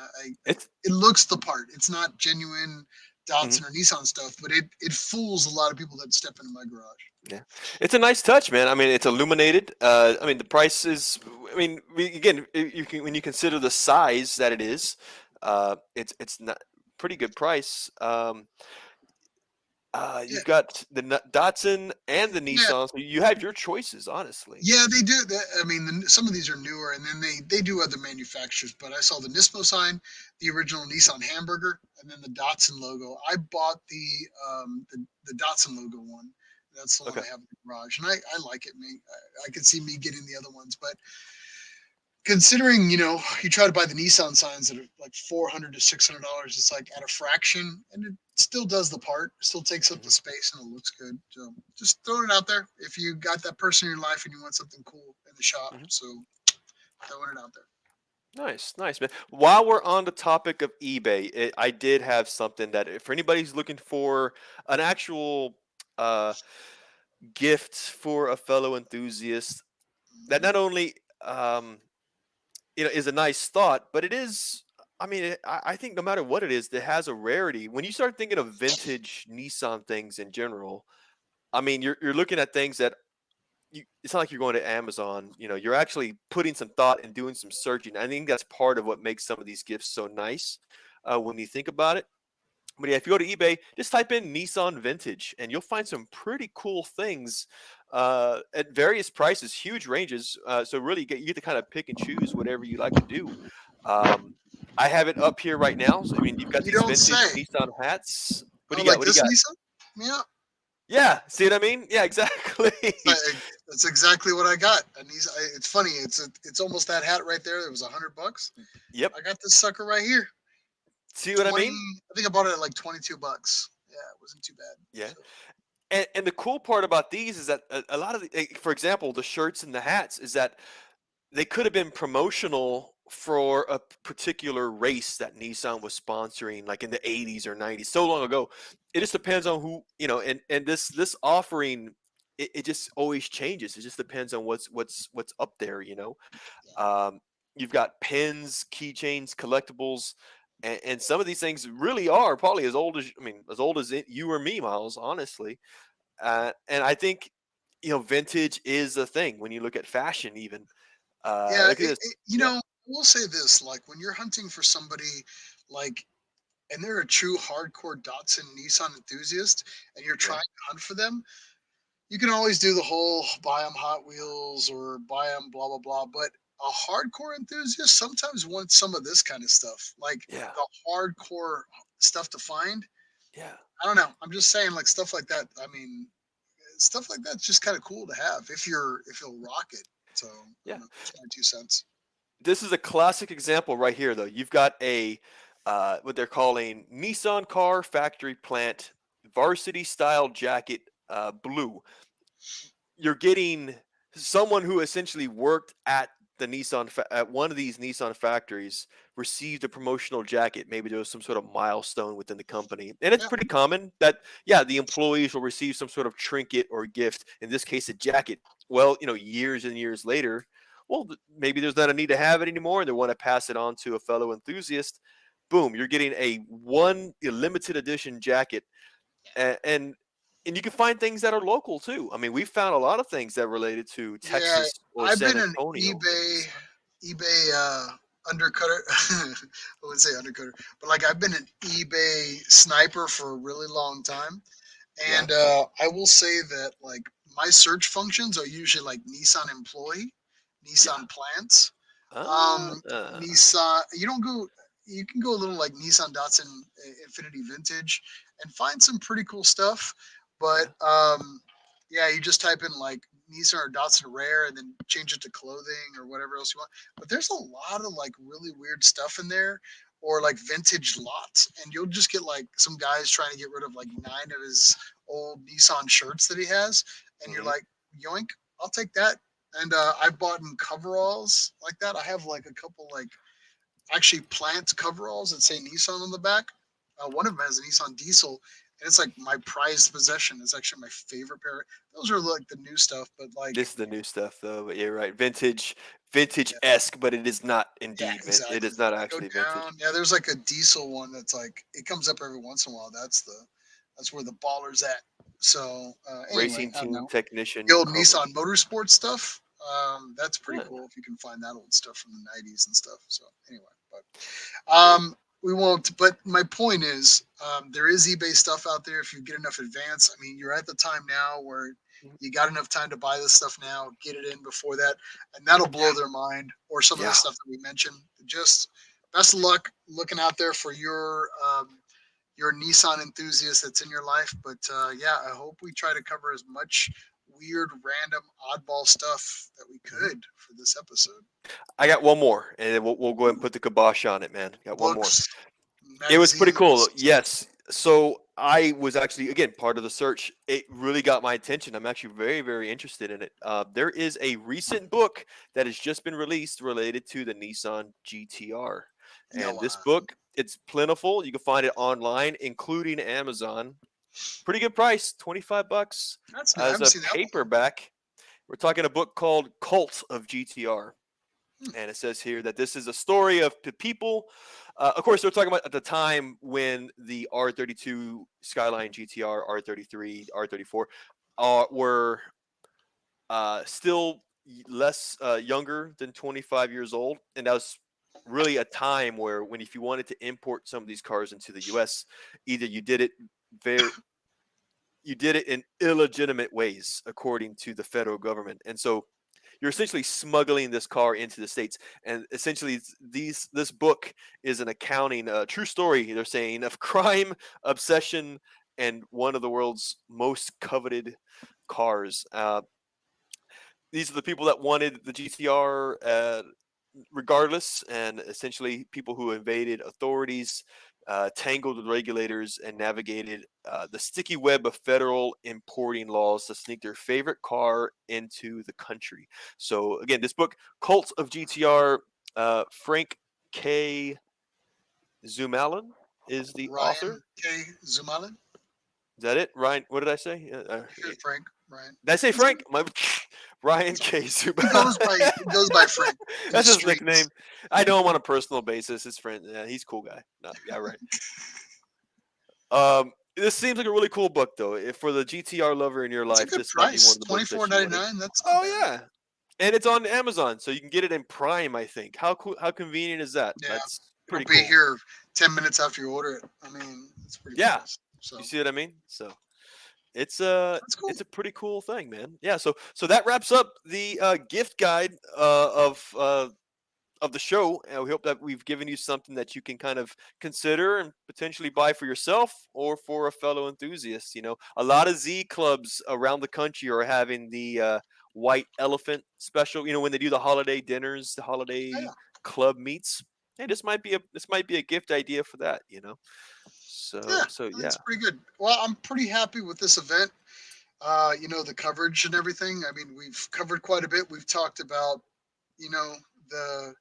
It's It looks the part. It's not genuine mhm. Datsun or Nissan stuff, but it fools a lot of people that step into my garage. Yeah, it's a nice touch, man. I mean, it's illuminated. I mean, the price is. I mean, again, you can when you consider the size that it is, it's not pretty good price. Yeah, You've got the Datsun and the yeah, Nissan, so you have your choices, honestly. yeah. They do. I mean, some of these are newer, and then they do other manufacturers. But I saw the Nismo sign, the original Nissan hamburger, and then the Datsun logo. I bought the Datsun logo one. That's the one Okay. I have in the garage, and I like it. Me, I could see me getting the other ones, but considering you try to buy the Nissan signs that are like $400 to $600, it's like at a fraction, and it still does the part. It still takes up the Mhm, space and it looks good. So just throwing it out there. If you got that person in your life and you want something cool in the shop, mhm. so throwing it out there. Nice, nice, man. While we're on the topic of eBay, I did have something that for anybody who's looking for an actual uh, gift for a fellow enthusiast, that Mhm. not only is a nice thought, but it is. I mean, I think no matter what it is, it has a rarity. When you start thinking of vintage Nissan things in general, I mean, you're looking at things that it's not like you're going to Amazon. You're actually putting some thought and doing some searching. I think that's part of what makes some of these gifts so nice when you think about it. But yeah, if you go to eBay, just type in Nissan vintage, and you'll find some pretty cool things at various prices, huge ranges. So really, you get to kind of pick and choose whatever you like to do. Um, I have it up here right now. I mean, you've got You these don't vintage say. Nissan hats. What do Oh, you got? like What do you this got? Nissan? Yeah, Yeah, see what I mean? Yeah, exactly. that's exactly what I got. And it's funny. It's almost that hat right there. It was $100. Yep. I got this sucker right here. See what I 20. mean? I think I bought it at like $22. Yeah, it wasn't too bad. Yeah. So And the cool part about these is that a lot of for example, the shirts and the hats is that they could have been promotional for a particular race that Nissan was sponsoring, like in the 80s or 90s, so long ago. It just depends on who, and this offering, it just always changes. It just depends on what's up there. yeah, Um, you've got pins, keychains, collectibles, and some of these things really are probably as old as, I mean, as old as you or me, Miles, honestly. And I think, vintage is a thing when you look at fashion, even. yeah. Look at this. Yeah. We'll say this: like when you're hunting for somebody, like, and they're a true hardcore Datsun Nissan enthusiast, and you're Yeah. trying to hunt for them, you can always do the whole buy them Hot Wheels or buy them blah blah blah. But a hardcore enthusiast sometimes wants some of this kind of stuff, like Yeah. the hardcore stuff to find. Yeah. I don't know. I'm just saying, like stuff like that. I mean, stuff like that's just kind of cool to have if you'll rock it. So I Yeah. don't know. It's my 2 cents. This is a classic example right here, though. You've got a what they're calling Nissan car factory plant varsity style jacket, blue. You're getting someone who essentially worked at at one of these Nissan factories, received a promotional jacket. Maybe there was some sort of milestone within the company, and it's Yeah, pretty common that, yeah, the employees will receive some sort of trinket or gift. In this case, a jacket. Well, years and years later, well, maybe there's not a need to have it anymore, and they want to pass it on to a fellow enthusiast. Boom, you're getting a limited edition jacket, and you can find things that are local too. I mean, we found a lot of things that related to yeah. Texas or I've San been an Antonio with Nissan. eBay undercutter. I wouldn't say undercutter, but like I've been an eBay sniper for a really long time. Yeah. And I will say that like my search functions are usually like Nissan employee, Yeah. Nissan plants, Ah, um, Nissan. You don't go. You can go a little like Nissan Datsun Infinity Vintage and find some pretty cool stuff. But yeah. yeah, you just type in like Nissan or Datsun Rare and then change it to clothing or whatever else you want. But there's a lot of like really weird stuff in there or like vintage lots, and you'll just get like some guys trying to get rid of like 9 of his old Nissan shirts that he has, and you're Hmm. like, yoink, I'll take that. And I've bought in coveralls like that. I have like a couple like actually plant coveralls that say Nissan on the back. One of them has a Nissan diesel, and it's like my prized possession. It's actually my favorite pair. Those are like the new stuff, but like, This is the new stuff, though. But you're right, vintage yeah, esque, but it is not yeah, indeed. It exactly. is not Go actually vintage. down. Yeah, there's like a diesel one that's like it comes up every once in a while. That's where the baller's at. So anyway, Racing I don't team know. The technician old cover. Nissan Motorsport stuff. That's pretty Huh. cool if you can find that old stuff from the '90s and stuff. So anyway, but we won't. But my point is, there is eBay stuff out there if you get enough advance. I mean, you're at the time now where Mhm. you got enough time to buy this stuff now, get it in before that, and that'll blow Yeah. their mind. Or some of the Yeah. stuff that we mentioned. Just best of luck looking out there for your Nissan enthusiast that's in your life. But yeah, I hope we try to cover as much weird, random, oddball stuff that we could for this episode. I got one more, and then we'll go ahead and Ooh, put the kibosh on it, man. Got one more. books, It was pretty cool. magazines. Yes. So I was actually, again, part of the search. It really got my attention. I'm actually very, very interested in it. There is a recent book that has just been released related to the Nissan GTR. No, And this book, it's plentiful. You can find it online, including Amazon. Pretty good price, $25 that's new. I as haven't a seen that one. paperback. We're talking a book called Cult of GTR. Hmm. And it says here that this is a story of the people. Of course, they're talking about at the time when the R32 Skyline GTR, R33, R34 were still less younger than 25 years old. And that was really a time where when if you wanted to import some of these cars into the US, either you did it in illegitimate ways according to the federal government. And so you're essentially smuggling this car into the states, and essentially this book is an accounting, a true story, they're saying, of crime, obsession, and one of the world's most coveted cars. These are the people that wanted the GTR regardless, and essentially people who invaded authorities, tangled with regulators, and navigated the sticky web of federal importing laws to sneak their favorite car into the country. So again, this book, Cult of GTR, Frank K. Zumalin is the author. Ryan K. Zumalin. Is that it, Ryan? What did I say? Here's Frank. Ryan. Did I say It's Frank? Ryan K. He Zumalin. goes by Frank. in That's the his streets. nickname. I know him on a personal basis. His friend, yeah, he's a cool guy. No, yeah, right. This seems like a really cool book, though. If for the GTR lover in your It's a life, good this might be one price. of the books that you want to. $24.99. That's not Oh bad. yeah, and it's on Amazon, so you can get it in Prime. I think. How cool? How convenient is that? Yeah. That's It'll pretty be cool. here 10 minutes after you order it. I mean, it's pretty Yeah. fast. So You see what I mean? So it's that's cool. it's a pretty cool thing, man. Yeah. So that wraps up the gift guide of the show, and we hope that we've given you something that you can kind of consider and potentially buy for yourself or for a fellow enthusiast. You know, a lot of Z clubs around the country are having the white elephant special. You know, when they do the holiday dinners, the holiday Yeah. club meets. Hey, this might be a gift idea for that. You know, Yeah, so yeah, that's pretty good. Well, I'm pretty happy with this event. The coverage and everything. I mean, we've covered quite a bit. We've talked about, the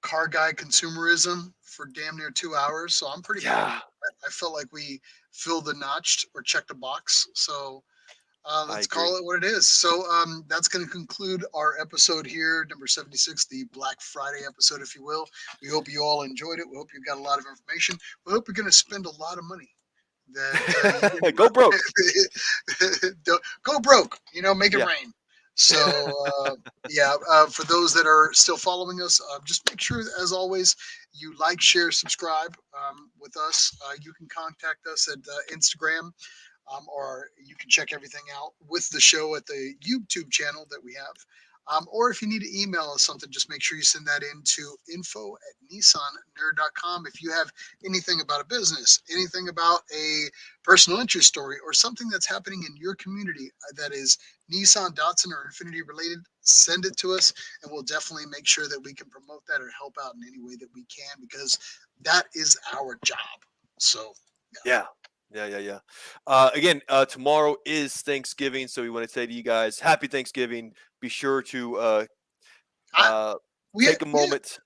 car guy consumerism for damn near 2 hours. So I'm pretty happy yeah, with that. I felt like we filled the notch or checked a box. So I let's agree. call it what it is. So that's going to conclude our episode here, number 76, the Black Friday episode, if you will. We hope you all enjoyed it. We hope you got a lot of information. We hope you're going to spend a lot of money. That you Go broke. go broke. Make it Yeah. rain. So for those that are still following us, just make sure, as always, you like, share, subscribe with us. You can contact us at Instagram, or you can check everything out with the show at the YouTube channel that we have. Or if you need to email us something, just make sure you send that in to info@nissannerd.com. If you have anything about a business, anything about a personal interest story, or something that's happening in your community that is Nissan, Datsun, or Infinity related, send it to us, and we'll definitely make sure that we can promote that or help out in any way that we can, because that is our job. So, Yeah. Yeah. Again, tomorrow is Thanksgiving, so we want to say to you guys, Happy Thanksgiving. Be sure to I, we take a yeah. moment.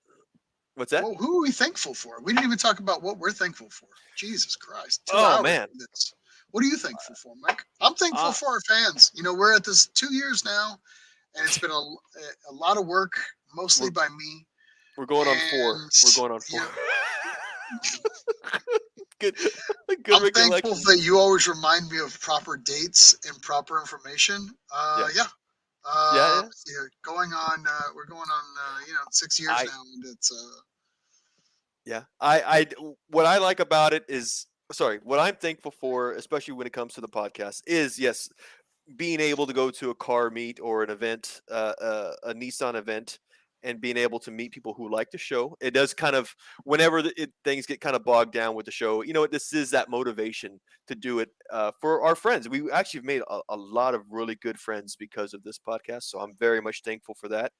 What's that? Well, who are we thankful for? We didn't even talk about what we're thankful for. Jesus Christ, 2 Oh hours. man, What are you thankful for, Mike? I'm thankful uh, for our fans. We're at this 2 years now, and it's been a lot of work, mostly we're by me. we're going on 4. And, We're going on 4. you know, Good I'm recollection. thankful that you always remind me of proper dates and proper information. Yeah. Going on, we're going on, 6 years I now, and it's yeah. What I like about it is, sorry, what I'm thankful for, especially when it comes to the podcast, is yes, being able to go to a car meet or an event, a Nissan event, and being able to meet people who like the show. It does kind of, whenever things get kind of bogged down with the show, this is that motivation to do it for our friends. We actually have made a lot of really good friends because of this podcast, so I'm very much thankful for that.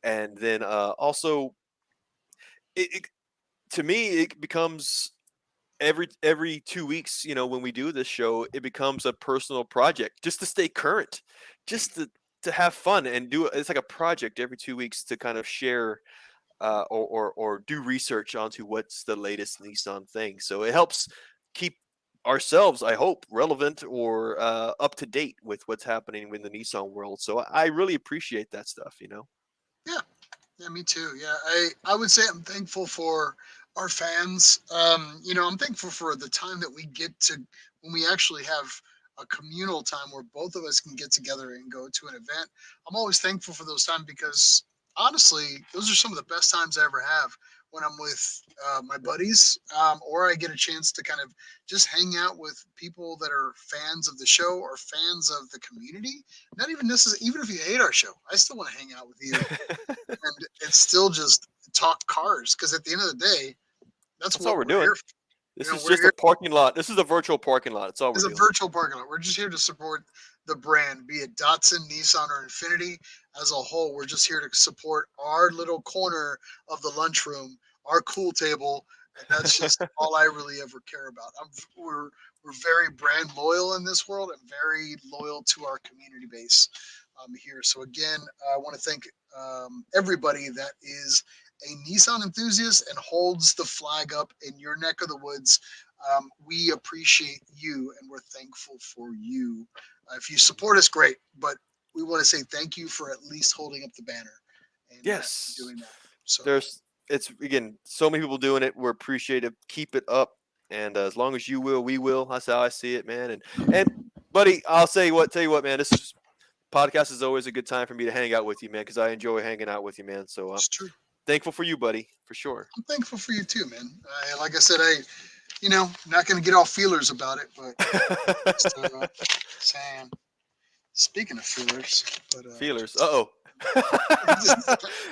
And then also, it to me, it becomes every 2 weeks, when we do this show, it becomes a personal project just to stay current, just to have fun and do it. It's like a project every 2 weeks to kind of share or do research onto what's the latest Nissan thing. So it helps keep ourselves, I hope, relevant or up to date with what's happening in the Nissan world. So I really appreciate that stuff. Yeah. Yeah, me too. Yeah, I would say I'm thankful for our fans. I'm thankful for the time that we get to when we actually have a communal time where both of us can get together and go to an event. I'm always thankful for those times because honestly, those are some of the best times I ever have when I'm with my buddies, or I get a chance to kind of just hang out with people that are fans of the show or fans of the community. Not even necessarily, even if you hate our show, I still want to hang out with you and it's still just talk cars because at the end of the day, that's That's all what we're we're doing. here for. This is We're just a here parking lot. This is a virtual parking lot. That's all we're as a doing. virtual parking lot. We're just here to support the brand, be it Datsun, Nissan, or Infinity as a whole. We're just here to support our little corner of the lunchroom, our cool table, and that's just all I really ever care about. We're very brand loyal in this world and very loyal to our community base here. So again, I want to thank everybody that is a Nissan enthusiast and holds the flag up in your neck of the woods. We appreciate you and we're thankful for you. If you support us, great, but we want to say thank you for at least holding up the banner and Yes. doing that. So It's again, so many people doing it. We're appreciative. Keep it up. And as long as you will, we will. That's how I see it, man. And buddy, tell you what, man, podcast is always a good time for me to hang out with you, man, because I enjoy hanging out with you, man. So it's true. thankful for you, buddy, for sure. I'm thankful for you too, man. Like I said, not going to get all feelers about it, but just, saying. Speaking of feelers, but Feelers.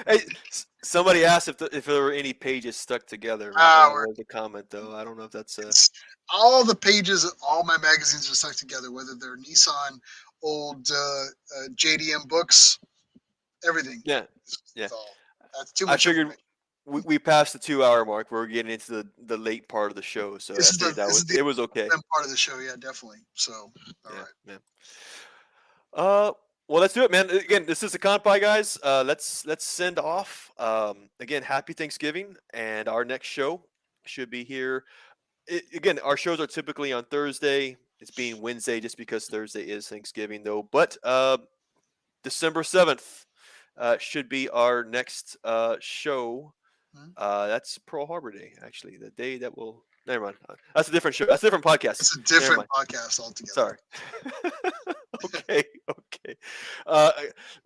Hey, somebody asked if there were any pages stuck together. Man. That was a comment, though. I don't know if that's all the pages, all my magazines are stuck together, whether they're Nissan, old JDM books, everything. Yeah. That's too I much. figured we passed the 2 hour mark. We're getting into the late part of the show, so it was okay. Part of the show, yeah, definitely. So, all right, man. Well, let's do it, man. Again, this is the Kanpai, guys. Let's send off. Again, happy Thanksgiving, and our next show should be here. Again, our shows are typically on Thursday. It's being Wednesday just because Thursday is Thanksgiving, though. But December 7th should be our next show. That's Pearl Harbor Day, actually. The day that will. Never mind. That's a different show. That's a different podcast. It's a different podcast altogether. Sorry. Okay.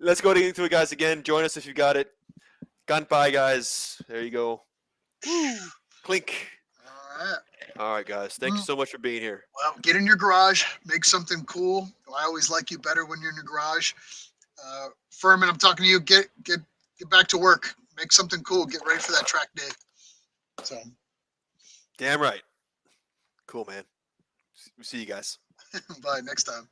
Let's go into it, guys. Again, join us if you got it. Kanpai, guys. There you go. Woo. Clink. All right, guys. Thank you so much for being here. Well, get in your garage. Make something cool. I always like you better when you're in your garage. Furman, I'm talking to you. Get back to work. Make something cool. Get ready for that track day. So. Damn right. Cool, man. See you guys. Bye. Next time.